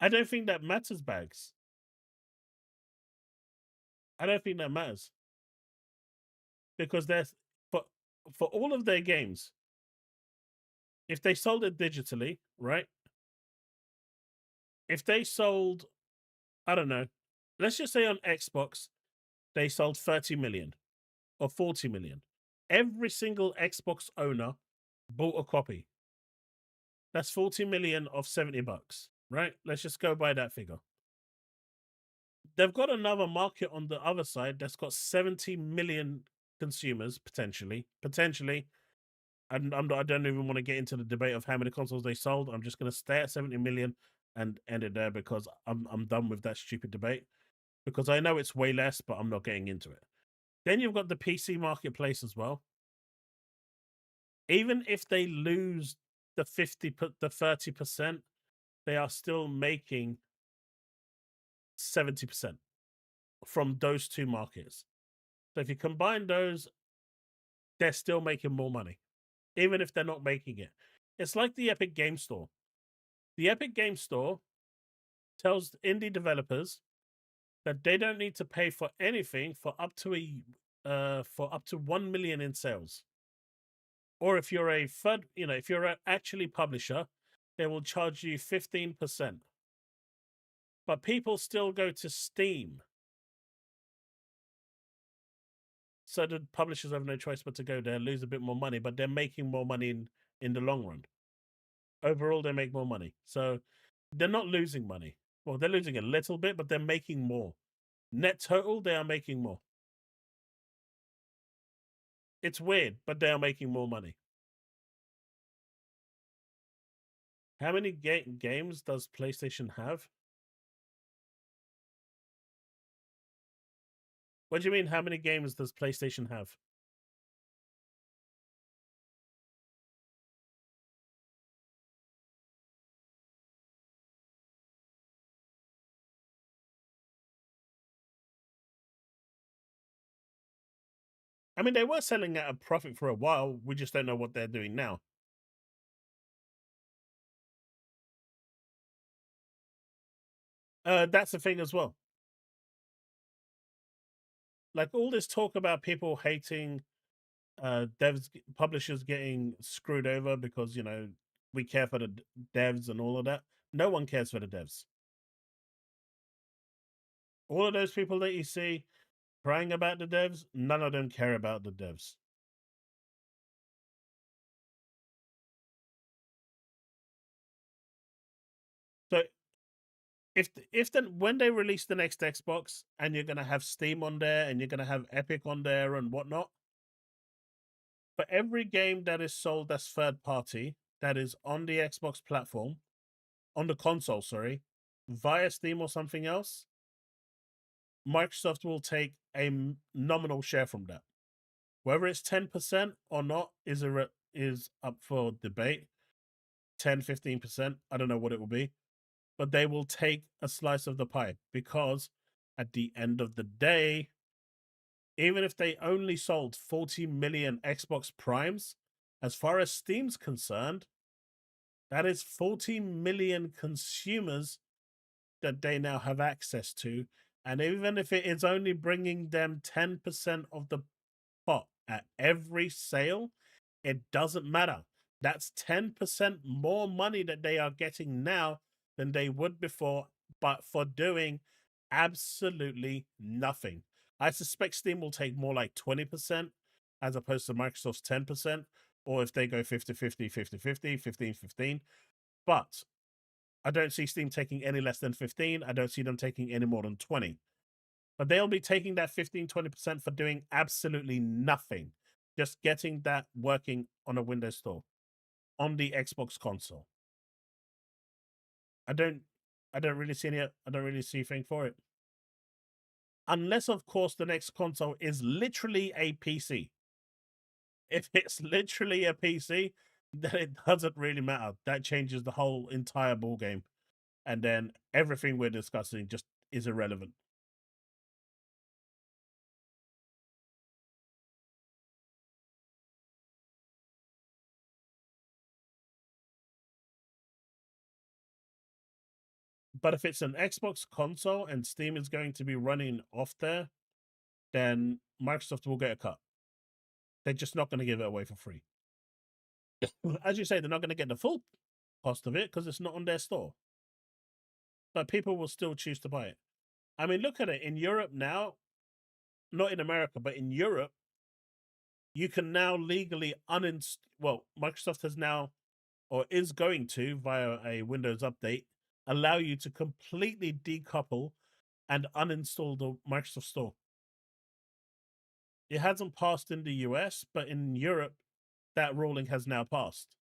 I don't think that matters, Bags. I don't think that matters. Because there's for all of their games, if they sold it digitally, right? If they sold, I don't know, let's just say on Xbox, they sold 30 million or 40 million. Every single Xbox owner bought a copy. That's 40 million of $70, right? Let's just go by that figure. They've got another market on the other side that's got 70 million consumers potentially. And I don't even want to get into the debate of how many consoles they sold. I'm just going to stay at 70 million and end it there because I'm done with that stupid debate. Because I know it's way less, but I'm not getting into it. Then you've got the PC marketplace as well. Even if they lose the 30%, they are still making 70% from those two markets. So if you combine those, they're still making more money, even if they're not making it. It's like the Epic Game Store. The Epic Game Store tells indie developers that they don't need to pay for anything for up to 1 million in sales. Or if you're a third, if you're actually publisher, they will charge you 15%. But people still go to Steam. So the publishers have no choice but to go there, lose a bit more money, but they're making more money in the long run. Overall, they make more money. So they're not losing money. Well, they're losing a little bit, but they're making more. Net total, they are making more. It's weird, but they are making more money. How many games does PlayStation have? What do you mean, how many games does PlayStation have? I mean, they were selling at a profit for a while. We just don't know what they're doing now. That's the thing as well. Like all this talk about people hating publishers getting screwed over because, we care for the devs and all of that. No one cares for the devs. All of those people that you see crying about the devs, none of them care about the devs. So when they release the next Xbox and you're going to have Steam on there and you're going to have Epic on there and whatnot, for every game that is sold as third party that is on the Xbox platform, on the console, sorry, via Steam or something else, Microsoft will take a nominal share from that. Whether it's 10% or not is up for debate. 10, 15%, I don't know what it will be. But they will take a slice of the pie because at the end of the day, even if they only sold 40 million Xbox Primes, as far as Steam's concerned, that is 40 million consumers that they now have access to. And even if it is only bringing them 10% of the pot at every sale, it doesn't matter. That's 10% more money that they are getting now than they would before, but for doing absolutely nothing. I suspect Steam will take more like 20% as opposed to Microsoft's 10%, or if they go 50-50, 50-50, 15-15. But I don't see Steam taking any less than 15. I don't see them taking any more than 20. But they'll be taking that 15-20% for doing absolutely nothing. Just getting that working on a Windows Store, on the Xbox console. I don't really see anything for it. Unless, of course, the next console is literally a PC. If it's literally a PC, then it doesn't really matter. That changes the whole entire ball game. And then everything we're discussing just is irrelevant. But if it's an Xbox console and Steam is going to be running off there, then Microsoft will get a cut. They're just not going to give it away for free. As you say, they're not going to get the full cost of it because it's not on their store. But people will still choose to buy it. I mean, look at it. In Europe now, not in America, but in Europe, you can now legally uninstall. Well, Microsoft has now, or is going to, via a Windows update, allow you to completely decouple and uninstall the Microsoft Store. It hasn't passed in the US, but in Europe, that ruling has now passed.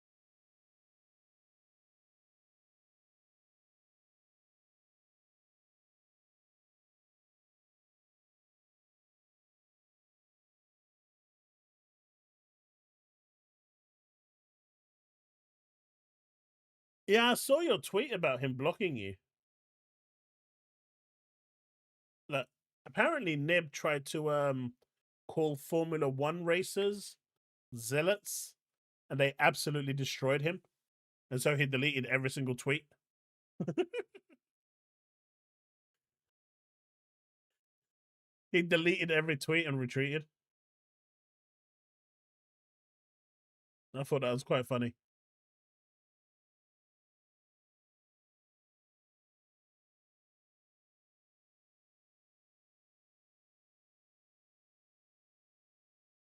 Yeah, I saw your tweet about him blocking you. Like, apparently Nib tried to call Formula One racers zealots, and they absolutely destroyed him. And so he deleted every single tweet. He deleted every tweet and retweeted. I thought that was quite funny.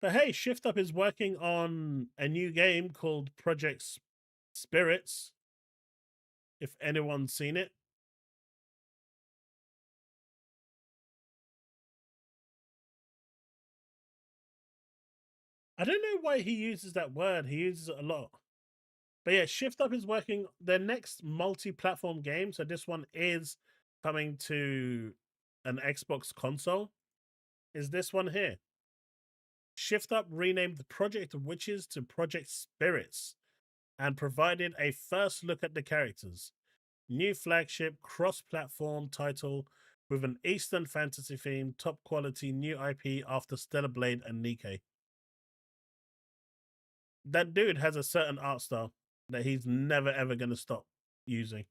But hey, Shift Up is working on a new game called Project Spirits. If anyone's seen it. I don't know why he uses that word. He uses it a lot. But yeah, Shift Up is working their next multi-platform game. So this one is coming to an Xbox console. Is this one here? Shift Up renamed the Project Witches to Project Spirits and provided a first look at the characters. New flagship cross-platform title with an Eastern fantasy theme, top quality new IP after Stellar Blade and Nikke. That dude has a certain art style that he's never ever going to stop using.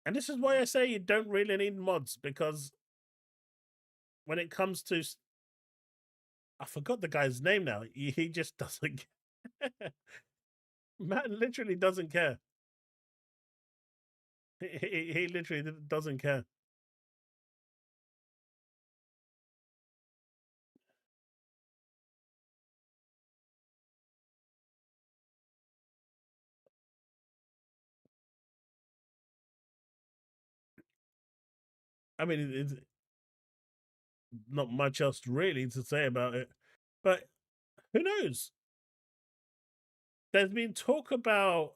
And this is why I say you don't really need mods, because when it comes to, I forgot the guy's name now. He just doesn't care. Man literally doesn't care. He literally doesn't care. I mean, it's not much else really to say about it, but who knows? There's been talk about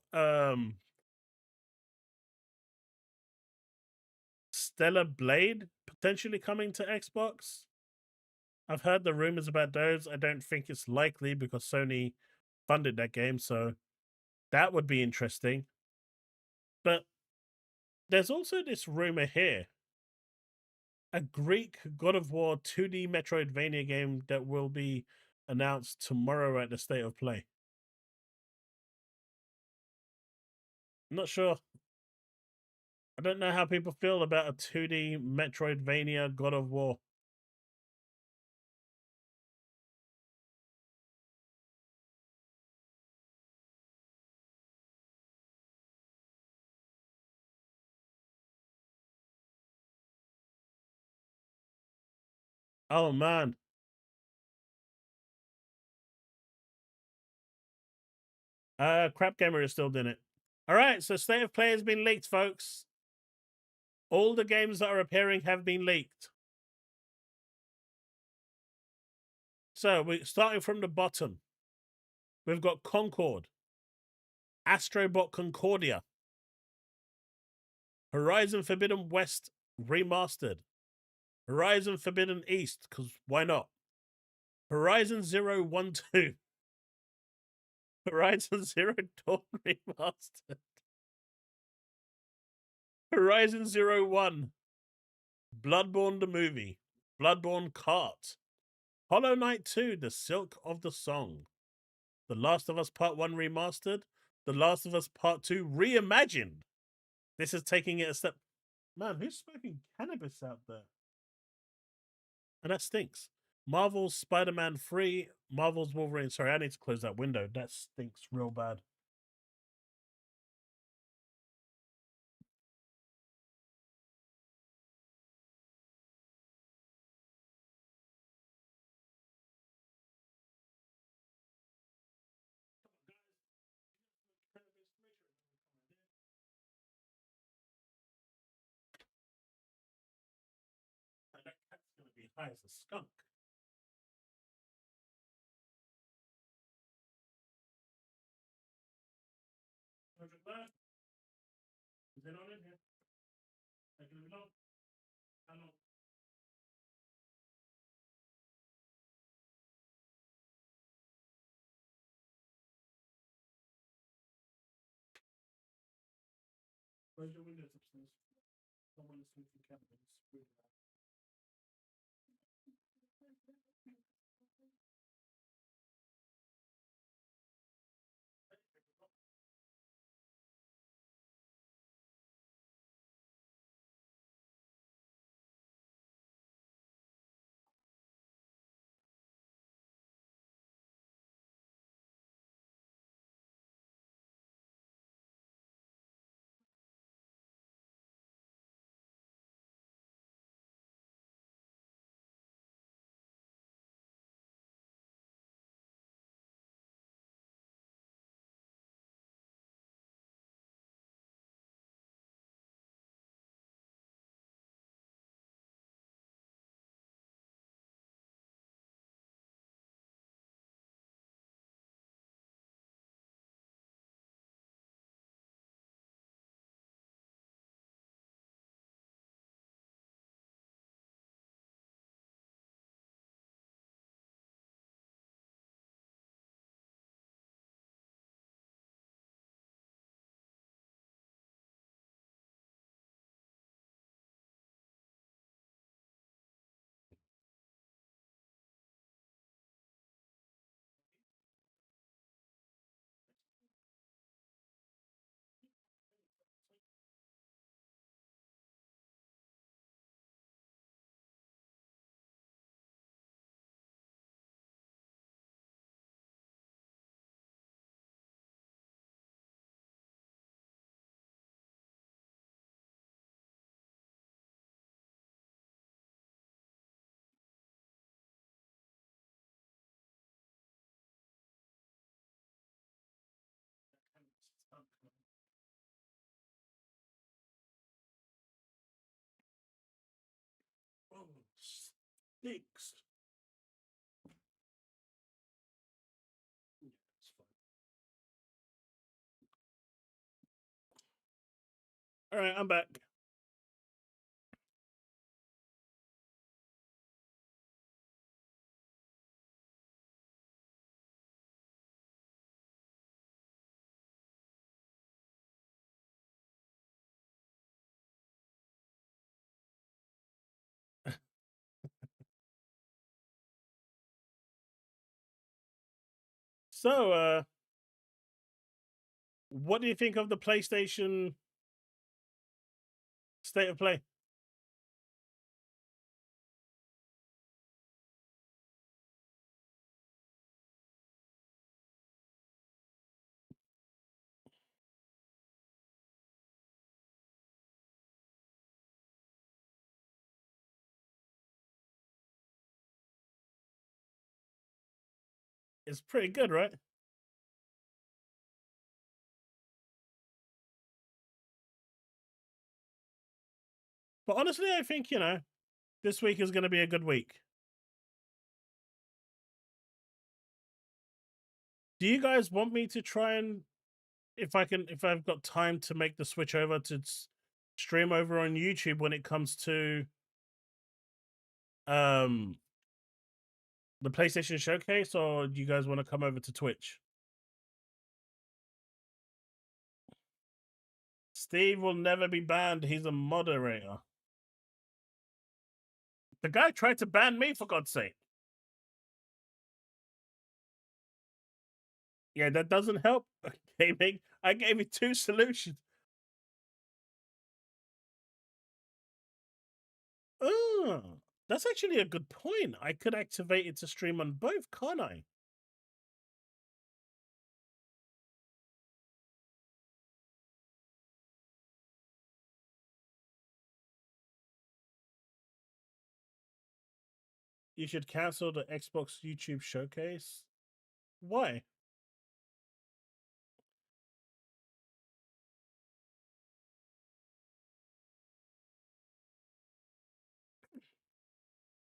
Stellar Blade potentially coming to Xbox. I've heard the rumors about those. I don't think it's likely because Sony funded that game, so that would be interesting. But there's also this rumor here. A Greek God of War 2D Metroidvania game that will be announced tomorrow at the State of Play. I'm not sure. I don't know how people feel about a 2D Metroidvania God of War. Oh man. Crap Gamer is still doing it. All right, so State of Play has been leaked, folks. All the games that are appearing have been leaked. So we're starting from the bottom. We've got Concord, Astrobot Concordia, Horizon Forbidden West Remastered, Horizon Forbidden East, because why not? Horizon Zero 1 2, Horizon Zero Dawn Remastered, Horizon Zero 1, Bloodborne the Movie, Bloodborne Kart, Hollow Knight 2, The Silk of the Song, The Last of Us Part 1 Remastered, The Last of Us Part 2 Reimagined. This is taking it a step. Man, who's smoking cannabis out there? And that stinks. Marvel's Spider-Man 3, Marvel's Wolverine. Sorry, I need to close that window. That stinks real bad. That cat's going to be high as a skunk. Is it on in here? Taking it long? How long? Where's your windows upstairs? Someone is smoking cannabis. fixed. Yeah, it's fine. All right, I'm back. So, what do you think of the PlayStation State of Play? It's pretty good, right? But honestly, I think, this week is going to be a good week. Do you guys want me to try and, if I've got time to make the switch over to stream over on YouTube when it comes to the PlayStation Showcase, or do you guys want to come over to Twitch? Steve will never be banned. He's a moderator. The guy tried to ban me, for God's sake. Yeah, that doesn't help. Gaming. I gave you 2 solutions. Oh, that's actually a good point. I could activate it to stream on both, can't I? You should cancel the Xbox YouTube Showcase. Why?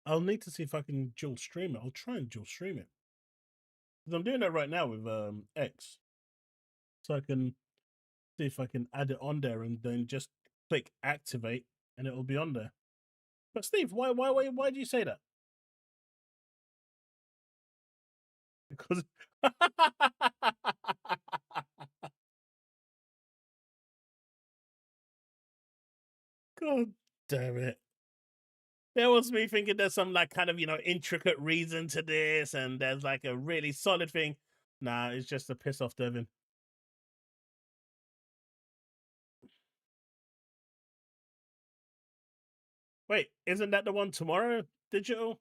I'll need to see if I can dual stream it. I'll try and dual stream it. Because I'm doing that right now with X. So I can see if I can add it on there and then just click activate and it will be on there. But Steve, why do you say that? Because God damn it. That was me thinking there's some like kind of, intricate reason to this and there's like a really solid thing. Nah, it's just to piss off Devin. Wait, isn't that the one tomorrow, digital?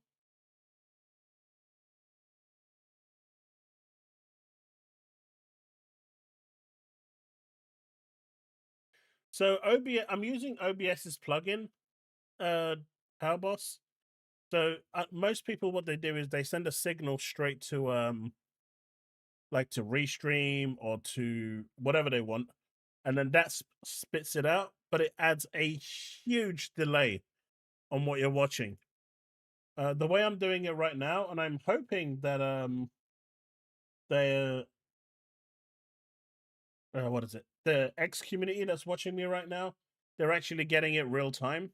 So I'm using OBS's plugin, Powerboss. So most people, what they do is they send a signal straight to like to restream or to whatever they want, and then that spits it out. But it adds a huge delay on what you're watching. The way I'm doing it right now, and I'm hoping that the what is it? The X community that's watching me right now, they're actually getting it real time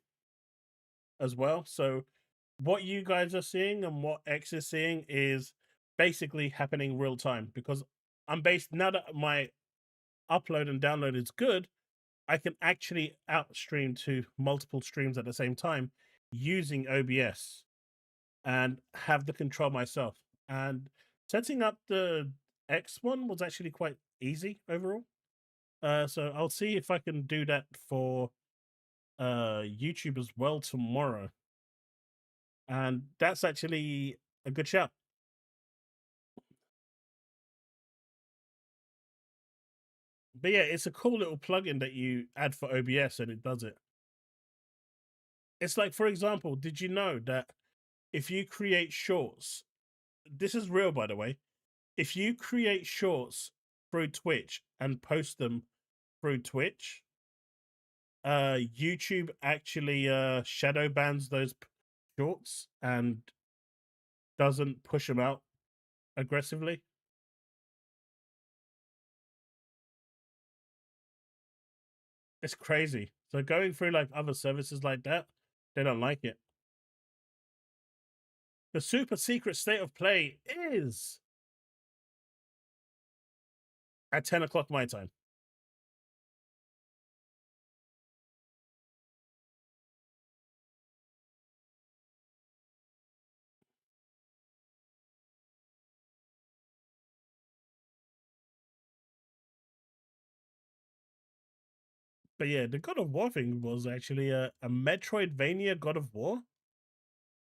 as well. So what you guys are seeing and what X is seeing is basically happening real time, because I'm based now that my upload and download is good, I can actually outstream to multiple streams at the same time using OBS and have the control myself. And setting up the X one was actually quite easy overall. So I'll see if I can do that for YouTube as well tomorrow. And that's actually a good shout. But yeah, it's a cool little plugin that you add for OBS and it does it. It's like, for example, did you know that if you create shorts, this is real, by the way, if you create shorts through Twitch and post them through Twitch, YouTube actually shadow bans those shorts and doesn't push them out aggressively. It's crazy. So going through like other services like that, they don't like it. The super secret state of play is at 10 o'clock my time. But yeah, the God of War thing was actually a Metroidvania God of War.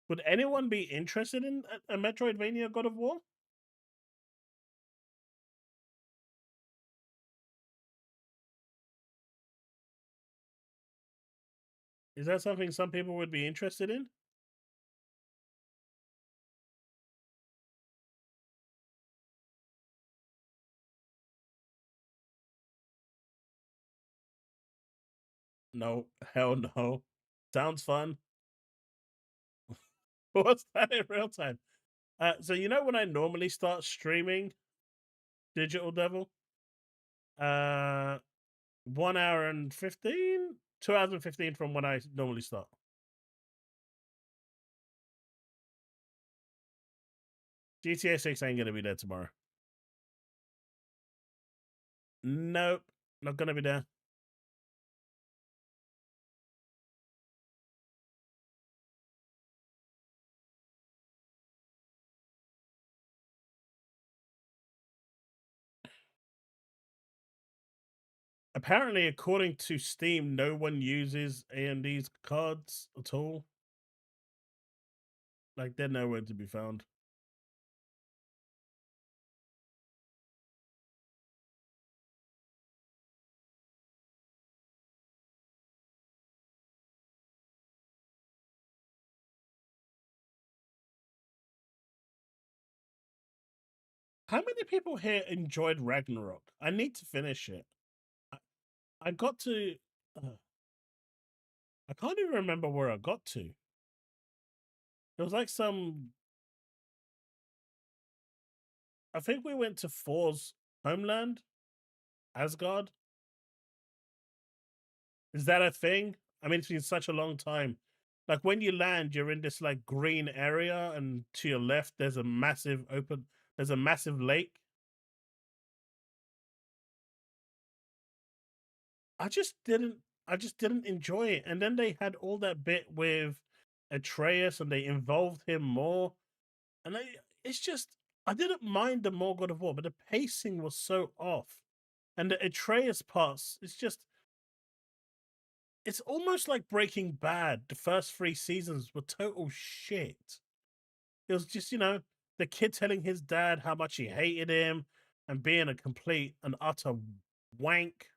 Would anyone be interested in a Metroidvania God of War? Is that something some people would be interested in? No, hell no. Sounds fun. What's that in real time? So you know when I normally start streaming Digital Devil? 1 hour and 15? 2 hours and 15 from when I normally start. GTA 6 ain't gonna be there tomorrow. Nope, not gonna be there. Apparently, according to Steam, no one uses AMD's cards at all. Like, they're nowhere to be found. How many people here enjoyed Ragnarok? I need to finish it. I got to. I can't even remember where I got to. It was like some. I think we went to Thor's homeland, Asgard. Is that a thing? I mean, it's been such a long time. Like when you land, you're in this like green area, and to your left, there's a massive open. There's a massive lake. I just didn't enjoy it. And then they had all that bit with Atreus and they involved him more. And it's just I didn't mind the more God of War, but the pacing was so off. And the Atreus parts, it's almost like Breaking Bad. The first 3 seasons were total shit. It was just, the kid telling his dad how much he hated him and being a complete and utter wank.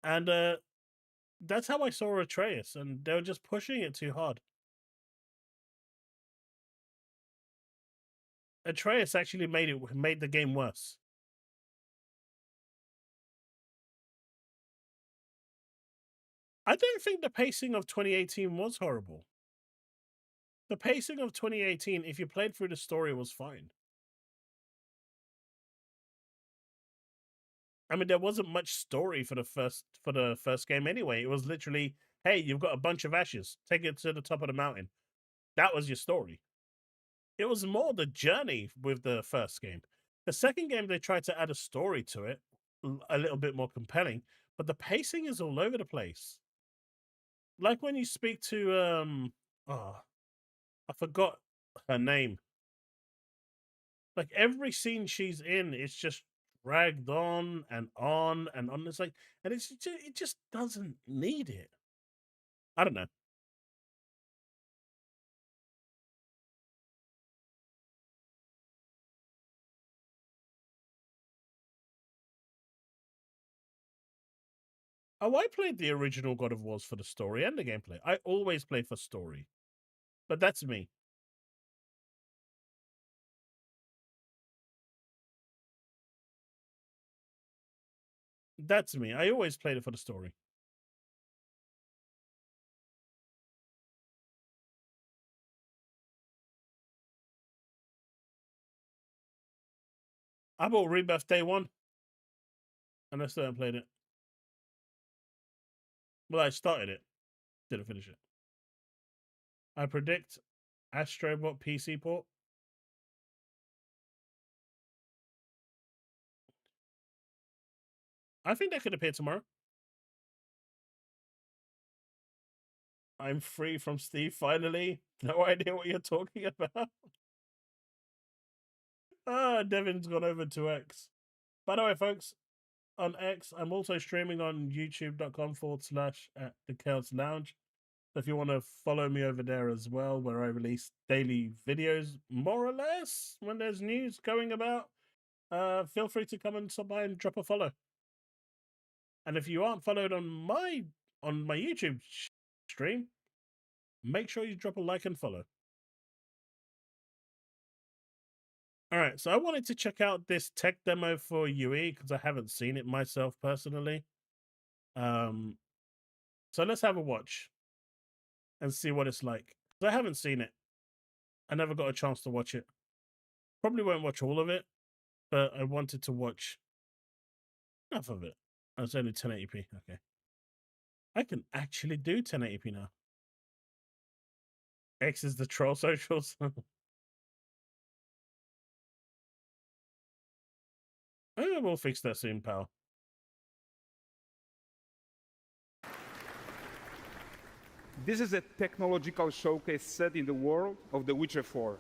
And that's how I saw Atreus, and they were just pushing it too hard. Atreus actually made the game worse. I don't think the pacing of 2018 was horrible. The pacing of 2018, if you played through the story, was fine. I mean, there wasn't much story for the first game anyway. It was literally, hey, you've got a bunch of ashes, take it to the top of the mountain. That was your story. It was more the journey with the first game. The second game, they tried to add a story to it, a little bit more compelling, but the pacing is all over the place. Like when you speak to oh, I forgot her name. Like every scene she's in, it's just dragged on and on and on. It's like, and it just doesn't need it. I don't know. Oh, I played the original God of Wars for the story and the gameplay. I always play for story, but that's me. That's me. I always played it for the story. I bought Rebirth day one, and I still haven't played it. Well, I started it, didn't finish it. I predict Astrobot PC port. I think that could appear tomorrow. I'm free from Steve finally. No idea what you're talking about. Devin's gone over to X. By the way, folks, on X, I'm also streaming on youtube.com/at the Chaos Lounge. So if you want to follow me over there as well, where I release daily videos, more or less, when there's news going about, feel free to come and stop by and drop a follow. And if you aren't followed on my YouTube stream, make sure you drop a like and follow. All right, so I wanted to check out this tech demo for UE because I haven't seen it myself personally. So let's have a watch and see what it's like. I haven't seen it. I never got a chance to watch it. Probably won't watch all of it, but I wanted to watch enough of it. Oh, it's only 1080p. Okay. I can actually do 1080p now. X is the troll socials. We'll fix that soon, pal. This is a technological showcase set in the world of The Witcher 4.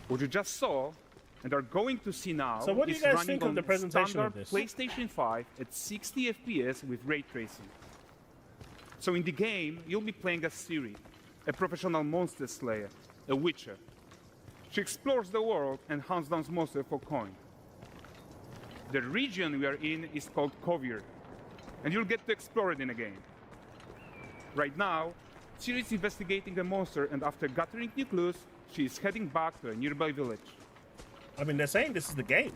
What you just saw and are going to see now So what do you is guys running think of on the presentation standard of this? PlayStation 5 at 60 FPS with ray tracing. So in the game, you'll be playing as Ciri, a professional monster slayer, a witcher. She explores the world and hunts down monsters for coin. The region we are in is called Kovach, and you'll get to explore it in a game. Right now, Ciri is investigating the monster, and after gathering new clues, she is heading back to a nearby village. I mean, they're saying this is the game.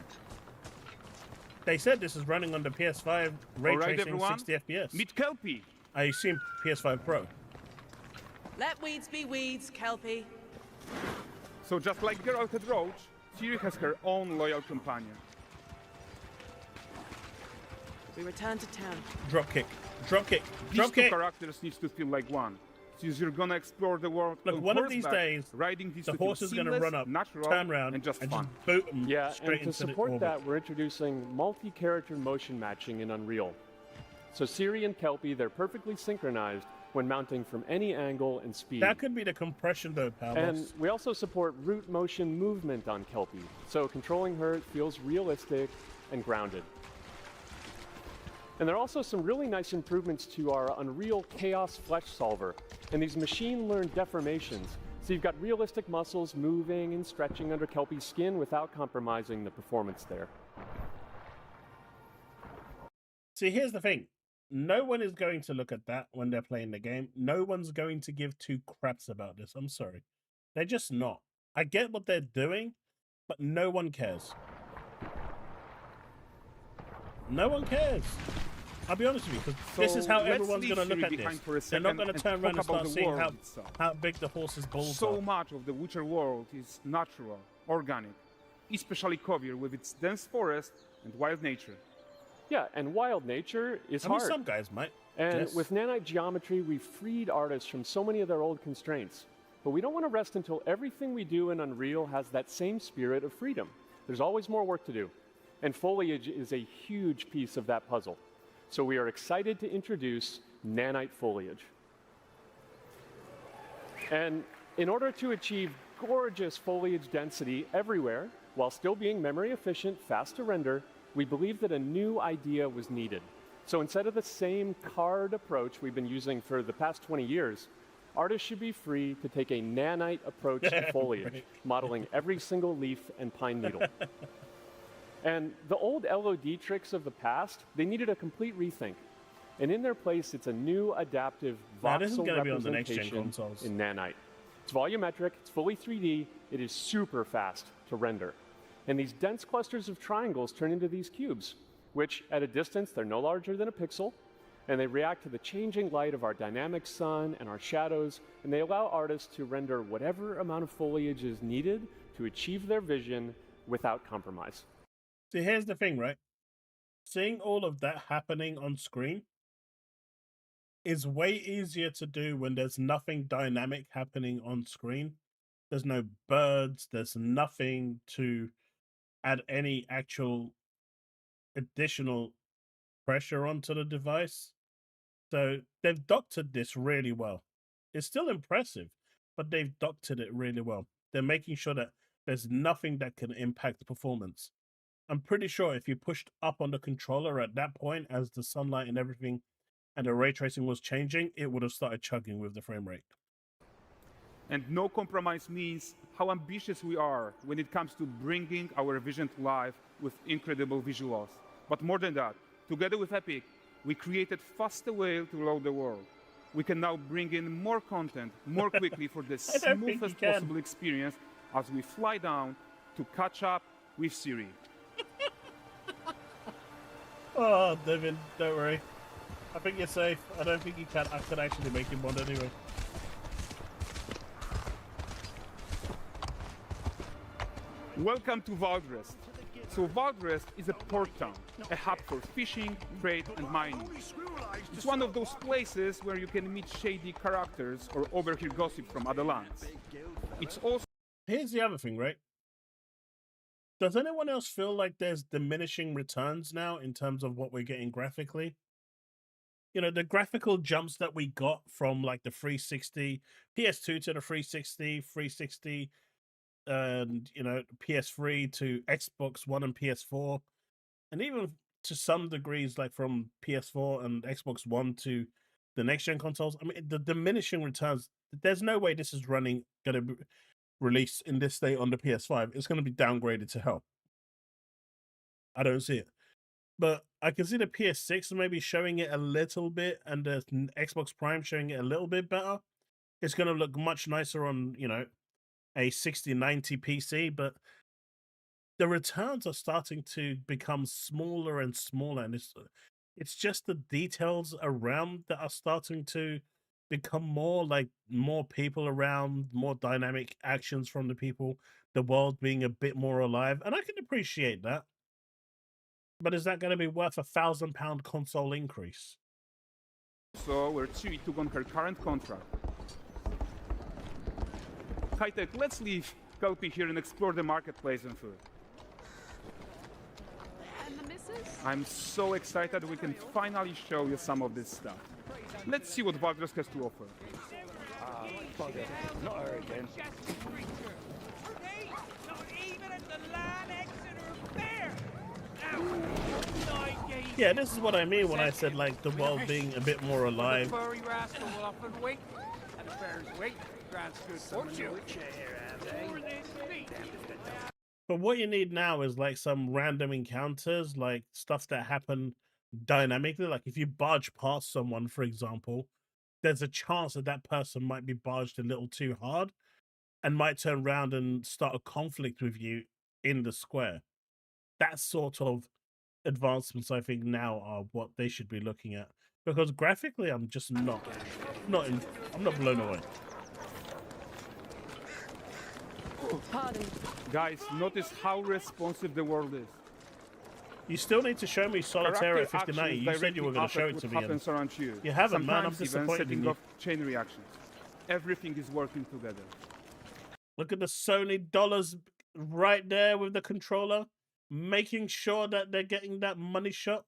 They said this is running on the PS5 ray All right, tracing everyone, 60 FPS. meet Kelpie. I assume PS5 Pro. Let weeds be weeds, Kelpie. So just like Geralt had Roach, Ciri has her own loyal companion. We return to town. Drop kick. Drop kick. These Drop two kick. characters need to feel like one, since you're gonna explore the world Look, on one of these horseback, days, riding these the to feel horse is going to seamless, run up, natural, turn around, and just fun. boot them Yeah, straight and to into the support orbit. that, we're introducing multi-character motion matching in Unreal. So Ciri and Kelpie, they're perfectly synchronized when mounting from any angle and speed. That could be the compression, though, pal. And we also support root motion movement on Kelpie, so controlling her feels realistic and grounded. And there are also some really nice improvements to our Unreal Chaos Flesh Solver and these machine-learned deformations. So you've got realistic muscles moving and stretching under Kelpie's skin without compromising the performance there. See, here's the thing. No one is going to look at that when they're playing the game. No one's going to give two craps about this. I'm sorry. They're just not. I get what they're doing, but no one cares. No one cares. I'll be honest with you, because this is how let's everyone's leave going to look Ciri at behind this. for a They're not second going to and turn around talk and start about the seeing world itself. how big the horse's balls So are. much of the Witcher world is natural, organic, especially Kovach with its dense forest and wild nature. Yeah, and wild nature is I mean, hard. some guys might. And guess. with nanite geometry, we've freed artists from so many of their old constraints. But we don't want to rest until everything we do in Unreal has that same spirit of freedom. There's always more work to do. And foliage is a huge piece of that puzzle. So we are excited to introduce nanite foliage. And in order to achieve gorgeous foliage density everywhere, while still being memory efficient, fast to render, we believe that a new idea was needed. So instead of the same card approach we've been using for the past 20 years, artists should be free to take a nanite approach to foliage, modeling every single leaf and pine needle. And the old LOD tricks of the past, they needed a complete rethink. And in their place, it's a new adaptive Now, this is voxel gonna be on the next-gen representation consoles. in nanite. It's volumetric, it's fully 3D, it is super fast to render. And these dense clusters of triangles turn into these cubes, which at a distance, they're no larger than a pixel, and they react to the changing light of our dynamic sun and our shadows, and they allow artists to render whatever amount of foliage is needed to achieve their vision without compromise. See, here's the thing, right? Seeing all of that happening on screen is way easier to do when there's nothing dynamic happening on screen. There's no birds, there's nothing to add any actual additional pressure onto the device. So they've doctored this really well. It's still impressive, but they've doctored it really well. They're making sure that there's nothing that can impact the performance. I'm pretty sure if you pushed up on the controller at that point as the sunlight and everything and the ray tracing was changing, it would have started chugging with the frame rate. And no compromise means how ambitious we are when it comes to bringing our vision to life with incredible visuals. But more than that, together with Epic, we created faster way to load the world. We can now bring in more content more quickly for the smoothest possible experience as we fly down to catch up with Siri. Oh, Devin, don't worry. I think you're safe. I don't think you can. I could actually make him one anyway. Welcome to Valdrest. So Valdrest is a port town, a hub for fishing, trade, and mining. It's one of those places where you can meet shady characters or overhear gossip from other lands. It's also... Here's the other thing, right? Does anyone else feel like there's diminishing returns now in terms of what we're getting graphically? You know, the graphical jumps that we got from like the 360, PS2 to the 360, 360, and, you know, PS3 to Xbox One and PS4, and even to some degrees, like from PS4 and Xbox One to the next-gen consoles. I mean, the diminishing returns, there's no way this is going to be released in this state on the PS5. It's going to be downgraded to hell. I don't see it. But I can see the PS6 maybe showing it a little bit and the Xbox Prime showing it a little bit better. It's going to look much nicer on, you know, a 6090 PC, but the returns are starting to become smaller and smaller, and it's just the details around that are starting to become more like more people around, more dynamic actions from the people, the world being a bit more alive, and I can appreciate that. But is that going to be worth £1,000 console increase? So where Siri took on her current contract. High-tech, let's leave Kelpie here and explore the marketplace and food. And the missus? I'm so excited we can finally show you some of this stuff. Let's see what Valdrest has to offer. Not her again. Yeah, this is what I mean when I said like the world being a bit more alive. But what you need now is like some random encounters, like stuff that happen dynamically. Like if you barge past someone, for example, there's a chance that that person might be barged a little too hard and might turn around and start a conflict with you in the square. That sort of advancements I think now are what they should be looking at, because graphically I'm just I'm not blown away. Pardon. Guys, notice how responsive the world is. You still need to show me Solitaire at Character 5090. You actions said you were going to show it directly to me. happens around you. You haven't, man. I'm Sometimes even disappointed in setting you. off chain reactions. Everything is working together. Look at the Sony dollars right there with the controller, making sure that they're getting that money shot.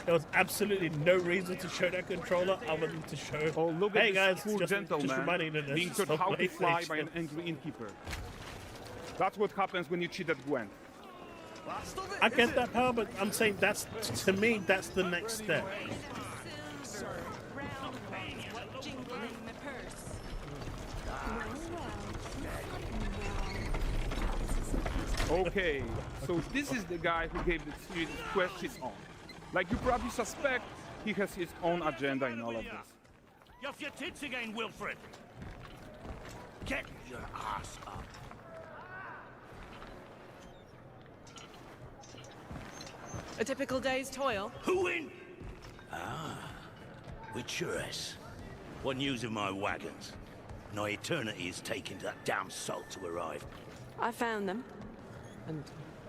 There was absolutely no reason to show that controller other than to show, Oh, look hey at guys, this poor just gentleman reminding that being this taught is how on to fly by PlayStation. an angry innkeeper. That's what happens when you cheat at Gwent. I get that power, but I'm saying that's, to me, that's the next step. Okay, so this is the guy who gave the series quest his own. Like you probably suspect, he has his own agenda in all of this. You're off your tits again, Wilfred. Get your ass up. A typical day's toil. Who in? Ah, with Churess. What news of my wagons? No eternity is taking that damn salt to arrive. I found them. And,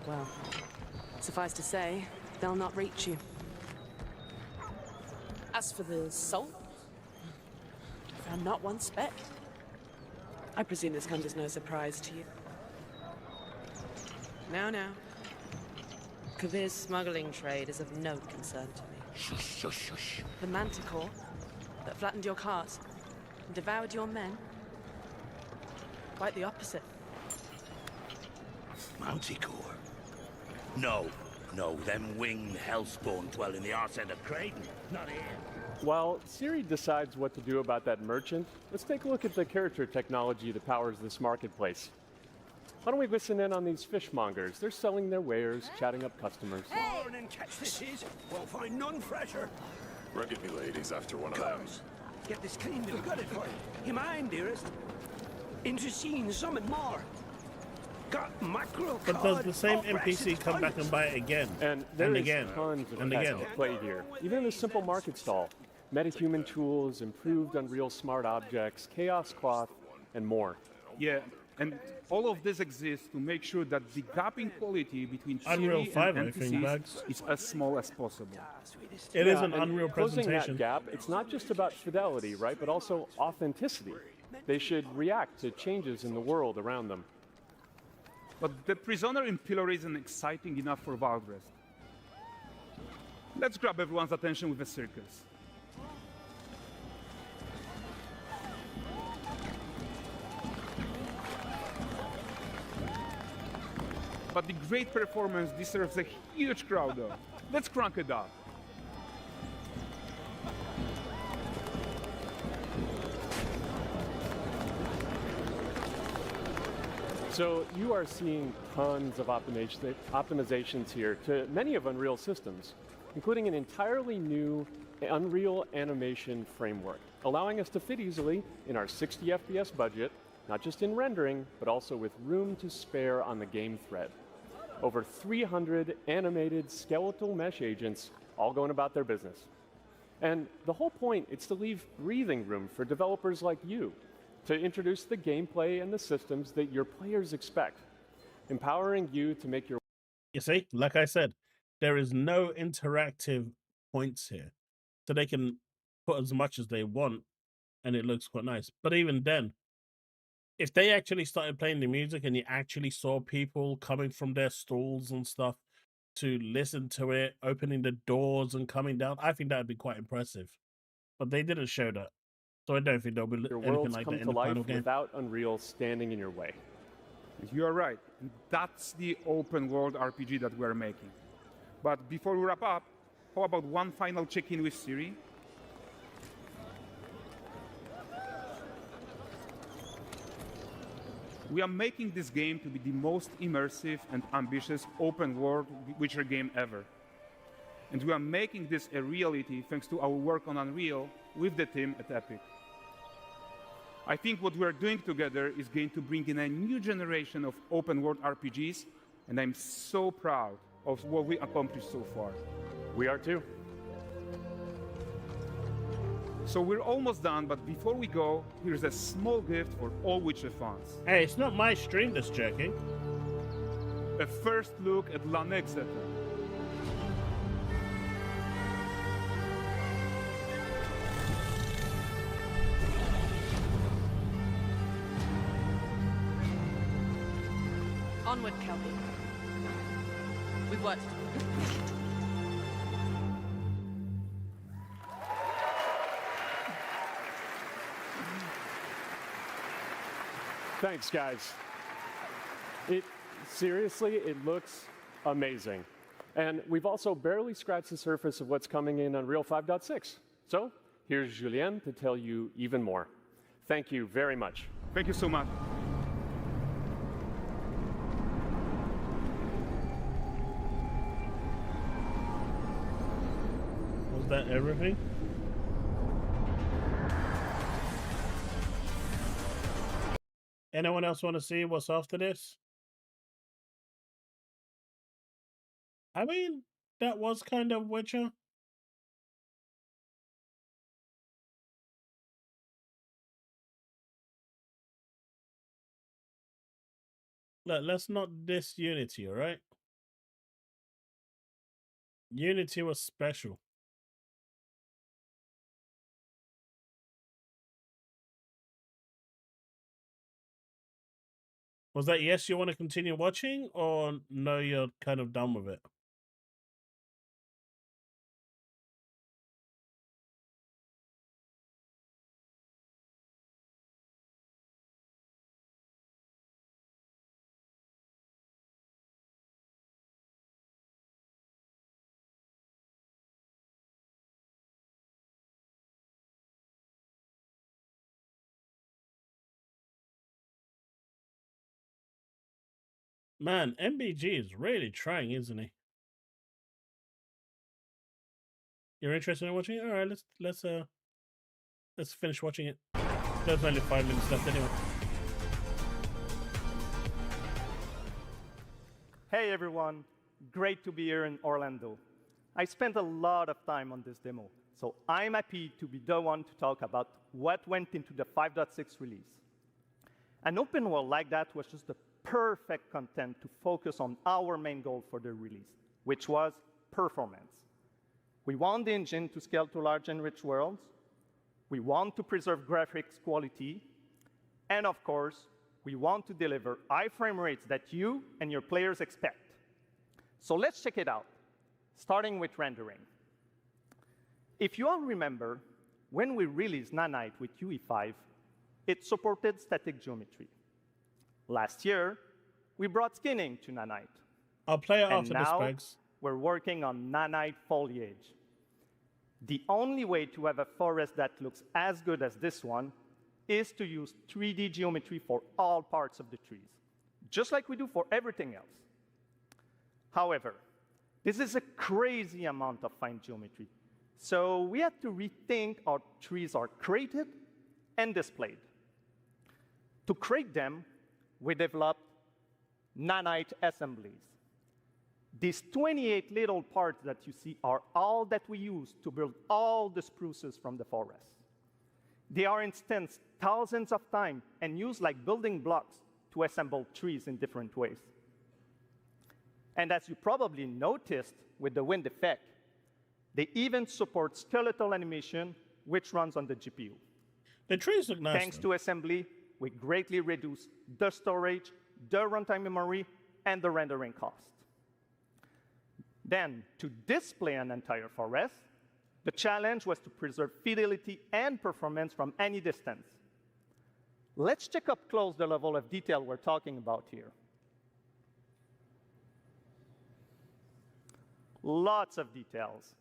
well, suffice to say, they'll not reach you. As for the salt, I found not one speck. I presume this comes as no surprise to you. Now. Kavir's smuggling trade is of no concern to me. Shush, shush, shush. The manticore that flattened your cart and devoured your men? Quite the opposite. Manticore? No, them winged hellspawn dwell in the arse end of Creighton, not here. While Siri decides what to do about that merchant, let's take a look at the character technology that powers this marketplace. Why don't we listen in on these fishmongers? They're selling their wares, chatting up customers. Morning, catch this is. Won't find none fresher. Reckon me lady's after one of them. Comes. Get this cleaned and gutted for you. You mind, dearest? Into seeing something more. Got mackerel But does the same NPC come back and buy it again? And there is again? tons of And tech again? at play here. Even in a simple market stall. Metahuman tools, improved Unreal smart objects, chaos cloth, and more. Yeah, and all of this exists to make sure that the gap in quality between Unreal Siri 5, and I think, NPCs Bags. is as small as possible. It is an and Unreal closing presentation. that gap, it's not just about fidelity, right, but also authenticity. They should react to changes in the world around them. But the prisoner in Pillory isn't exciting enough for Valdrest. Let's grab everyone's attention with a circus. But the great performance deserves a huge crowd, though. Let's crank it up. So you are seeing tons of optimizations here to many of Unreal systems, including an entirely new Unreal animation framework, allowing us to fit easily in our 60 FPS budget, not just in rendering, but also with room to spare on the game thread. Over 300 animated skeletal mesh agents all going about their business. And the whole point is to leave breathing room for developers like you to introduce the gameplay and the systems that your players expect, empowering you to make your... You see, like I said, there is no interactive points here. So they can put as much as they want and it looks quite nice. But even then, if they actually started playing the music and you actually saw people coming from their stalls and stuff to listen to it, opening the doors and coming down, I think that would be quite impressive. But they didn't show that. So I don't think there'll be Your anything worlds like come that in to the final life game. without Unreal standing in your way. You are right. That's the open world RPG that we're making. But before we wrap up, how about one final check-in with Siri? We are making this game to be the most immersive and ambitious open world Witcher game ever. And we are making this a reality thanks to our work on Unreal with the team at Epic. I think what we are doing together is going to bring in a new generation of open world RPGs, and I'm so proud of what we accomplished so far. We are too. So we're almost done, but before we go, here's a small gift for all Witcher fans. Hey, it's not my stream that's jerking. A first look at La Nexeta. Onward, Kelpie. We've worked. Thanks, guys. Seriously, it looks amazing. And we've also barely scratched the surface of what's coming in Unreal 5.6. So here's Julien to tell you even more. Thank you very much. Thank you so much. Was that everything? Anyone else want to see what's after this? I mean, that was kind of Witcher. Look, let's not diss Unity, all right? Unity was special. Was that yes, you want to continue watching, or no, you're kind of done with it? Man, MBG is really trying, isn't he? You're interested in watching it? All right, let's finish watching it. There's only 5 minutes left anyway. Hey everyone, great to be here in Orlando. I spent a lot of time on this demo, so I'm happy to be the one to talk about what went into the 5.6 release. An open world like that was just the perfect content to focus on our main goal for the release, which was performance. We want the engine to scale to large and rich worlds. We want to preserve graphics quality. And of course, we want to deliver high frame rates that you and your players expect. So let's check it out, starting with rendering. If you all remember, when we released Nanite with UE5, it supported static geometry. Last year, we brought skinning to Nanite. I'll play it and after now, the specs. We're working on Nanite foliage. The only way to have a forest that looks as good as this one is to use 3D geometry for all parts of the trees, just like we do for everything else. However, this is a crazy amount of fine geometry, so we had to rethink how trees are created and displayed. To create them, we developed Nanite assemblies. These 28 little parts that you see are all that we use to build all the spruces from the forest. They are instanced thousands of times and used like building blocks to assemble trees in different ways. And as you probably noticed with the wind effect, they even support skeletal animation, which runs on the GPU. The trees look nice. Thanks to assembly, we greatly reduce the storage, the runtime memory, and the rendering cost. Then, to display an entire forest, the challenge was to preserve fidelity and performance from any distance. Let's check up close the level of detail we're talking about here. Lots of details.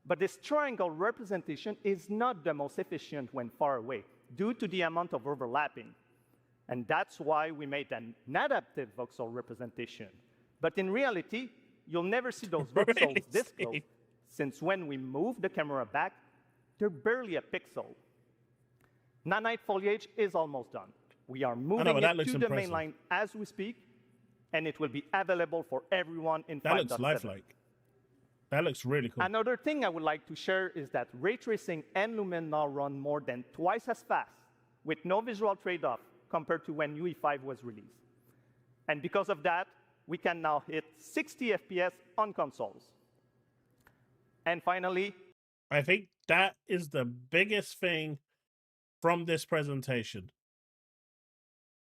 But this triangle representation is not the most efficient when far away, due to the amount of overlapping. And that's why we made an adaptive voxel representation. But in reality, you'll never see those voxels this close, since when we move the camera back, they're barely a pixel. Nanite foliage is almost done. We are moving it to the main line as we speak, and it will be available for everyone in 5.7. That looks lifelike. That looks really cool. Another thing I would like to share is that ray tracing and Lumen now run more than twice as fast, with no visual trade-off compared to when UE5 was released. And because of that, we can now hit 60 FPS on consoles. And finally, I think that is the biggest thing from this presentation.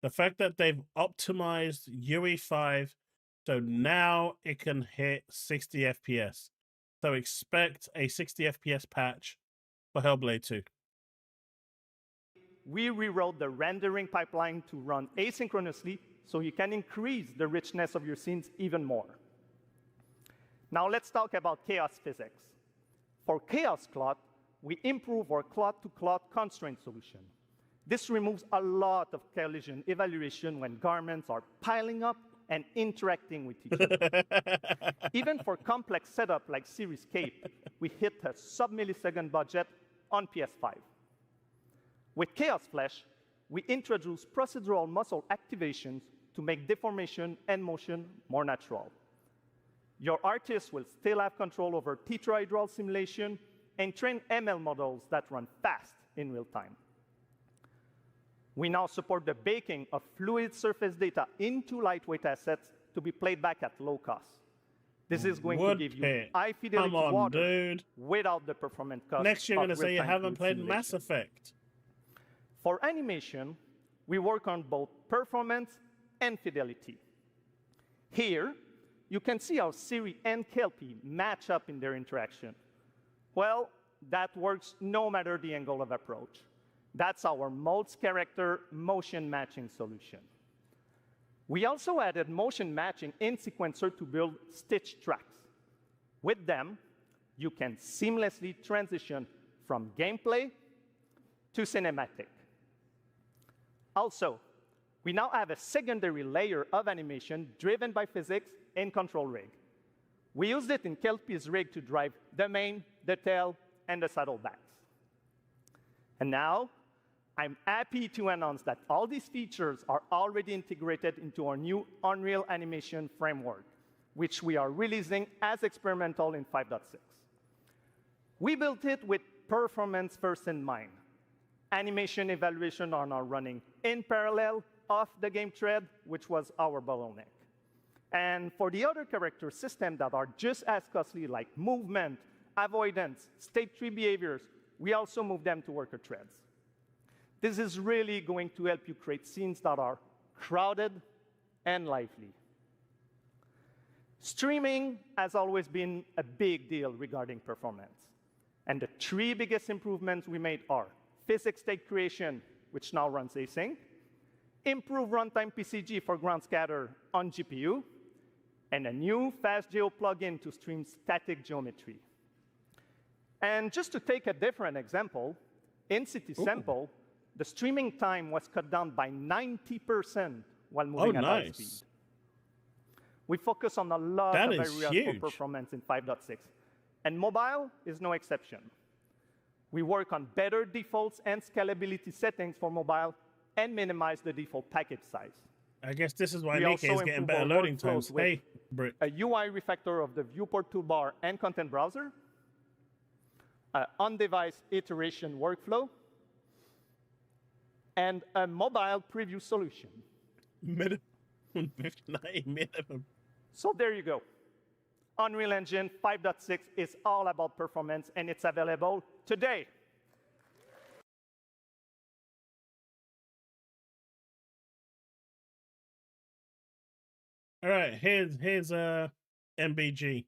The fact that they've optimized UE5 so now it can hit 60 FPS. So expect a 60 FPS patch for Hellblade 2. We rewrote the rendering pipeline to run asynchronously so you can increase the richness of your scenes even more. Now let's talk about chaos physics. For chaos cloth, we improve our cloth-to-cloth constraint solution. This removes a lot of collision evaluation when garments are piling up and interacting with each other. Even for complex setup like Series Cape, we hit a sub-millisecond budget on PS5. With Chaos Flesh, we introduce procedural muscle activations to make deformation and motion more natural. Your artist will still have control over tetrahedral simulation and train ML models that run fast in real time. We now support the baking of fluid surface data into lightweight assets to be played back at low cost. This is going to give you high fidelity water without the performance cost. Next, you're going to say you haven't played Mass Effect. For animation, we work on both performance and fidelity. Here, you can see how Siri and Kelpie match up in their interaction. Well, that works no matter the angle of approach. That's our Modes character motion matching solution. We also added motion matching in Sequencer to build stitch tracks. With them, you can seamlessly transition from gameplay to cinematic. Also, we now have a secondary layer of animation driven by physics in Control Rig. We used it in Kelpie's rig to drive the mane, the tail, and the saddlebags. And now, I'm happy to announce that all these features are already integrated into our new Unreal Animation framework, which we are releasing as experimental in 5.6. We built it with performance first in mind. Animation evaluation are now running in parallel off the game thread, which was our bottleneck. And for the other character systems that are just as costly, like movement, avoidance, state tree behaviors, we also move them to worker threads. This is really going to help you create scenes that are crowded and lively. Streaming has always been a big deal regarding performance. And the 3 biggest improvements we made are physics state creation, which now runs async, improved runtime PCG for ground scatter on GPU, and a new FastGeo plugin to stream static geometry. And just to take a different example, in City Sample, the streaming time was cut down by 90% while moving at high speed. We focus on a lot of areas for performance in 5.6, and mobile is no exception. We work on better defaults and scalability settings for mobile and minimize the default package size. I guess this is why Nikkei is getting better loading times. Hey, Brit. A UI refactor of the viewport toolbar and content browser, an on-device iteration workflow, and a mobile preview solution. Minimum 59 minimum. So there you go. Unreal Engine 5.6 is all about performance, and it's available today. All right, here's MBG.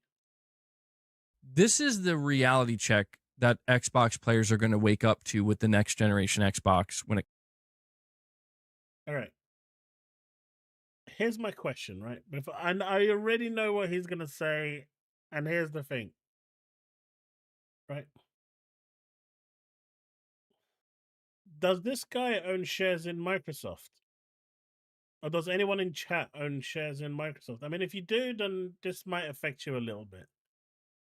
This is the reality check that Xbox players are going to wake up to with the next generation Xbox when it. All right. Here's my question, right? And I already know what he's going to say, and here's the thing. Right? Does this guy own shares in Microsoft? Or does anyone in chat own shares in Microsoft? I mean, if you do, then this might affect you a little bit.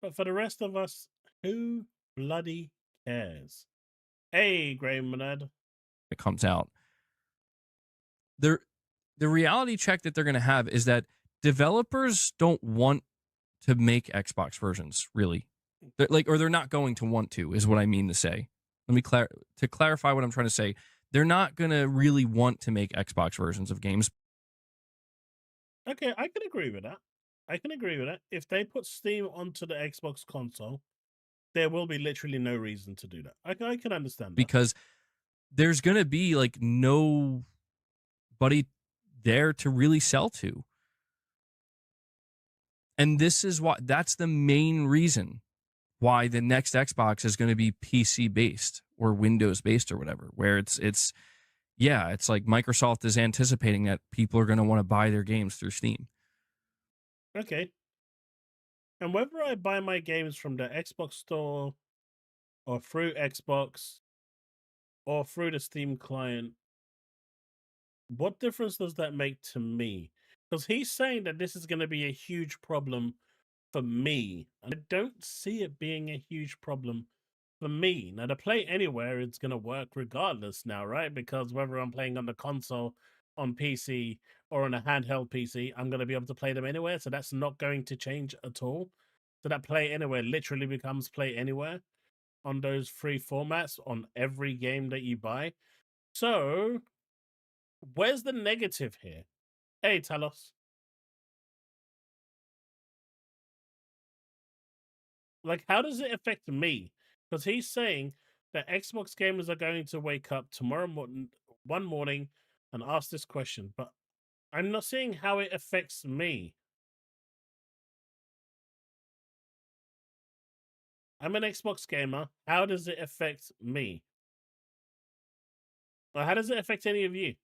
But for the rest of us, who bloody cares? Hey, Graham Manad. It comes out. The reality check that they're going to have is that developers don't want to make Xbox versions, really. They're not going to want to, is what I mean to say. Let me clarify what I'm trying to say. They're not going to really want to make Xbox versions of games. Okay, I can agree with that. If they put Steam onto the Xbox console, there will be literally no reason to do that. I can understand that. Because there's going to be like nobody there to really sell to. And this is that's the main reason why the next Xbox is going to be PC based or Windows based or whatever, where it's like Microsoft is anticipating that people are going to want to buy their games through Steam. Okay. And whether I buy my games from the Xbox store or through Xbox or through the Steam client, what difference does that make to me? Because he's saying that this is going to be a huge problem for me. And I don't see it being a huge problem for me. Now, to play anywhere, it's going to work regardless now, right? Because whether I'm playing on the console, on PC, or on a handheld PC, I'm going to be able to play them anywhere. So that's not going to change at all. So that play anywhere literally becomes play anywhere on those 3 formats on every game that you buy. So where's the negative here? Hey, Talos. Like, how does it affect me? Because he's saying that Xbox gamers are going to wake up tomorrow one morning and ask this question, but I'm not seeing how it affects me. I'm an Xbox gamer. How does it affect me? Or how does it affect any of you?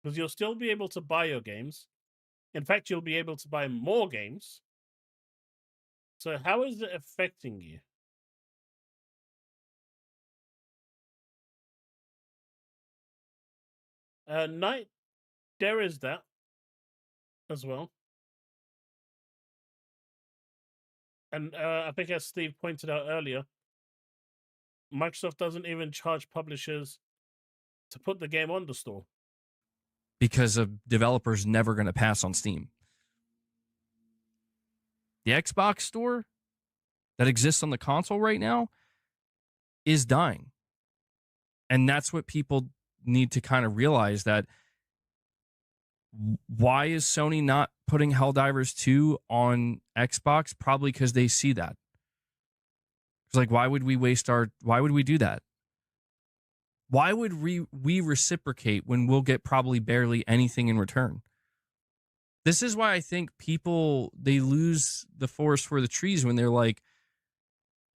Because you'll still be able to buy your games. In fact, you'll be able to buy more games. So how is it affecting you? Night, there is that as well. And I think as Steve pointed out earlier, Microsoft doesn't even charge publishers to put the game on the store. Because a developer's never going to pass on Steam. The Xbox store that exists on the console right now is dying. And that's what people need to kind of realize, that why is Sony not putting Helldivers 2 on Xbox? Probably because they see that. It's like, why would we do that? Why would we reciprocate when we'll get probably barely anything in return? This is why I think people, they lose the forest for the trees when they're like,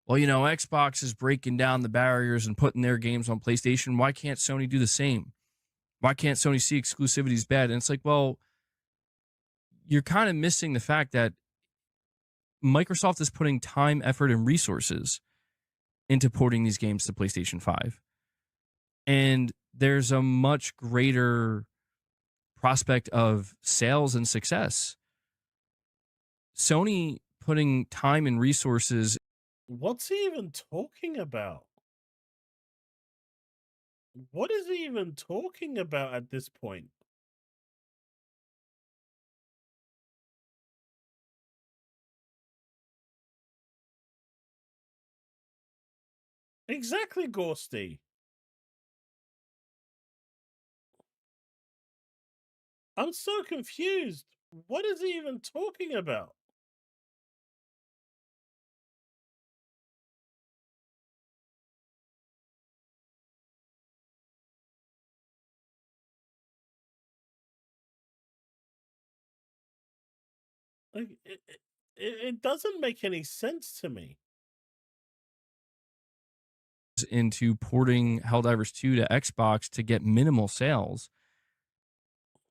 well, you know, Xbox is breaking down the barriers and putting their games on PlayStation. Why can't Sony do the same? Why can't Sony see exclusivity is bad? And it's like, well, you're kind of missing the fact that Microsoft is putting time, effort, and resources into porting these games to PlayStation 5. And there's a much greater prospect of sales and success. Sony putting time and resources. What's he even talking about? What is he even talking about at this point? Exactly, Gorsty. I'm so confused. What is he even talking about? Like, it doesn't make any sense to me. Into porting Helldivers 2 to Xbox to get minimal sales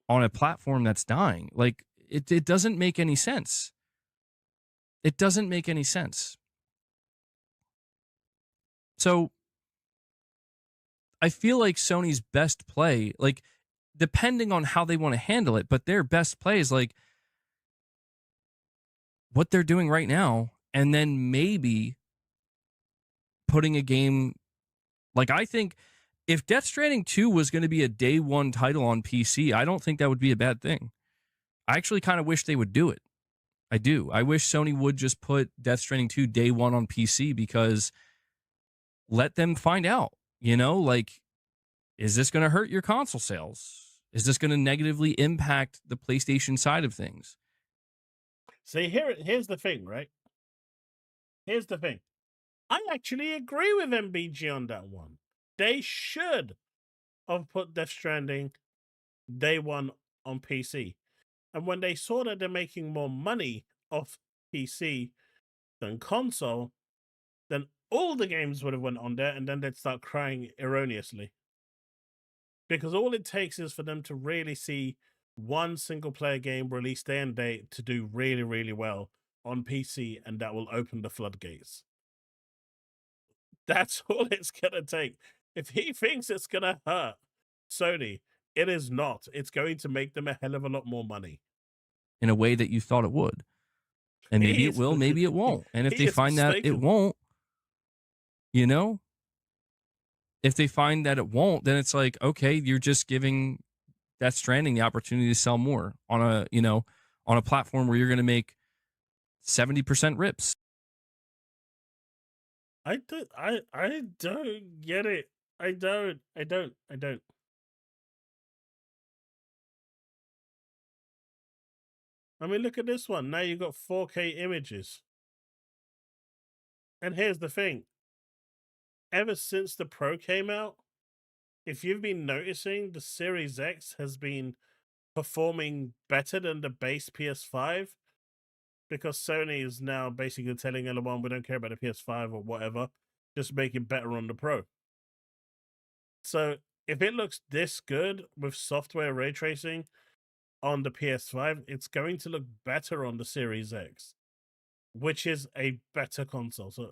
on a platform that's dying. Like, it doesn't make any sense. It doesn't make any sense. So I feel like Sony's best play, like, depending on how they want to handle it, but their best play is like what they're doing right now, and then maybe putting a game, like, I think if Death Stranding 2 was going to be a day one title on PC, I don't think that would be a bad thing. I actually kind of wish they would do it. I do. I wish Sony would just put Death Stranding 2 day one on PC, because let them find out, you know, like, is this going to hurt your console sales? Is this going to negatively impact the PlayStation side of things? See, here's the thing, right? Here's the thing. I actually agree with MBG on that one. They should have put Death Stranding day one on PC. And when they saw that they're making more money off PC than console, then all the games would have went on there, and then they'd start crying erroneously. Because all it takes is for them to really see one single player game release day and date to do really, really well on PC, and that will open the floodgates. That's all it's gonna take. If he thinks it's gonna hurt Sony, it is not. It's going to make them a hell of a lot more money. In a way that you thought it would. And maybe it will, maybe it won't. And if they find that it won't, you know, if they find that it won't, then it's like, okay, you're just giving Death Stranding the opportunity to sell more on a, you know, on a platform where you're going to make 70% rips. I don't get it. I don't. I mean, look at this one. Now you've got 4K images. And here's the thing. Ever since the Pro came out, if you've been noticing, the Series X has been performing better than the base PS5 because Sony is now basically telling everyone we don't care about the PS5 or whatever, just make it better on the Pro. So if it looks this good with software ray tracing on the PS5, it's going to look better on the Series X, which is a better console. So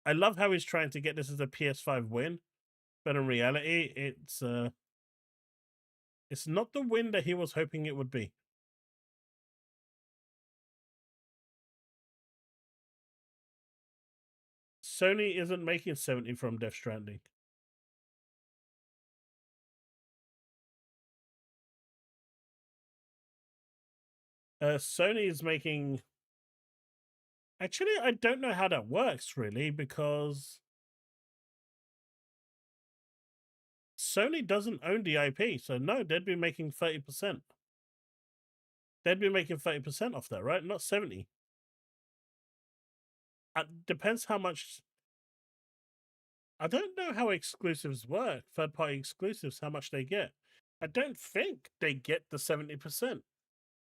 I love how he's trying to get this as a PS5 win, but in reality, it's not the win that he was hoping it would be. Sony isn't making 70 from Death Stranding. Sony is making... Actually, I don't know how that works, really, because Sony doesn't own the IP, so no, they'd be making 30%. They'd be making 30% off that, right? Not 70. Depends how much... I don't know how exclusives work, third-party exclusives, how much they get. I don't think they get the 70%.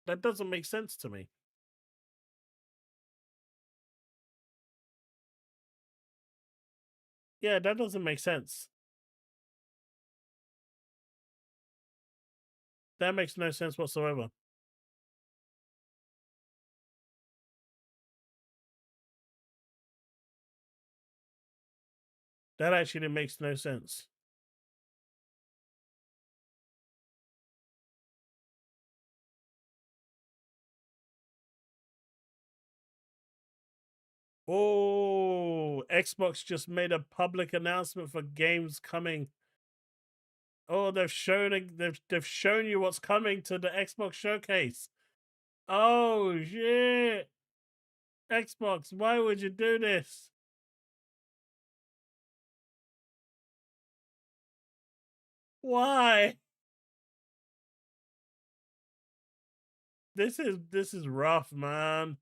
That doesn't make sense to me. Yeah, that doesn't make sense. That makes no sense whatsoever. That actually makes no sense. Oh, Xbox just made a public announcement for games coming. Oh, they've shown you what's coming to the Xbox showcase. Oh shit. Xbox, why would you do this? Why? This is rough, man.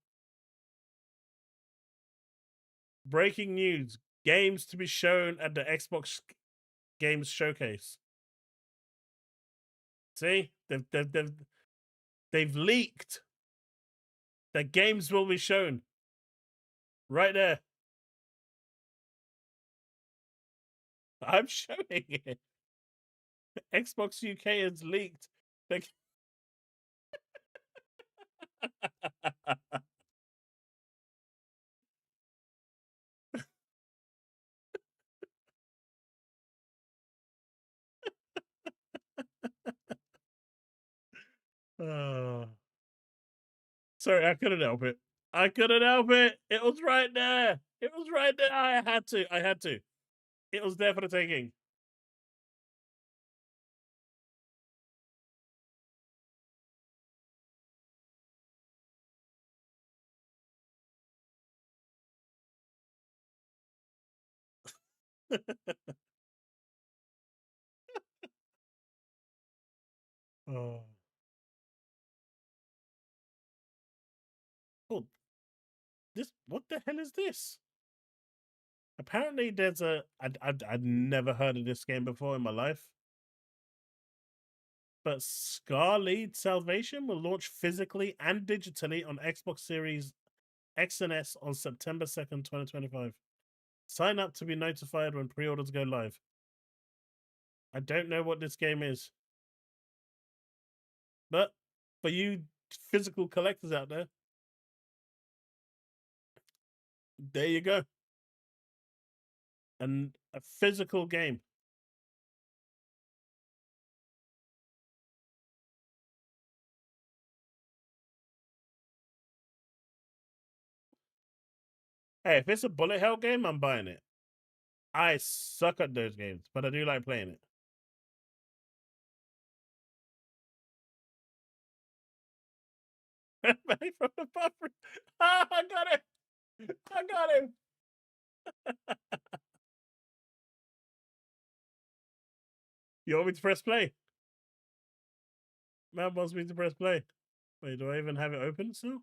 Breaking news. Games to be shown at the Xbox Games Showcase. See? They've leaked that games will be shown. Right there. I'm showing it. Xbox UK has leaked. Sorry, I couldn't help it. I couldn't help it. It was right there. It was right there. I had to. It was there for the taking. Oh. Oh, what the hell is this? Apparently, there's I'd never heard of this game before in my life. But Scar Lead Salvation will launch physically and digitally on Xbox Series X and S on September 2nd, 2025. Sign up to be notified when pre-orders go live. I don't know what this game is. But for you physical collectors out there, there you go. And a physical game. Hey, if it's a bullet hell game, I'm buying it. I suck at those games, but I do like playing it. From the buffer. Ah, I got it. I got him. You want me to press play? Man wants me to press play. Wait, do I even have it open still?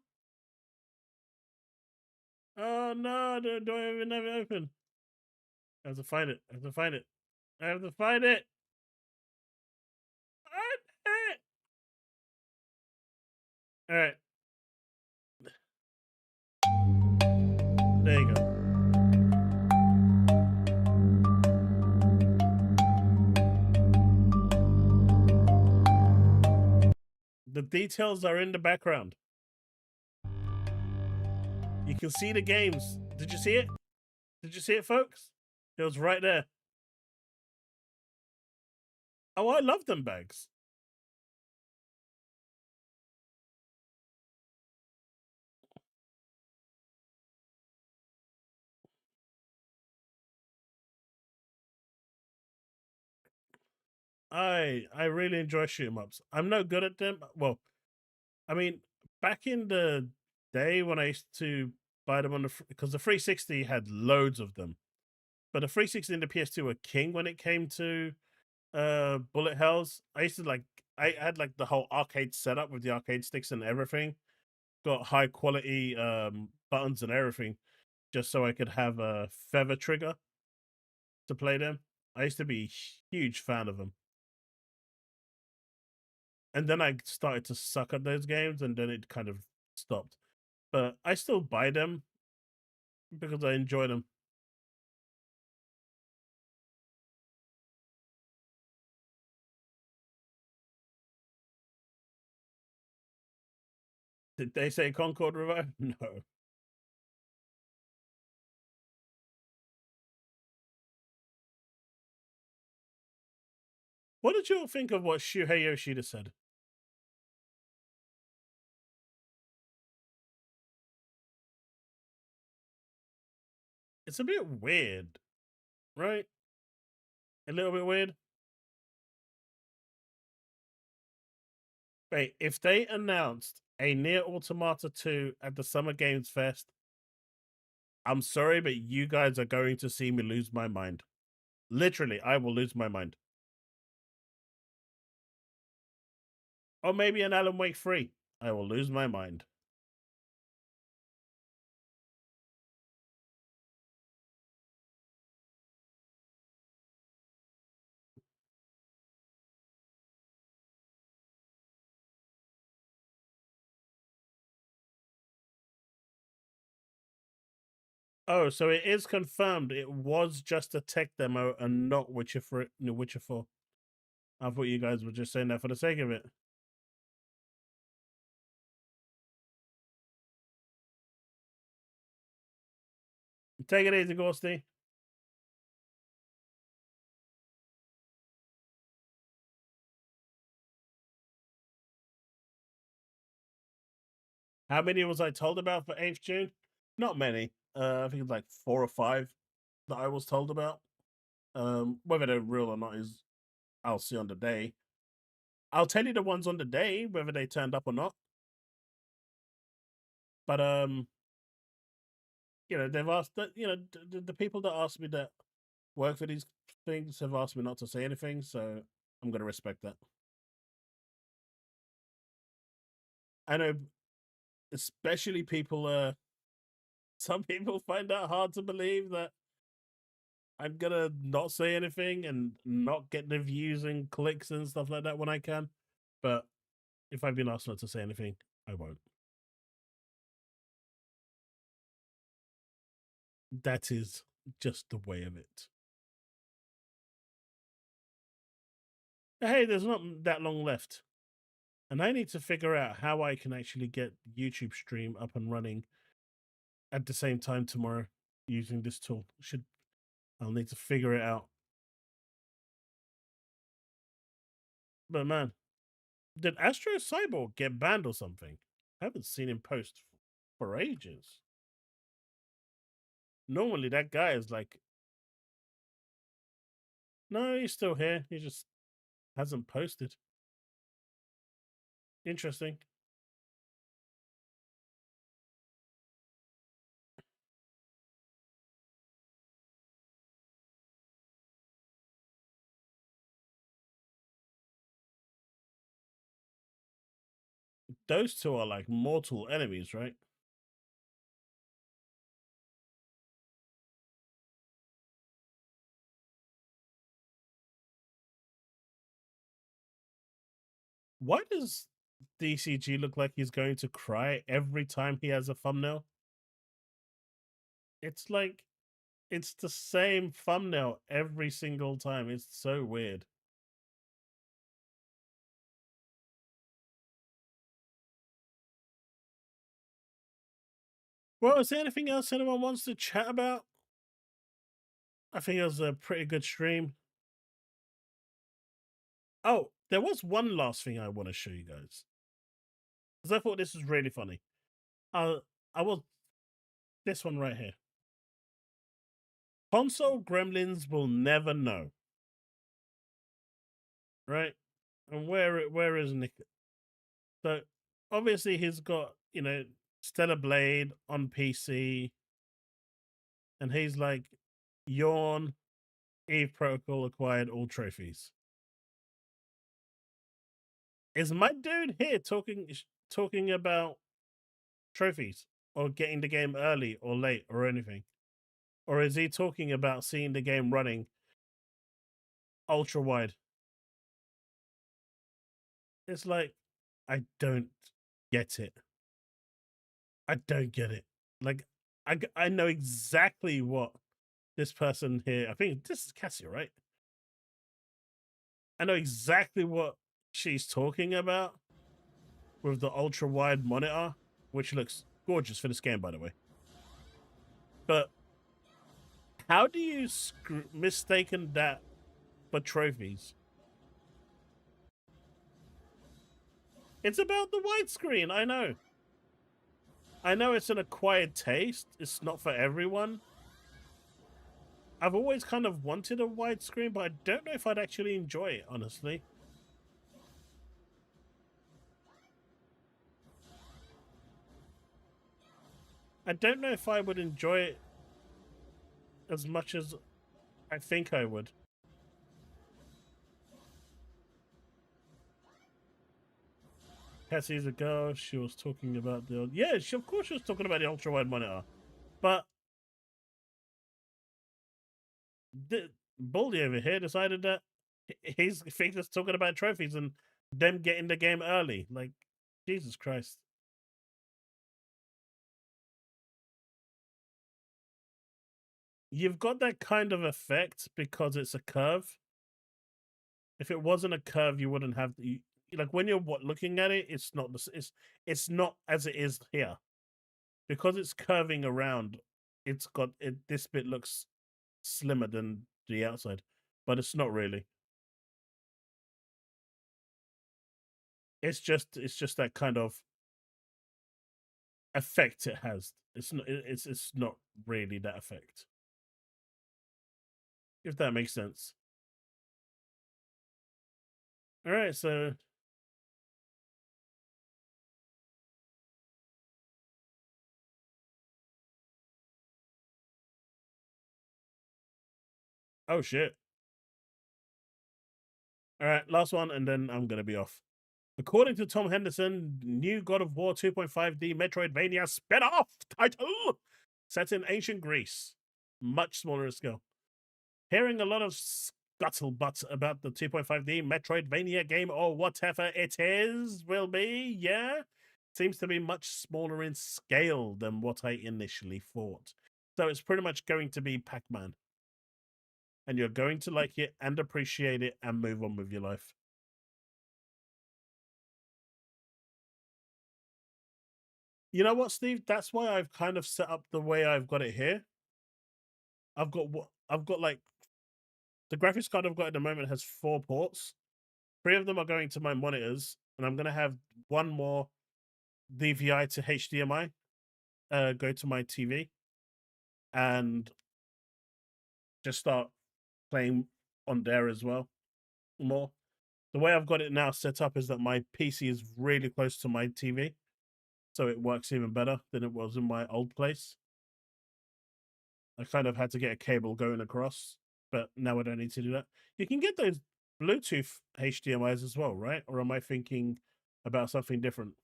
Oh no, do I even have it open? I have to find it. I have to find it. I have to find it. All right. There you go. The details are in the background. You can see the games. Did you see it? Did you see it, folks? It was right there. Oh, I love them bags. I really enjoy shoot 'em ups. I'm no good at them. Well, I mean, back in the day when I used to buy them on because the 360 had loads of them, but the 360 and the PS2 were king when it came to bullet hells. I used to I had like the whole arcade setup with the arcade sticks and everything. Got high quality buttons and everything, just so I could have a feather trigger to play them. I used to be a huge fan of them. And then I started to suck at those games, and then it kind of stopped. But I still buy them because I enjoy them. Did they say Concord Revive? No. What did you all think of what Shuhei Yoshida said? It's a bit weird, right? A little bit weird. Wait, if they announced a Nier Automata 2 at the Summer Games Fest, I'm sorry, but you guys are going to see me lose my mind. Literally, I will lose my mind. Or maybe an Alan Wake 3. I will lose my mind. Oh, so it is confirmed it was just a tech demo and not Witcher 4. I thought you guys were just saying that for the sake of it. Take it easy, Ghosty. How many was I told about for 8th June? Not many. I think it's like 4 or 5 that I was told about. Whether they're real or not is I'll see on the day. I'll tell you the ones on the day, whether they turned up or not. But they've asked that the people that asked me that work for these things have asked me not to say anything, so I'm gonna respect that. I know, especially people. Some people find that hard to believe that I'm gonna not say anything and not get the views and clicks and stuff like that when I can. But if I've been asked not to say anything, I won't. That is just the way of it. Hey, there's not that long left. And I need to figure out how I can actually get YouTube stream up and running at the same time tomorrow using this tool. I'll need to figure it out. But man, did Astro Cyborg get banned or something? I haven't seen him post for ages. Normally that guy is like, no, he's still here. He just hasn't posted. Interesting. those two are like mortal enemies, right? Why does DCG look like he's going to cry every time he has a thumbnail? It's like, it's the same thumbnail every single time. It's so weird. Well, is there anything else anyone wants to chat about? I think it was a pretty good stream. Oh, there was one last thing I want to show you guys, because I thought this was really funny. I will, this one right here. Console gremlins will never know. Right? And where is Nick? So obviously he's got, you know, Stellar Blade on PC, and he's like, yawn, Eve Protocol acquired all trophies. Is my dude here talking about trophies or getting the game early or late or anything? Or is he talking about seeing the game running ultra wide? It's like, I don't get it. I don't get it. Like, I know exactly what this person here, I think this is Cassie, right? I know exactly what she's talking about with the ultra wide monitor, which looks gorgeous for this game, by the way. But how do you mistaken that for trophies? It's about the widescreen, I know. I know it's an acquired taste. It's not for everyone. I've always kind of wanted a widescreen, but I don't know if I'd actually enjoy it, honestly. I don't know if I would enjoy it as much as I think I would. Cassie's a girl. She was talking about the... Yeah, of course she was talking about the ultra-wide monitor. But Baldy over here decided that he's just talking about trophies and them getting the game early. Like, Jesus Christ. You've got that kind of effect because it's a curve. If it wasn't a curve, you wouldn't have the... Like, when you're looking at it, it's not not as it is here. Because it's curving around, it's got this bit looks slimmer than the outside, but it's not really. It's just that kind of effect it has. It's not really that effect, if that makes sense. All right, so oh shit. All right, last one, and then I'm gonna be off. According to Tom Henderson, new God of War 2.5D Metroidvania spin-off title set in ancient Greece, much smaller in scale. Hearing a lot of scuttlebutt about the 2.5D Metroidvania game or whatever it will be, yeah? Seems to be much smaller in scale than what I initially thought. So it's pretty much going to be Pac-Man. And you're going to like it and appreciate it and move on with your life. You know what, Steve? That's why I've kind of set up the way I've got it here. I've got like the graphics card I've got at the moment has 4 ports. 3 of them are going to my monitors, and I'm gonna have 1 more DVI to HDMI go to my TV and just start playing on there as well more. The way I've got it now set up is that my PC is really close to my TV, so it works even better than it was in my old place. I kind of had to get a cable going across, but now I don't need to do that. You can get those Bluetooth HDMIs as well, right? Or am I thinking about something different?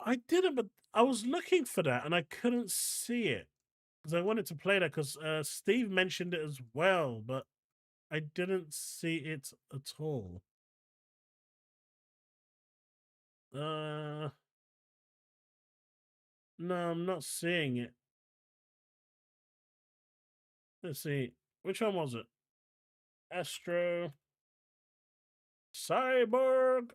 I didn't, but I was looking for that and I couldn't see it because I wanted to play that because Steve mentioned it as well, but I didn't see it at all. No, I'm not seeing it. Let's see. Which one was it? Astro. Cyborg.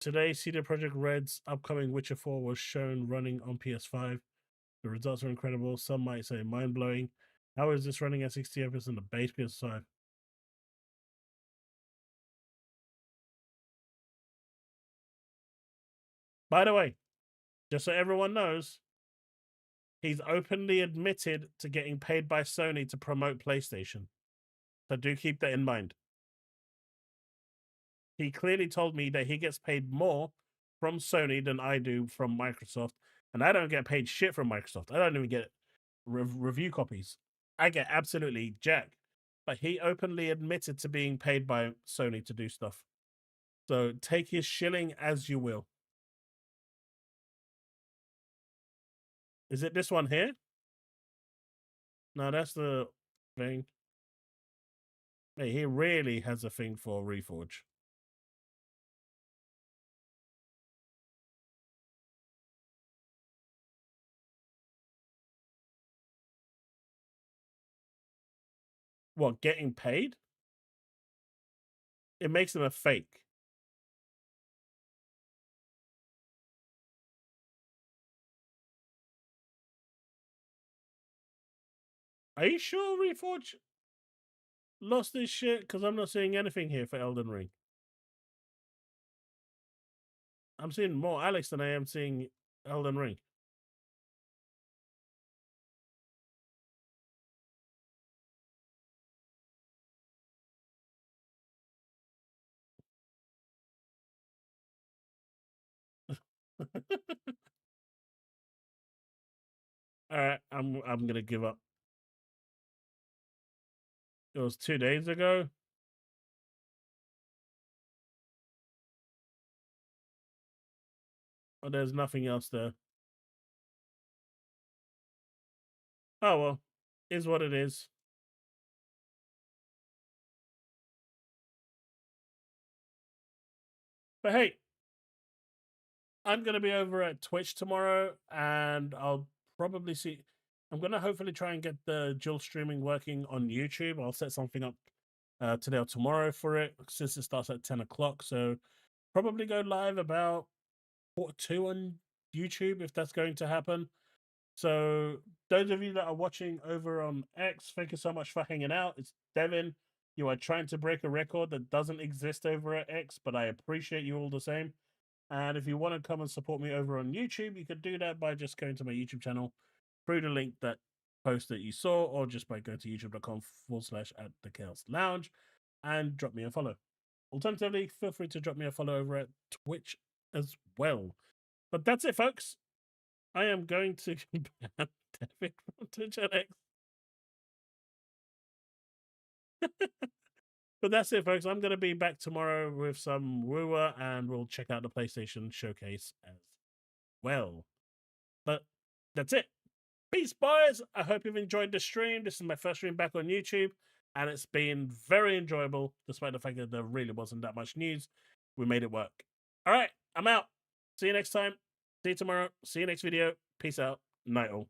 Today, CD Projekt Red's upcoming Witcher 4 was shown running on PS5. The results are incredible. Some might say mind-blowing. How is this running at 60 FPS on the base PS5? By the way, just so everyone knows, he's openly admitted to getting paid by Sony to promote PlayStation. So do keep that in mind. He clearly told me that he gets paid more from Sony than I do from Microsoft. And I don't get paid shit from Microsoft. I don't even get review copies. I get absolutely jack. But he openly admitted to being paid by Sony to do stuff. So take his shilling as you will. Is it this one here? No, that's the thing. Hey, he really has a thing for Reforge. What, getting paid? It makes them a fake. Are you sure Reforge lost this shit? Because I'm not seeing anything here for Elden Ring. I'm seeing more Alex than I am seeing Elden Ring. All right, I'm gonna give up. It was 2 days ago. Oh, there's nothing else there. Oh well, is what it is. But hey, I'm gonna be over at Twitch tomorrow, and I'll probably see. I'm gonna hopefully try and get the dual streaming working on YouTube. I'll set something up today or tomorrow for it since it starts at 10 o'clock. So probably go live about 2 on YouTube if that's going to happen. So those of you that are watching over on X, thank you so much for hanging out. It's Devin. You are trying to break a record that doesn't exist over at X, but I appreciate you all the same. And if you want to come and support me over on YouTube, you could do that by just going to my YouTube channel through the link that post that you saw, or just by going to youtube.com/@the-chaos-lounge and drop me a follow. Alternatively, feel free to drop me a follow over at Twitch as well. But that's it, folks. I am going to ban Devin from Twitch and X. But that's it, folks. I'm going to be back tomorrow with some wooer, and we'll check out the PlayStation showcase as well. But that's it. Peace, boys. I hope you've enjoyed the stream. This is my first stream back on YouTube, and it's been very enjoyable, despite the fact that there really wasn't that much news. We made it work. All right, I'm out. See you next time. See you tomorrow. See you next video. Peace out. Night all.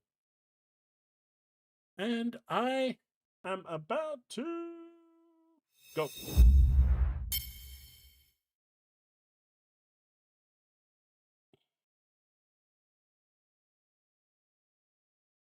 And I am about to go.